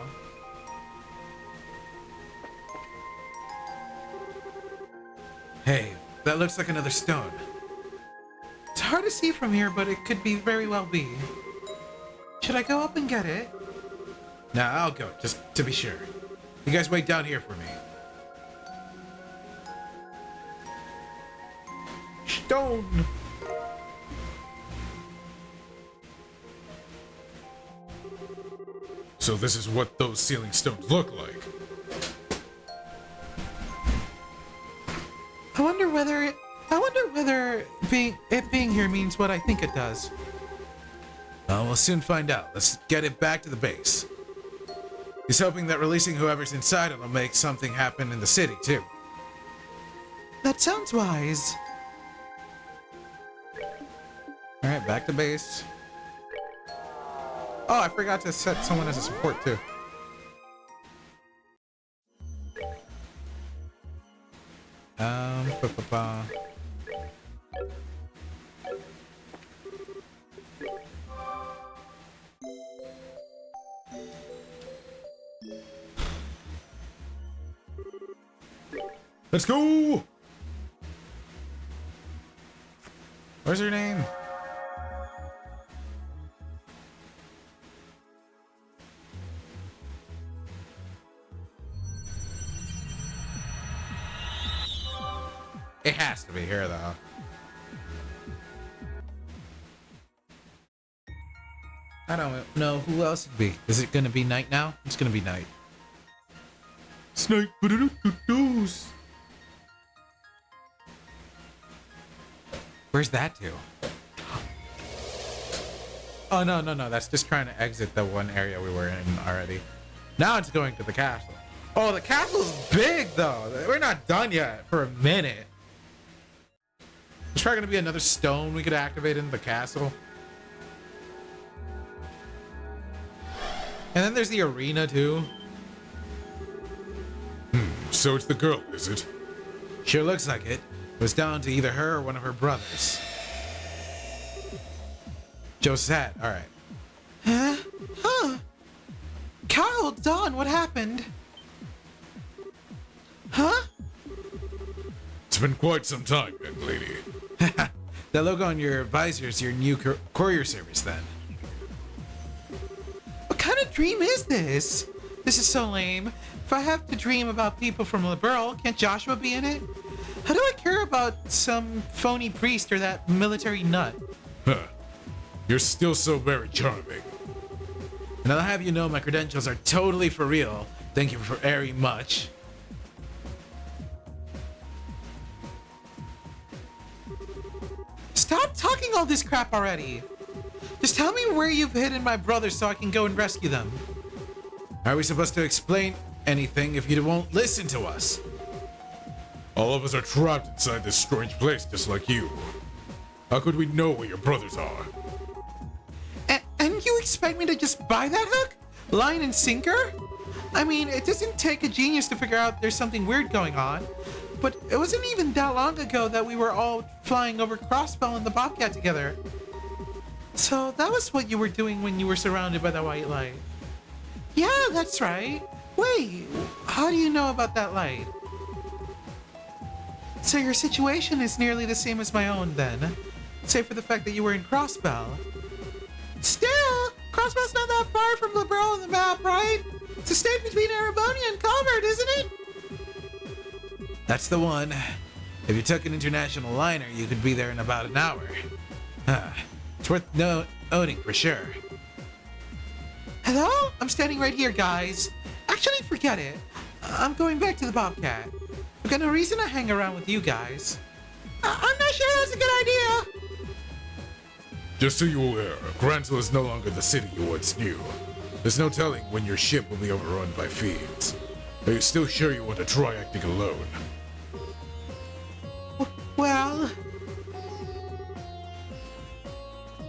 Hey, that looks like another stone. It's hard to see from here, but it could be very well be. Should I go up and get it? Nah, I'll go, just to be sure. You guys wait down here for me. Stone! So this is what those sealing stones look like. I wonder whether being here means what I think it does. We'll soon find out. Let's get it back to the base. He's hoping that releasing whoever's inside it will make something happen in the city, too. That sounds wise. Alright, back to base. Oh, I forgot to set someone as a support, too. Ba-ba-ba. Let's go! What's her name? It has to be here, though. I don't know who else it'd be. Is it gonna be night now? It's gonna be night. Snake. Where's that to? Oh, no. That's just trying to exit the one area we were in already. Now it's going to the castle. Oh, the castle's big, though. We're not done yet for a minute. There's probably going to be another stone we could activate in the castle. And then there's the arena, too. So it's the girl, is it? Sure looks like it. It was down to either her or one of her brothers. Josette, all right. Huh? Kyle, Dawn, what happened? Huh? It's been quite some time, young lady. That logo on your visor is your new courier service, then. What kind of dream is this? This is so lame. If I have to dream about people from Liberl, can't Joshua be in it? How do I care about some phony priest or that military nut? Huh. You're still so very charming. And I'll have you know my credentials are totally for real. Thank you very much. Stop talking all this crap already. Just tell me where you've hidden my brothers so I can go and rescue them. Are we supposed to explain anything if you won't listen to us? All of us are trapped inside this strange place just like you. How could we know where your brothers are? And you expect me to just buy that hook? Line and sinker? I mean, it doesn't take a genius to figure out there's something weird going on. But it wasn't even that long ago that we were all flying over Crossbell and the Bobcat together. So that was what you were doing when you were surrounded by the white light. Yeah, that's right. Wait, how do you know about that light? So your situation is nearly the same as my own then, save for the fact that you were in Crossbell. Still, Crossbell's not that far from Liberl on the map, right? It's a state between Erebonia and Calvert, isn't it? That's the one. If you took an international liner, you could be there in about an hour. It's worth noting for sure. Hello? I'm standing right here, guys. Actually, forget it. I'm going back to the Bobcat. I've got no reason to hang around with you guys. I'm not sure that's a good idea. Just so you're aware, Grantil is no longer the city you once knew. There's no telling when your ship will be overrun by fiends. Are you still sure you want to try acting alone? Well,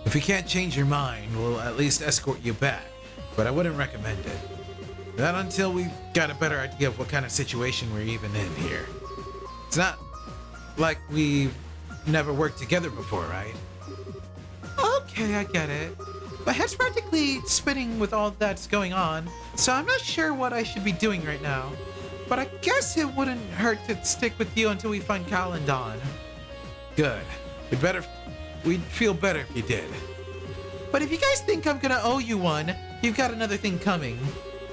If you can't change your mind, we'll at least escort you back. But I wouldn't recommend it. Not until we've got a better idea of what kind of situation we're even in here. It's not like we've never worked together before, right? okay, I get it. My head's practically spinning with all that's going on, so I'm not sure what I should be doing right now. But I guess it wouldn't hurt to stick with you until we find Cal and Dawn. Good. We'd feel better if you did. But if you guys think I'm gonna owe you one, you've got another thing coming.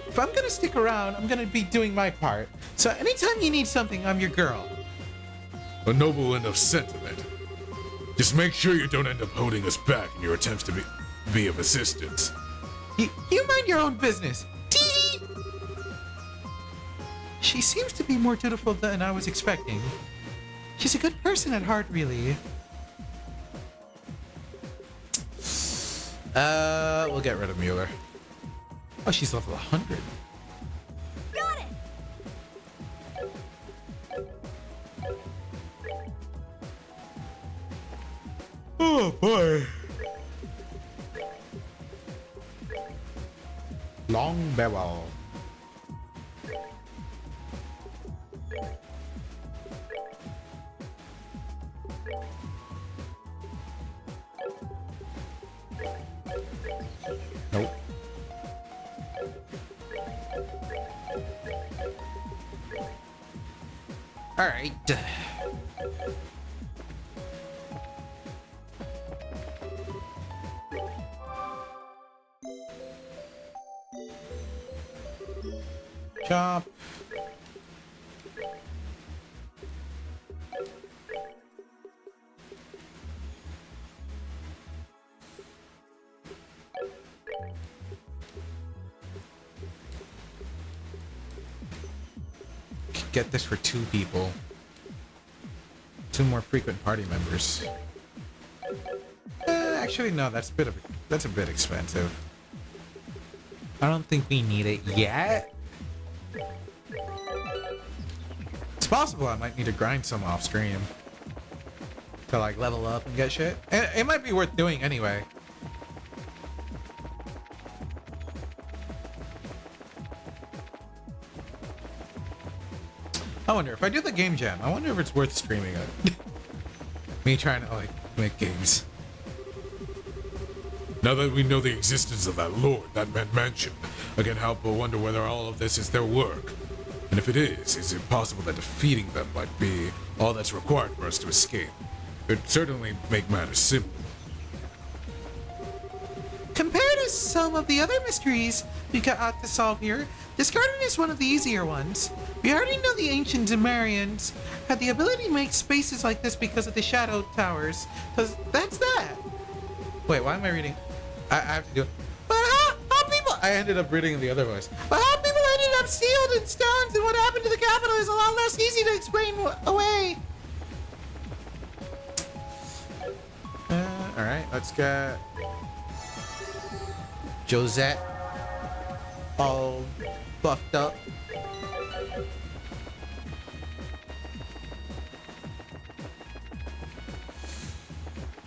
If I'm gonna stick around, I'm gonna be doing my part. So anytime you need something, I'm your girl. A noble enough sentiment. Just make sure you don't end up holding us back in your attempts to be of assistance. You mind your own business. Tee! She seems to be more dutiful than I was expecting. She's a good person at heart, really. We'll get rid of Mueller. Oh, she's level 100. Got it! Oh boy. Long barrel. Nope. All right. Chop. get this for 2 people. 2 more frequent party members. Actually, no, that's a bit expensive. I don't think we need it yet. It's possible I might need to grind some off stream to like level up and get shit. And it might be worth doing anyway. I wonder if I do the game jam, I wonder if it's worth streaming it. Me trying to like make games. Now that we know the existence of that lord, that mansion, I can't help but wonder whether all of this is their work. And if it is it possible that defeating them might be all that's required for us to escape? It'd certainly make matters simple. Compared to some of the other mysteries we got to solve here, this garden is one of the easier ones. We already know the ancient Zemarians had the ability to make spaces like this because of the shadow towers. Cause that's that. Wait, why am I reading? I have to do it. But how people? I ended up reading in the other voice. But how people ended up sealed in stones and what happened to the capital is a lot less easy to explain away. All right, let's get Josette all buffed up.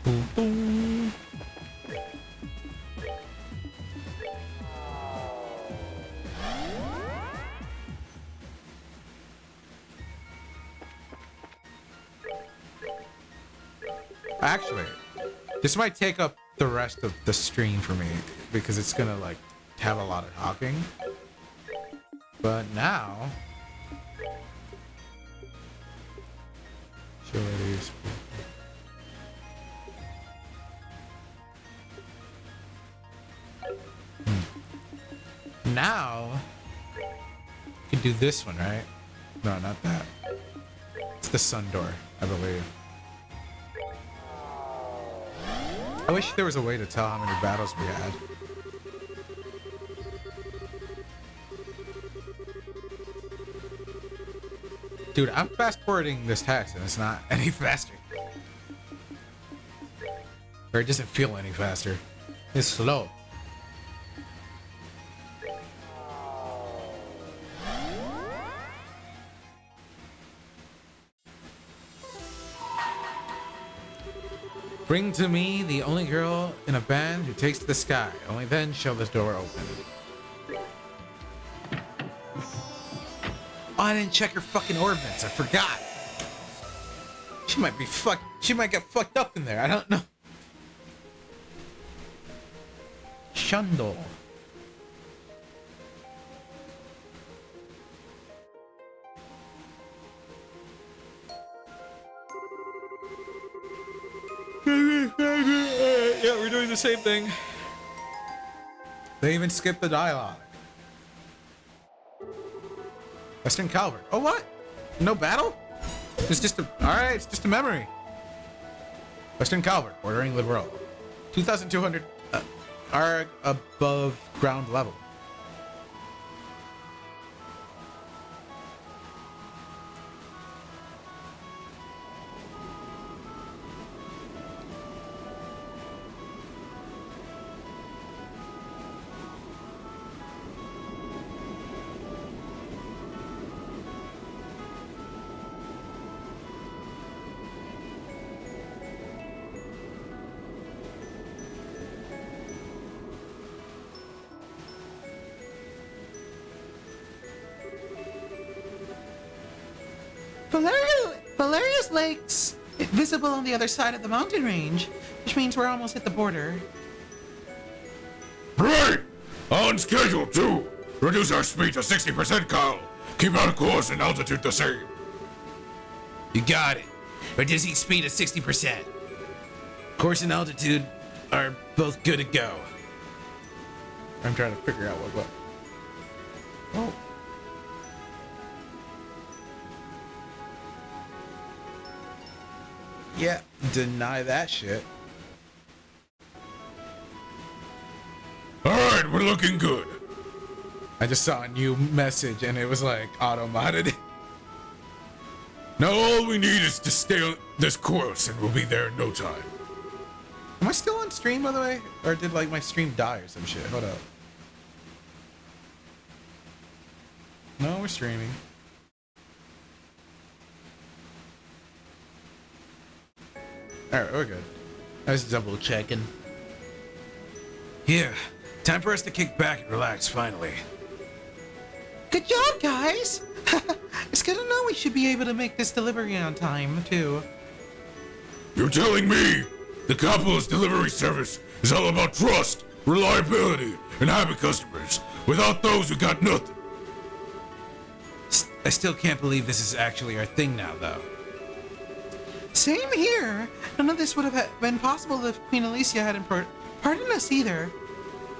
Boom, boom. Actually, this might take up the rest of the stream for me because it's gonna like have a lot of talking. But now, show these. Now, you can do this one, right? No, not that. It's the sun door, I believe. I wish there was a way to tell how many battles we had. Dude, I'm fast forwarding this text and it's not any faster. Or it doesn't feel any faster. It's slow. Bring to me the only girl in a band who takes to the sky. Only then shall this door open. Oh, I didn't check her fucking orbits. I forgot. She might be fucked. She might get fucked up in there. I don't know. Shundle. Yeah, we're doing the same thing. They even skipped the dialogue. Western Calvert. Oh, what? No battle? It's just a... Alright, it's just a memory. Western Calvert, bordering Liberal. 2,200 are above ground level. Valeria's Lake's visible on the other side of the mountain range, which means we're almost at the border. Right! On schedule, too! Reduce our speed to 60%, Kyle! Keep our course and altitude the same! You got it. Reducing speed to 60%. Course and altitude are both good to go. I'm trying to figure out what. Oh. Yeah, deny that shit. Alright, we're looking good. I just saw a new message and it was like auto-modded. Now all we need is to stay on this course and we'll be there in no time. Am I still on stream, by the way? Or did, like, my stream die or some shit? Hold up. No, we're streaming. Alright, we're good. I was double checking. Yeah, time for us to kick back and relax finally. Good job, guys. It's good to know we should be able to make this delivery on time, too. You're telling me the Capitalist delivery service is all about trust, reliability, and happy customers. Without those, we got nothing. I still can't believe this is actually our thing now, though. Same here. None of this would have been possible if Queen Alicia hadn't pardoned us either.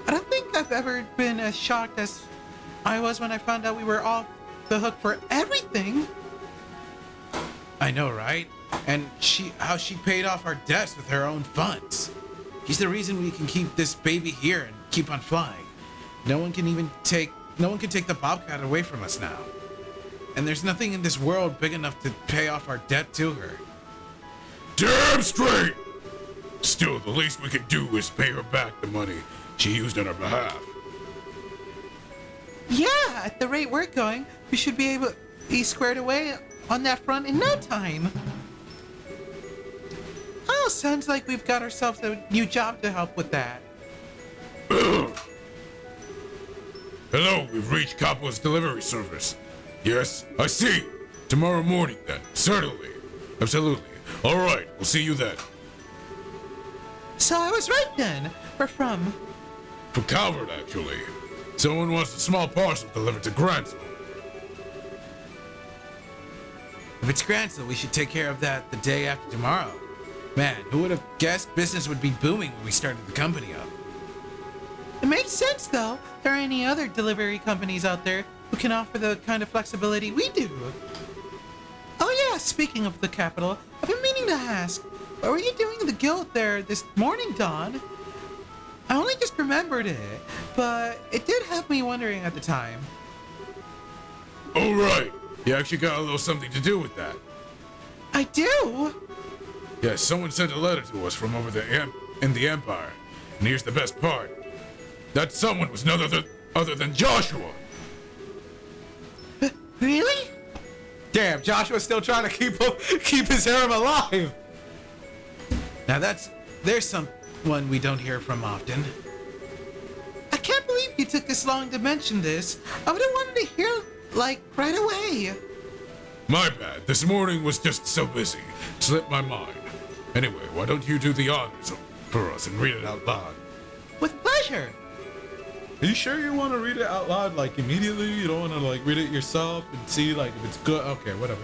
I don't think I've ever been as shocked as I was when I found out we were off the hook for everything. I know, right? And how she paid off our debts with her own funds. She's the reason we can keep this baby here and keep on flying. No one can take the Bobcat away from us now. And there's nothing in this world big enough to pay off our debt to her. Damn straight! Still, the least we can do is pay her back the money she used on our behalf. Yeah, at the rate we're going, we should be able to be squared away on that front in no time. Oh, sounds like we've got ourselves a new job to help with that. Hello, we've reached Capitalist delivery service. Yes, I see. Tomorrow morning, then. Certainly. Absolutely. All right, we'll see you then. So I was right then. We're from... For Calvert, actually. Someone wants a small parcel delivered to Grantsville. If it's Grantsville, we should take care of that the day after tomorrow. Man, who would have guessed business would be booming when we started the company up? It makes sense, though. There are any other delivery companies out there who can offer the kind of flexibility we do. Oh yeah, speaking of the capital, I've been meaning to ask, what were you doing in the guild there this morning, Dawn? I only just remembered it, but it did have me wondering at the time. Oh, right. You actually got a little something to do with that. I do? Yes, someone sent a letter to us from over there in the Empire. And here's the best part. That someone was none other than Joshua. Really? Damn, Joshua's still trying to keep his harem alive. Now there's someone we don't hear from often. I can't believe you took this long to mention this. I would have wanted to hear, like, right away. My bad. This morning was just so busy. Slipped my mind. Anyway, why don't you do the honors for us and read it out loud? With pleasure. Are you sure you want to read it out loud, like, immediately? You don't want to, like, read it yourself and see, like, if it's good? Okay, whatever.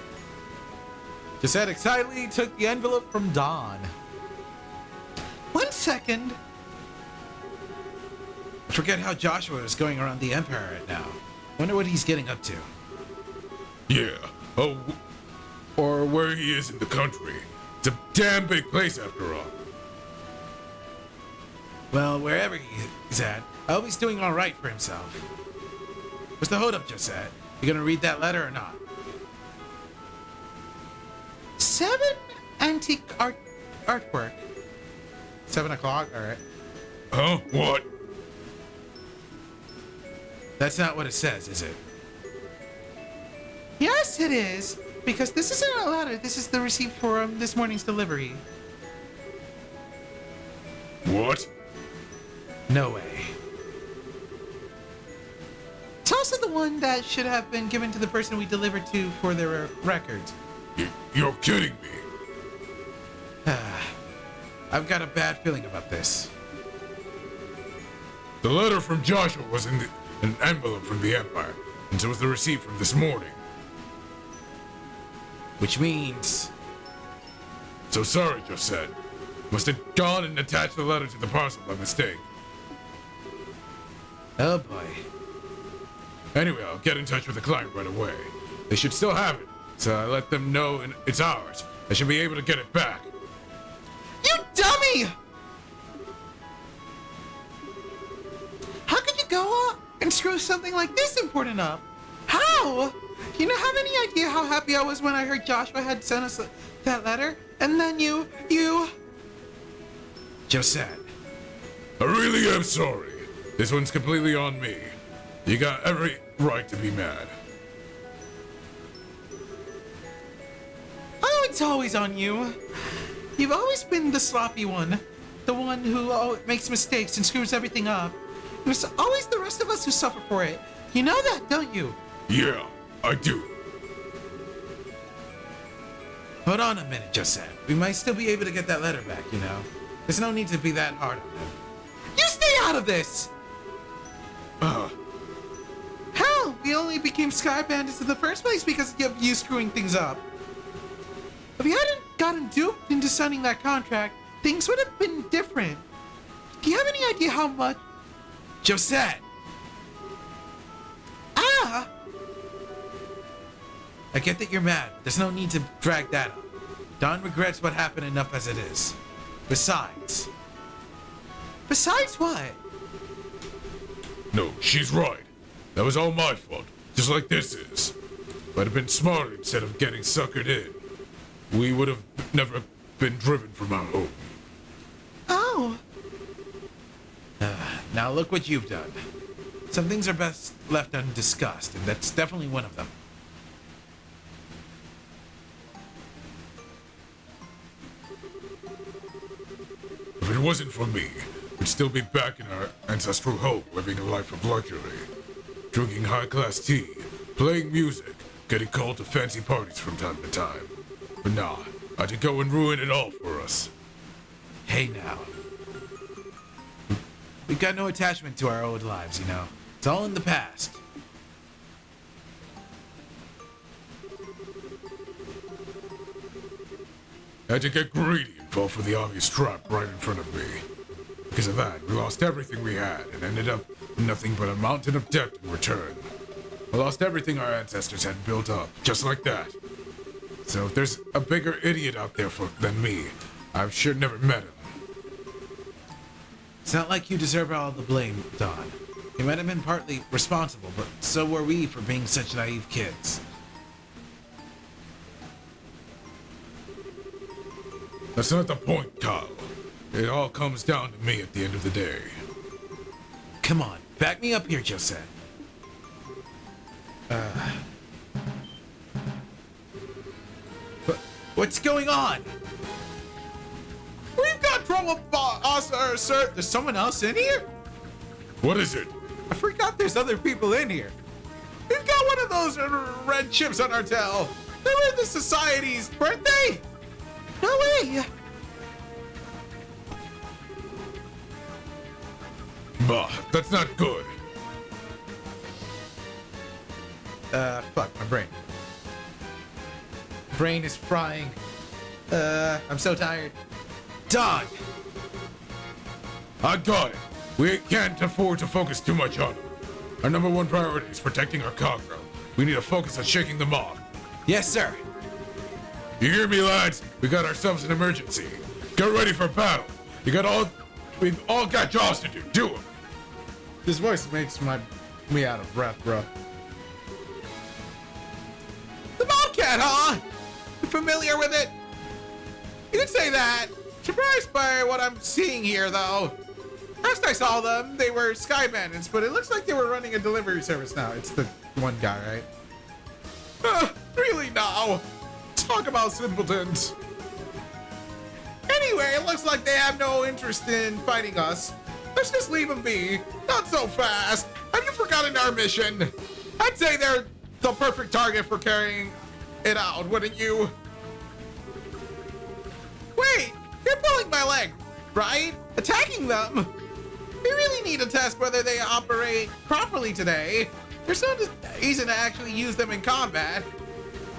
Cassette excitedly took the envelope from Dawn. 1 second. I forget how Joshua is going around the Empire right now. Wonder what he's getting up to. Yeah. Oh, or where he is in the country. It's a damn big place after all. Well, wherever he's at, I hope he's doing all right for himself. What's the hold up, Josette? You gonna read that letter or not? 7 antique artwork. 7 o'clock? Alright. Huh? What? That's not what it says, is it? Yes, it is. Because this isn't a letter. This is the receipt for this morning's delivery. What? No way. It's also the one that should have been given to the person we delivered to for their records. You're kidding me. I've got a bad feeling about this. The letter from Joshua was in an envelope from the Empire, and so was the receipt from this morning. Which means... So sorry, Josette. Must have gone and attached the letter to the parcel by mistake. Oh boy. Anyway, I'll get in touch with the client right away. They should still have it, so I let them know it's ours. I should be able to get it back. You dummy! How could you go up and screw something like this important up? How? Do you have any idea how happy I was when I heard Joshua had sent us that letter? And then you... Josette, I really am sorry. This one's completely on me. You got every right to be mad. Oh, it's always on you. You've always been the sloppy one. The one who makes mistakes and screws everything up. There's always the rest of us who suffer for it. You know that, don't you? Yeah, I do. hold on a minute, Josette. We might still be able to get that letter back, you know? There's no need to be that hard on them. You stay out of this! Hell, we only became Sky Bandits in the first place because of you screwing things up. If you hadn't gotten duped into signing that contract, things would have been different. Do you have any idea how much? Josette! Ah! I get that you're mad. There's no need to drag that up. Don regrets what happened enough as it is. Besides what? No, she's right. That was all my fault, just like this is. If I'd have been smart instead of getting suckered in, we would have never been driven from our home. Oh. now look what you've done. Some things are best left undiscussed, and that's definitely one of them. If it wasn't for me, we'd still be back in our ancestral home, living a life of luxury. Drinking high-class tea, playing music, getting called to fancy parties from time to time. But nah, I had to go and ruin it all for us. Hey now. We've got no attachment to our old lives, you know. It's all in the past. I had to get greedy and fall for the obvious trap right in front of me. Because of that, we lost everything we had and ended up with nothing but a mountain of debt in return. We lost everything our ancestors had built up, just like that. So if there's a bigger idiot out there than me, I've sure never met him. It's not like you deserve all the blame, Don. You might have been partly responsible, but so were we for being such naive kids. That's not the point, Kyle. It all comes down to me at the end of the day. Come on, back me up here, Josette. What's going on? We've got trouble, sir. There's someone else in here? What is it? I forgot there's other people in here. We've got one of those red chips on our tail. They were the society's birthday. No way. Bah, that's not good. Fuck, my brain. Brain is frying. I'm so tired. Don! I got it. We can't afford to focus too much on them. Our number one priority is protecting our cargo. We need to focus on shaking them off. Yes, sir. You hear me, lads? We got ourselves an emergency. Get ready for battle. We've all got jobs to do. Do them. This voice makes me out of breath, bro. The Bobcat, huh? You familiar with it? You could say that. Surprised by what I'm seeing here, though. Last I saw them, they were Sky Bandits, but it looks like they were running a delivery service now. It's the one guy, right? Really now? Talk about simpletons. Anyway, it looks like they have no interest in fighting us. Let's just leave them be. Not so fast. Have you forgotten our mission? I'd say they're the perfect target for carrying it out, wouldn't you? Wait, you're pulling my leg, right? Attacking them? We really need to test whether they operate properly today. There's no reason to actually use them in combat.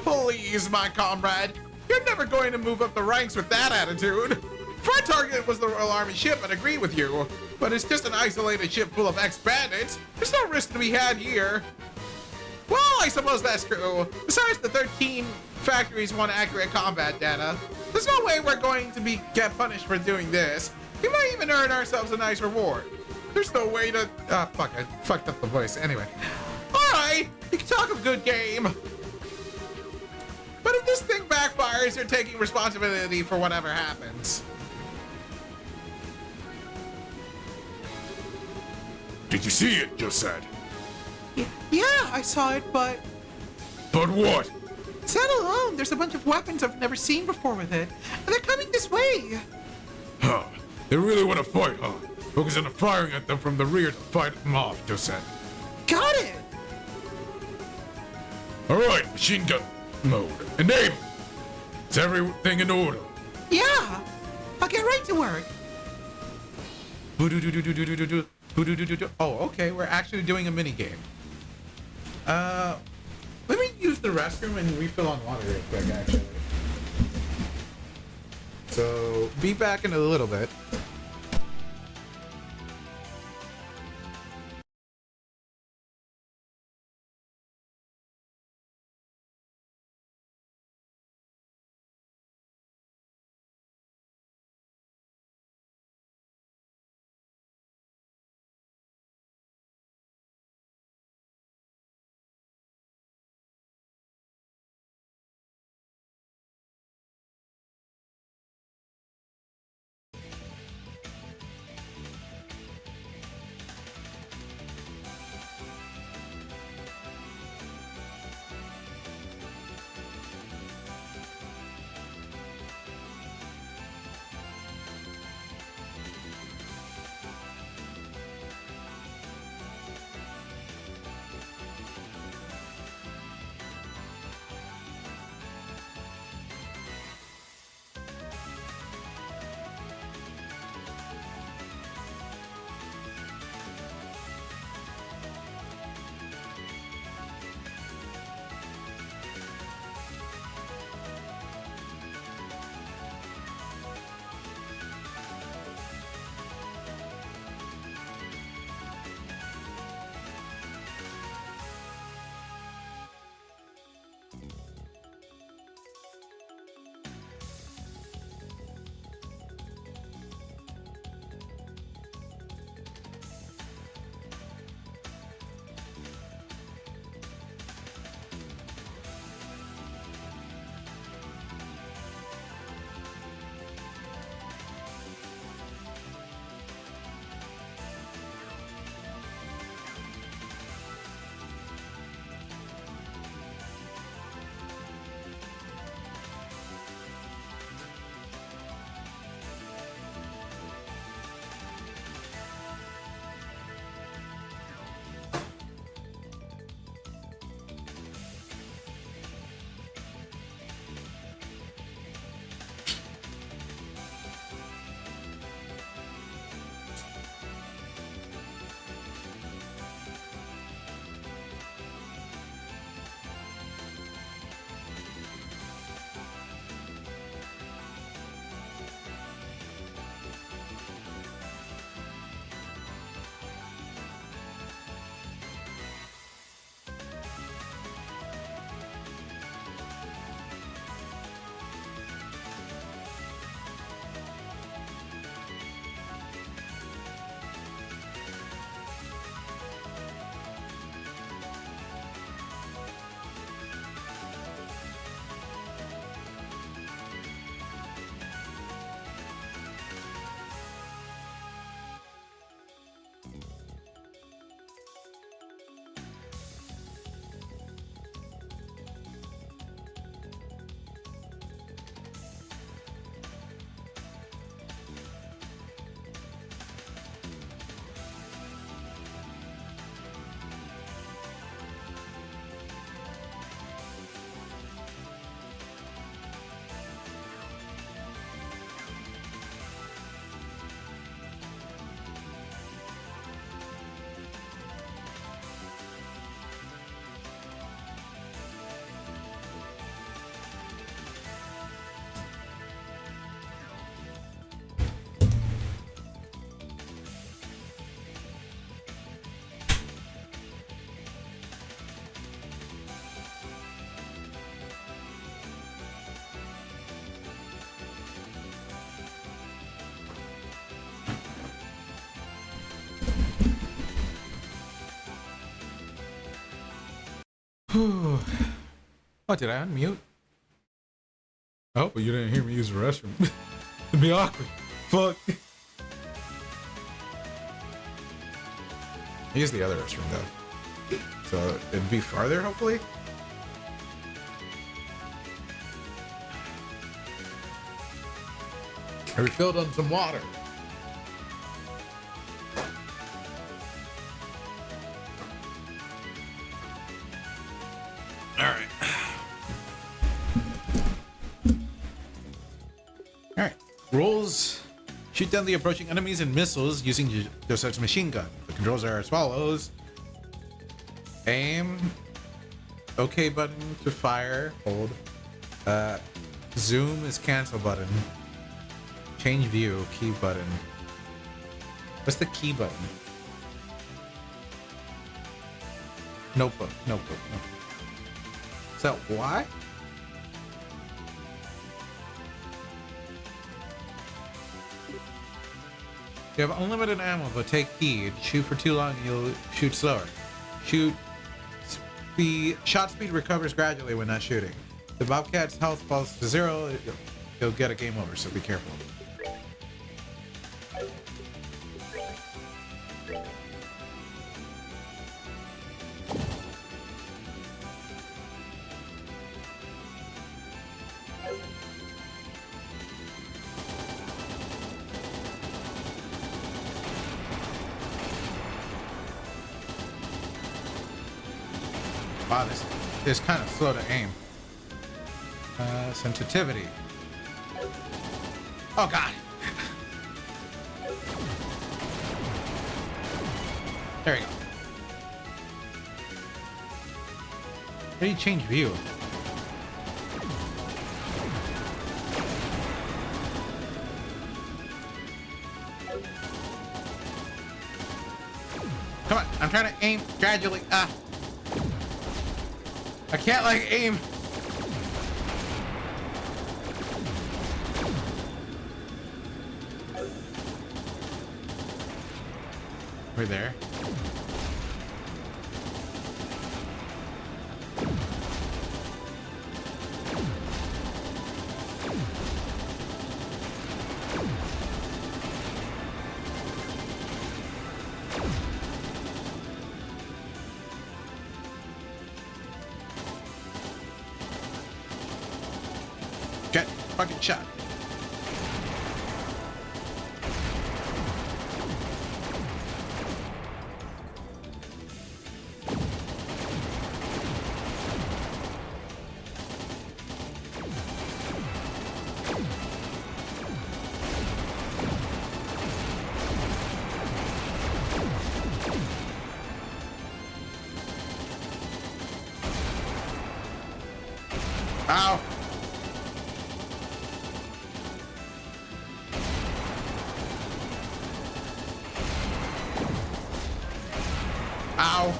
Please, my comrade. You're never going to move up the ranks with that attitude. If our target was the Royal Army ship, I'd agree with you. But it's just an isolated ship full of ex-bandits. There's no risk to be had here. Well, I suppose that's true. Besides, the 13 factories want accurate combat data. There's no way we're going to get punished for doing this. We might even earn ourselves a nice reward. There's no way to... Ah, fuck, I fucked up the voice. Anyway. Alright, you can talk a good game. backfires, you're taking responsibility for whatever happens. Did you see it, Josette? Yeah, I saw it, but But what? settle alone. There's a bunch of weapons I've never seen before with it, and they're coming this way. Huh. They really want to fight, huh? Focus on firing at them from the rear to fight them off, Josette. Got it. Alright, machine gun mode. Enable! Is everything in order? Yeah, I'll get right to work. Boo-doo-doo-doo-doo-doo-doo. Boo-doo-doo-doo-doo. Oh, okay, we're actually doing a mini game. Let me use the restroom and refill on water real quick, actually. So, be back in a little bit. Oh, did I unmute? Oh, but you didn't hear me use the restroom. It'd be awkward. Fuck. I use the other restroom though. So it'd be farther, hopefully. I refilled on some water. Alright. Alright. Rules. Shoot down the approaching enemies and missiles using Deus Ex machine gun. The controls are as follows. Aim. OK button to fire. Hold. Zoom is cancel button. Change view. Key button. What's the key button? Notebook. Notebook. Is that Y? You have unlimited ammo, but take heed. Shoot for too long, you'll shoot slower. Shot speed recovers gradually when not shooting. The Bobcat's health falls to 0, you'll get a game over, so be careful. Wow, this is kind of slow to aim. Sensitivity. Oh god. There you go. How do you change view? Come on, I'm trying to aim gradually. Ah. I can't like aim. We're there. Get fucking shot. Ow. Ow.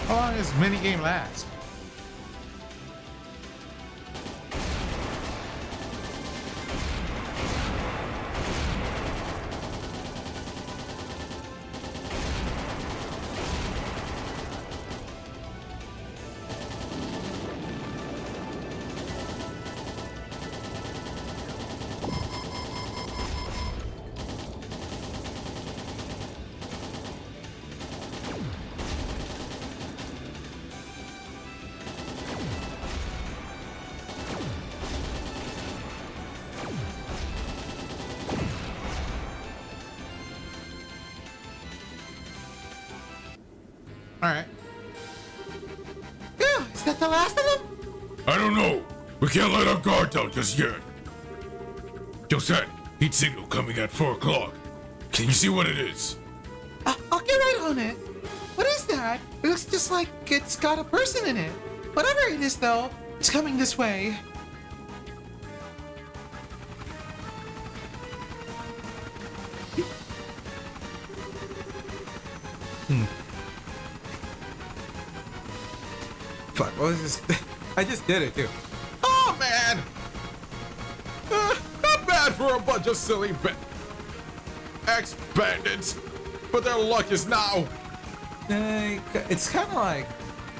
How long does minigame last? Alright. Phew, is that the last of them? I don't know. We can't let our guard down just yet. Josette, heat signal coming at 4 o'clock. Can you see what it is? I'll get right on it. What is that? It looks just like it's got a person in it. Whatever it is, though, it's coming this way. Fuck, what was this? I just did it too. Oh man! Not bad for a bunch of silly ex-bandits, but their luck is now. It's kind of like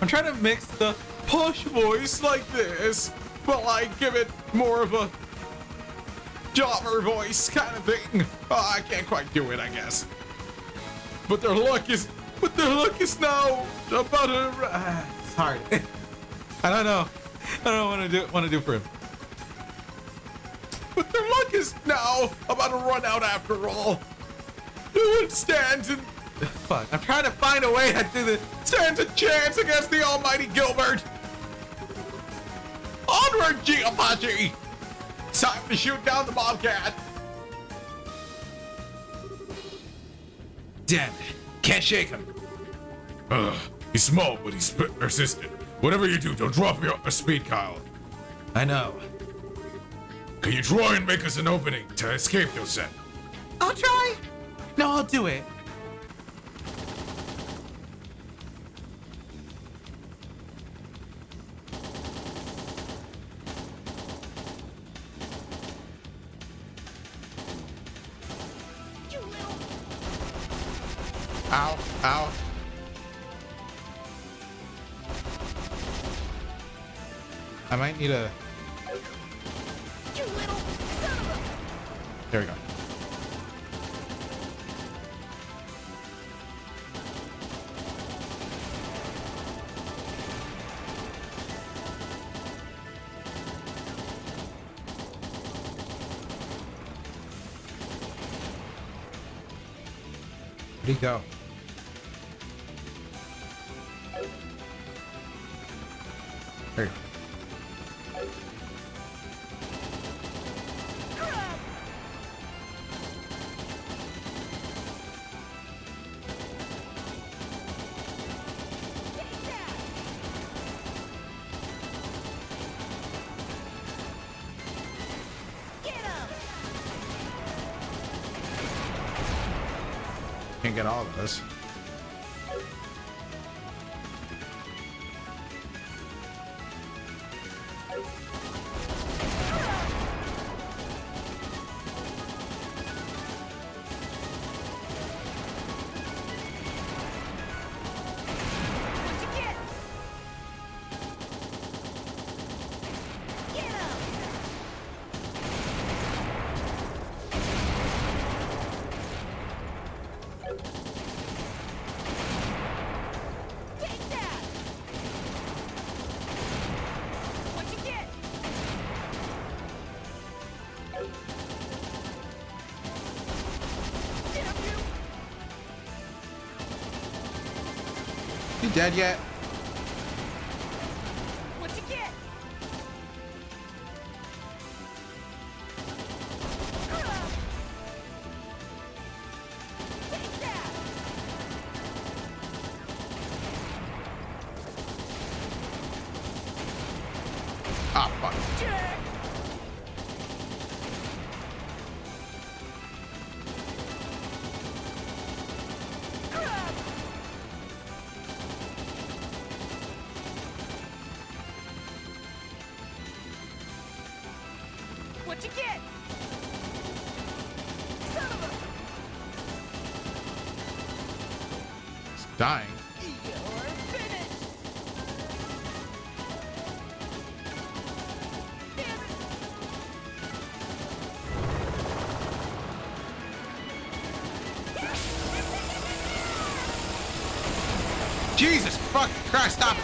I'm trying to mix the posh voice like this, but like give it more of a jobber voice kind of thing. Oh, I can't quite do it, I guess. But their luck is now about to. It's hard. I don't know. I don't know what to do for him. But their luck is now about to run out after all. No one stands in. Fuck. I'm trying to find a way stands a chance against the almighty Gilbert. Onward, G Apache! It's time to shoot down the Bobcat. Damn it. Can't shake him. He's small, but he's persistent. Whatever you do, don't drop your speed, Kyle. I know. Can you try and make us an opening to escape, Josette? I'll try. No, I'll do it. Ow, ow. I might need a. You little son of a... There we go. Where'd he go? There you go. Can't get all of this. You dead yet? What'd you get? Take that! Ah, fuck. Jerk! What'd you get? Son of a... It's dying. You're finished! Damn it! Jesus fucking Christ, stop it!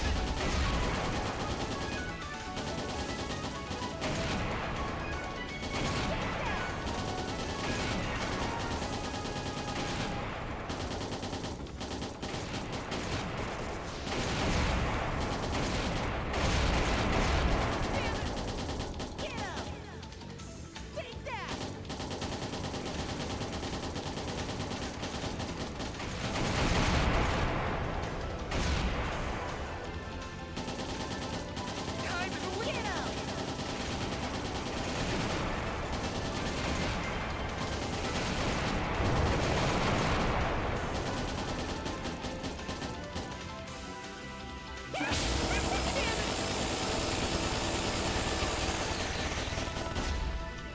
Get him! Take that!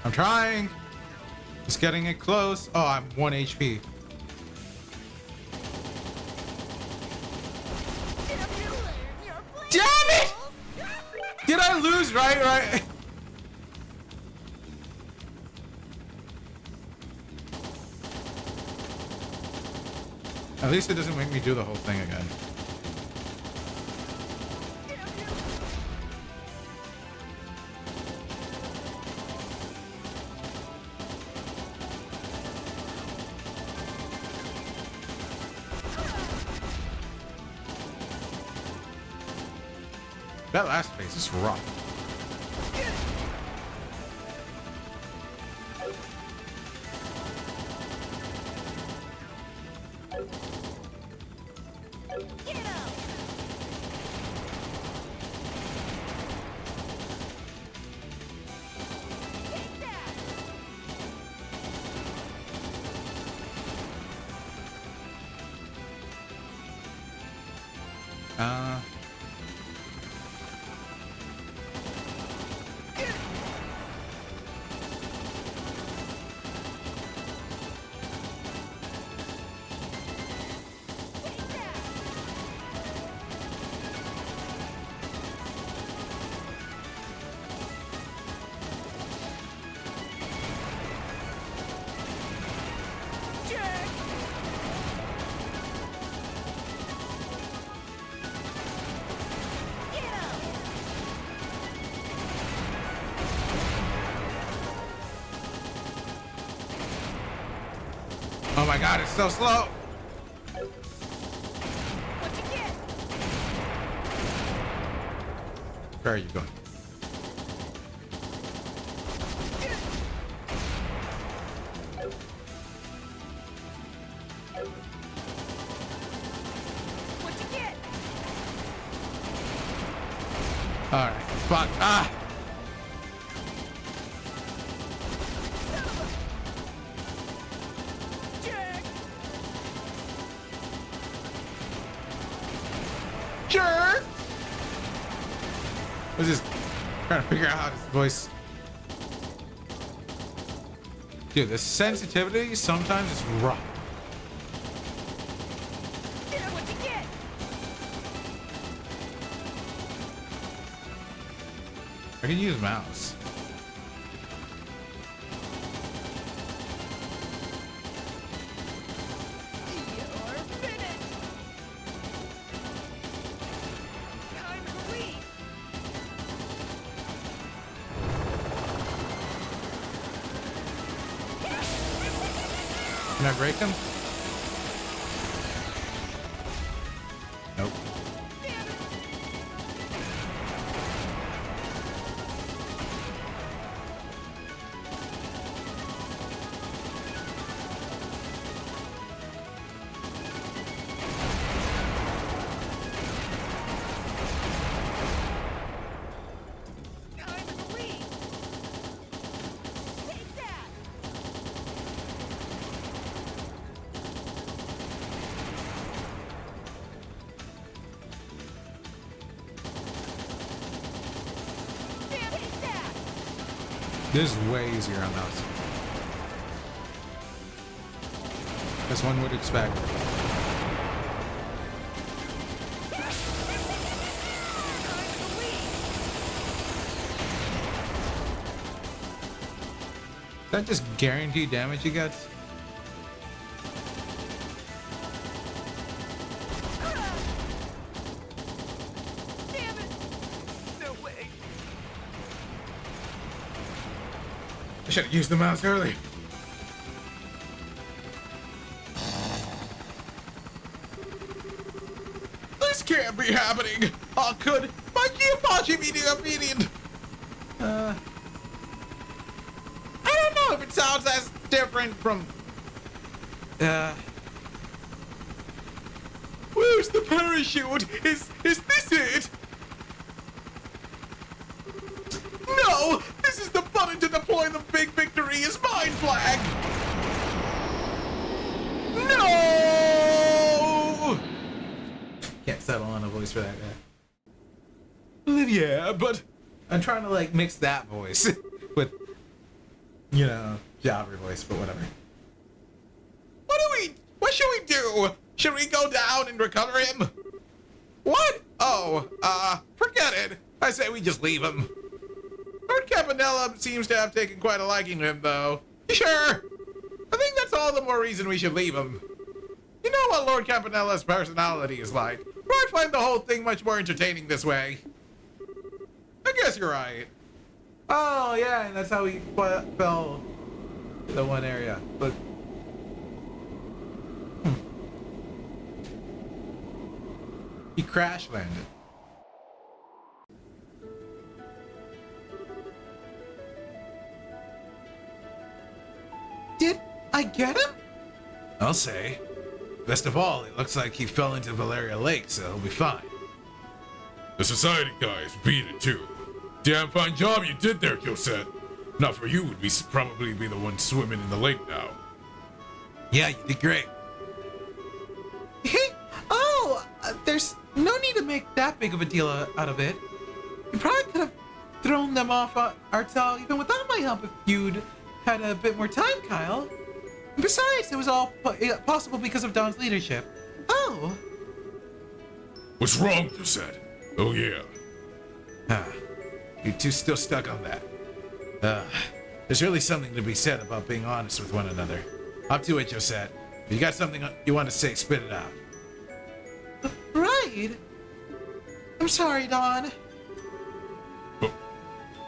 I'm trying. Just getting it close. Oh, I'm 1 HP. Damn it! Did I lose? Right. At least it doesn't make me do the whole thing again. That last phase is rough. Oh my god, it's so slow. Where are you going? All right, fuck. Ah! Jerk! I was just trying to figure out how this voice. Dude, the sensitivity sometimes is rough. I can use mouse. Can I break him? Nope. This is way easier on mouse. As one would expect. Is that just guaranteed damage he gets? I should have used the mouse early. This can't be happening. How could my Kiyomachi be defeated? I don't know if it sounds as different from. Where's the parachute? Is this it? No! This is the button to deploy the big victory is mine flag! No! Can't settle on a voice for that guy. Yeah, but I'm trying to like mix that voice with you know, jobber voice, but whatever. What should we do? Should we go down and recover him? What? Oh, forget it. I say we just leave him. Lord Campanella seems to have taken quite a liking to him, though. Sure. I think that's all the more reason we should leave him. You know what Lord Campanella's personality is like. I find the whole thing much more entertaining this way. I guess you're right. Oh, yeah, and that's how he fell the one area. But he crash landed. Did I get him? I'll say. Best of all, it looks like he fell into Valeria Lake, so he'll be fine. The society guys beat it too. Damn fine job you did there, Cosette. Not for you, we'd probably be the one swimming in the lake now. Yeah, you did great. There's no need to make that big of a deal out of it. You probably could have thrown them off Artel even without my help if you'd had a bit more time, Kyle. And besides, it was all possible because of Don's leadership. Oh. What's wrong, Cosette? Oh yeah. You two still stuck on that. There's really something to be said about being honest with one another. Up to it, Josette. If you got something you want to say, spit it out. Right. I'm sorry, Don. Well,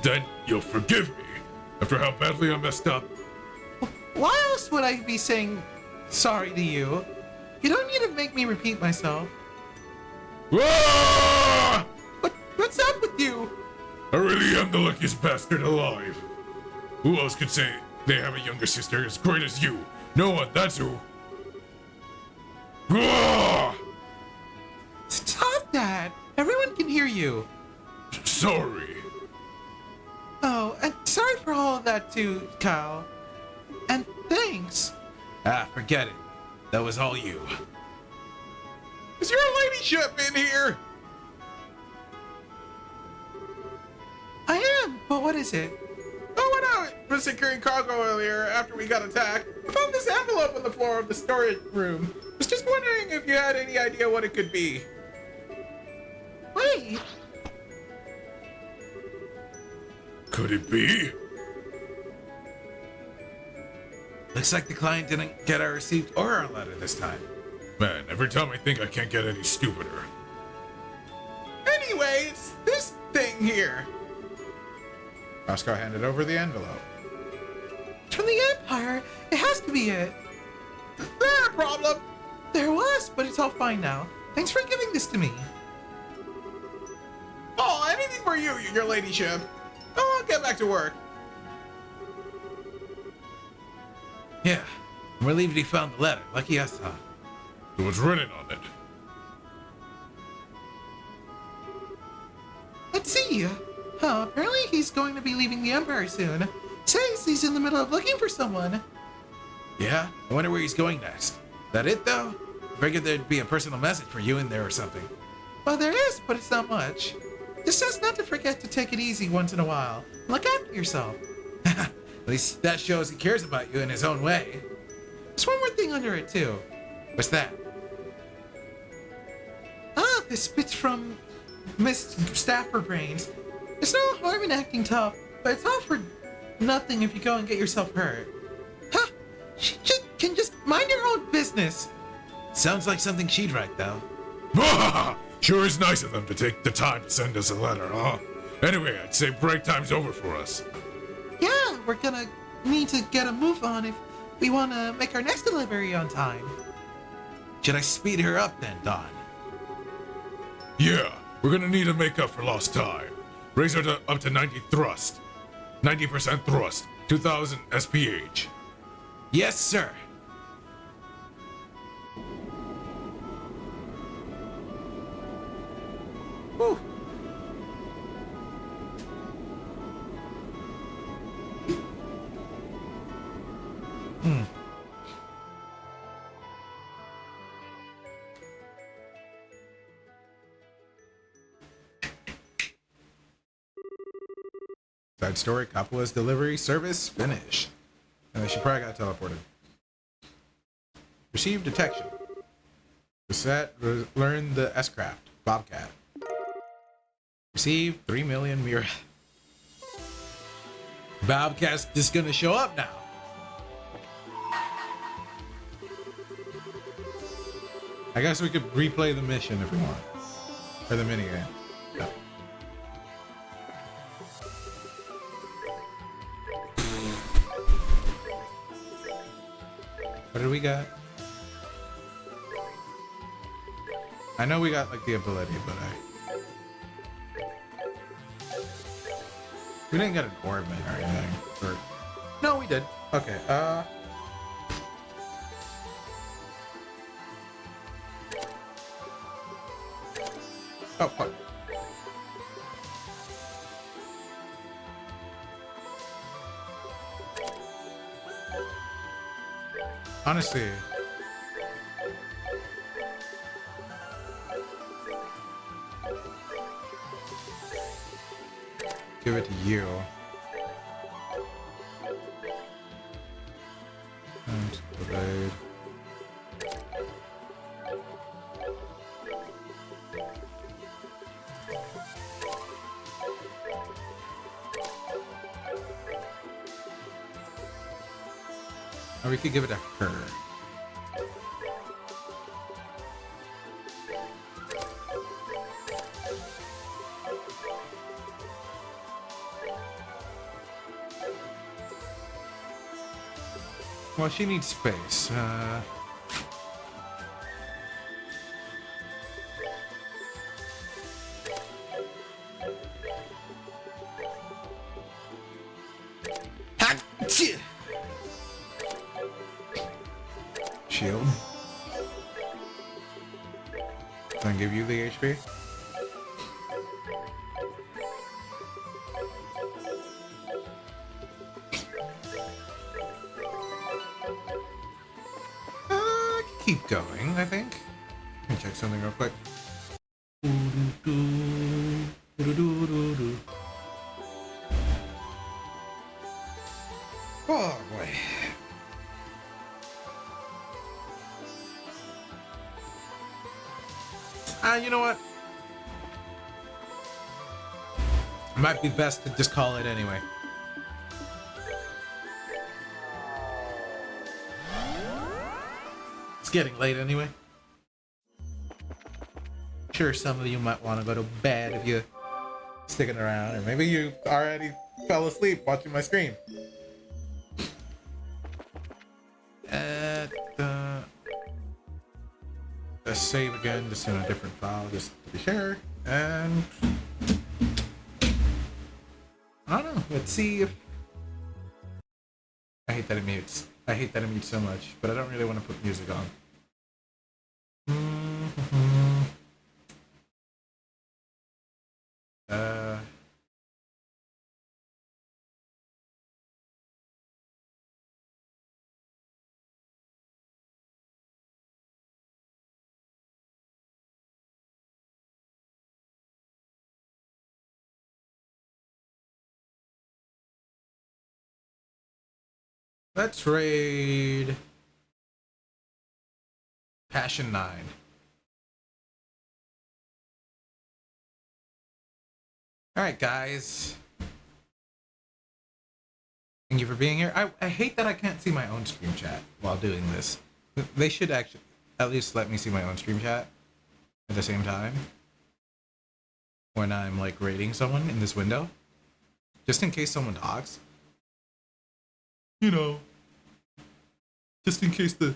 then you'll forgive me after how badly I messed up. Why else would I be saying sorry to you? You don't need to make me repeat myself. Ah! What's up with you? I really am the luckiest bastard alive. Who else could say they have a younger sister as great as you? No one, that's who. Ah! Stop that! Everyone can hear you. Sorry. Oh, and sorry for all of that too, Kyle. And thanks. Forget it. That was all you. Is your ladyship in here? I am, but what is it? Oh, when I was securing cargo earlier after we got attacked, I found this envelope on the floor of the storage room. Was just wondering if you had any idea what it could be. Wait, Could it be? Looks like the client didn't get our receipt or our letter this time. Man, every time I think I can't get any stupider. Anyway, it's this thing here. Oscar handed over the envelope. it's from the Empire. It has to be it. There, problem. There was, but it's all fine now. Thanks for giving this to me. Oh, anything for you, your ladyship. Oh, I'll get back to work. Yeah, I'm relieved he found the letter. Lucky us, huh? It was written on it. Let's see. Apparently he's going to be leaving the Empire soon. Says he's in the middle of looking for someone. Yeah? I wonder where he's going next. That it, though? I figured there'd be a personal message for you in there or something. Well, there is, but it's not much. Just says not to forget to take it easy once in a while. Look after yourself. At least that shows he cares about you in his own way. There's one more thing under it, too. What's that? This bit's from Miss Stafford Brains. There's no harm in acting tough, but it's all for nothing if you go and get yourself hurt. Huh? She can just mind your own business. Sounds like something she'd write, though. Sure is nice of them to take the time to send us a letter, huh? Anyway, I'd say break time's over for us. Yeah, we're gonna need to get a move on if we want to make our next delivery on time. Should I speed her up then, Don? Yeah, we're gonna need to make up for lost time. Raise her up to 90 thrust. 90% thrust. 2000 SPH. Yes, sir. Whew. Side story, Capua's delivery service finished. She probably got teleported. Receive detection. Learn the S-Craft. Bobcat. Receive 3 million Mira. Bobcat's just gonna show up now. I guess we could replay the mission if we want. Or the minigame. Yeah. What did we got? I know we got like the ability, but we didn't get an ornament or anything. Or no, we did. Okay. Oh fuck. Honestly. Give it to you. And delayed. Or we could give it to her. Well, she needs space. Shield. Can I give you the HP? Keep going, I think. Let me check something real quick. Oh boy. You know what? Might be best to just call it anyway. It's getting late anyway. Sure, some of you might want to go to bed if you're sticking around, or maybe you already fell asleep watching my stream. Let's save again, just in a different file, just to be sure. And I don't know. Let's see if I hate that it mutes. I hate that it mutes so much, but I don't really want to put music on. Let's raid Passion 9. Alright, guys. Thank you for being here. I hate that I can't see my own stream chat while doing this. They should actually at least let me see my own stream chat at the same time when I'm like raiding someone in this window. Just in case someone talks. You know, just in case the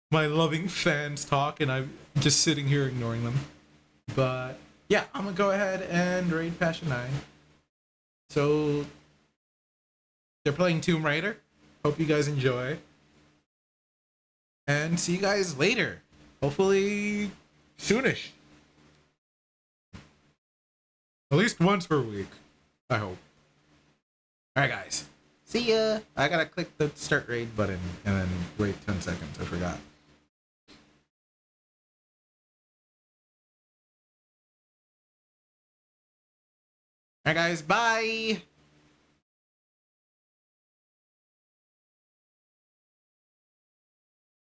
my loving fans talk and I'm just sitting here ignoring them. But yeah, I'm gonna go ahead and raid Passion 9. So they're playing Tomb Raider. Hope you guys enjoy. And see you guys later. Hopefully soonish. At least once per week. I hope. Alright guys. See ya! I gotta click the start raid button and then wait 10 seconds. I forgot. Alright guys, bye!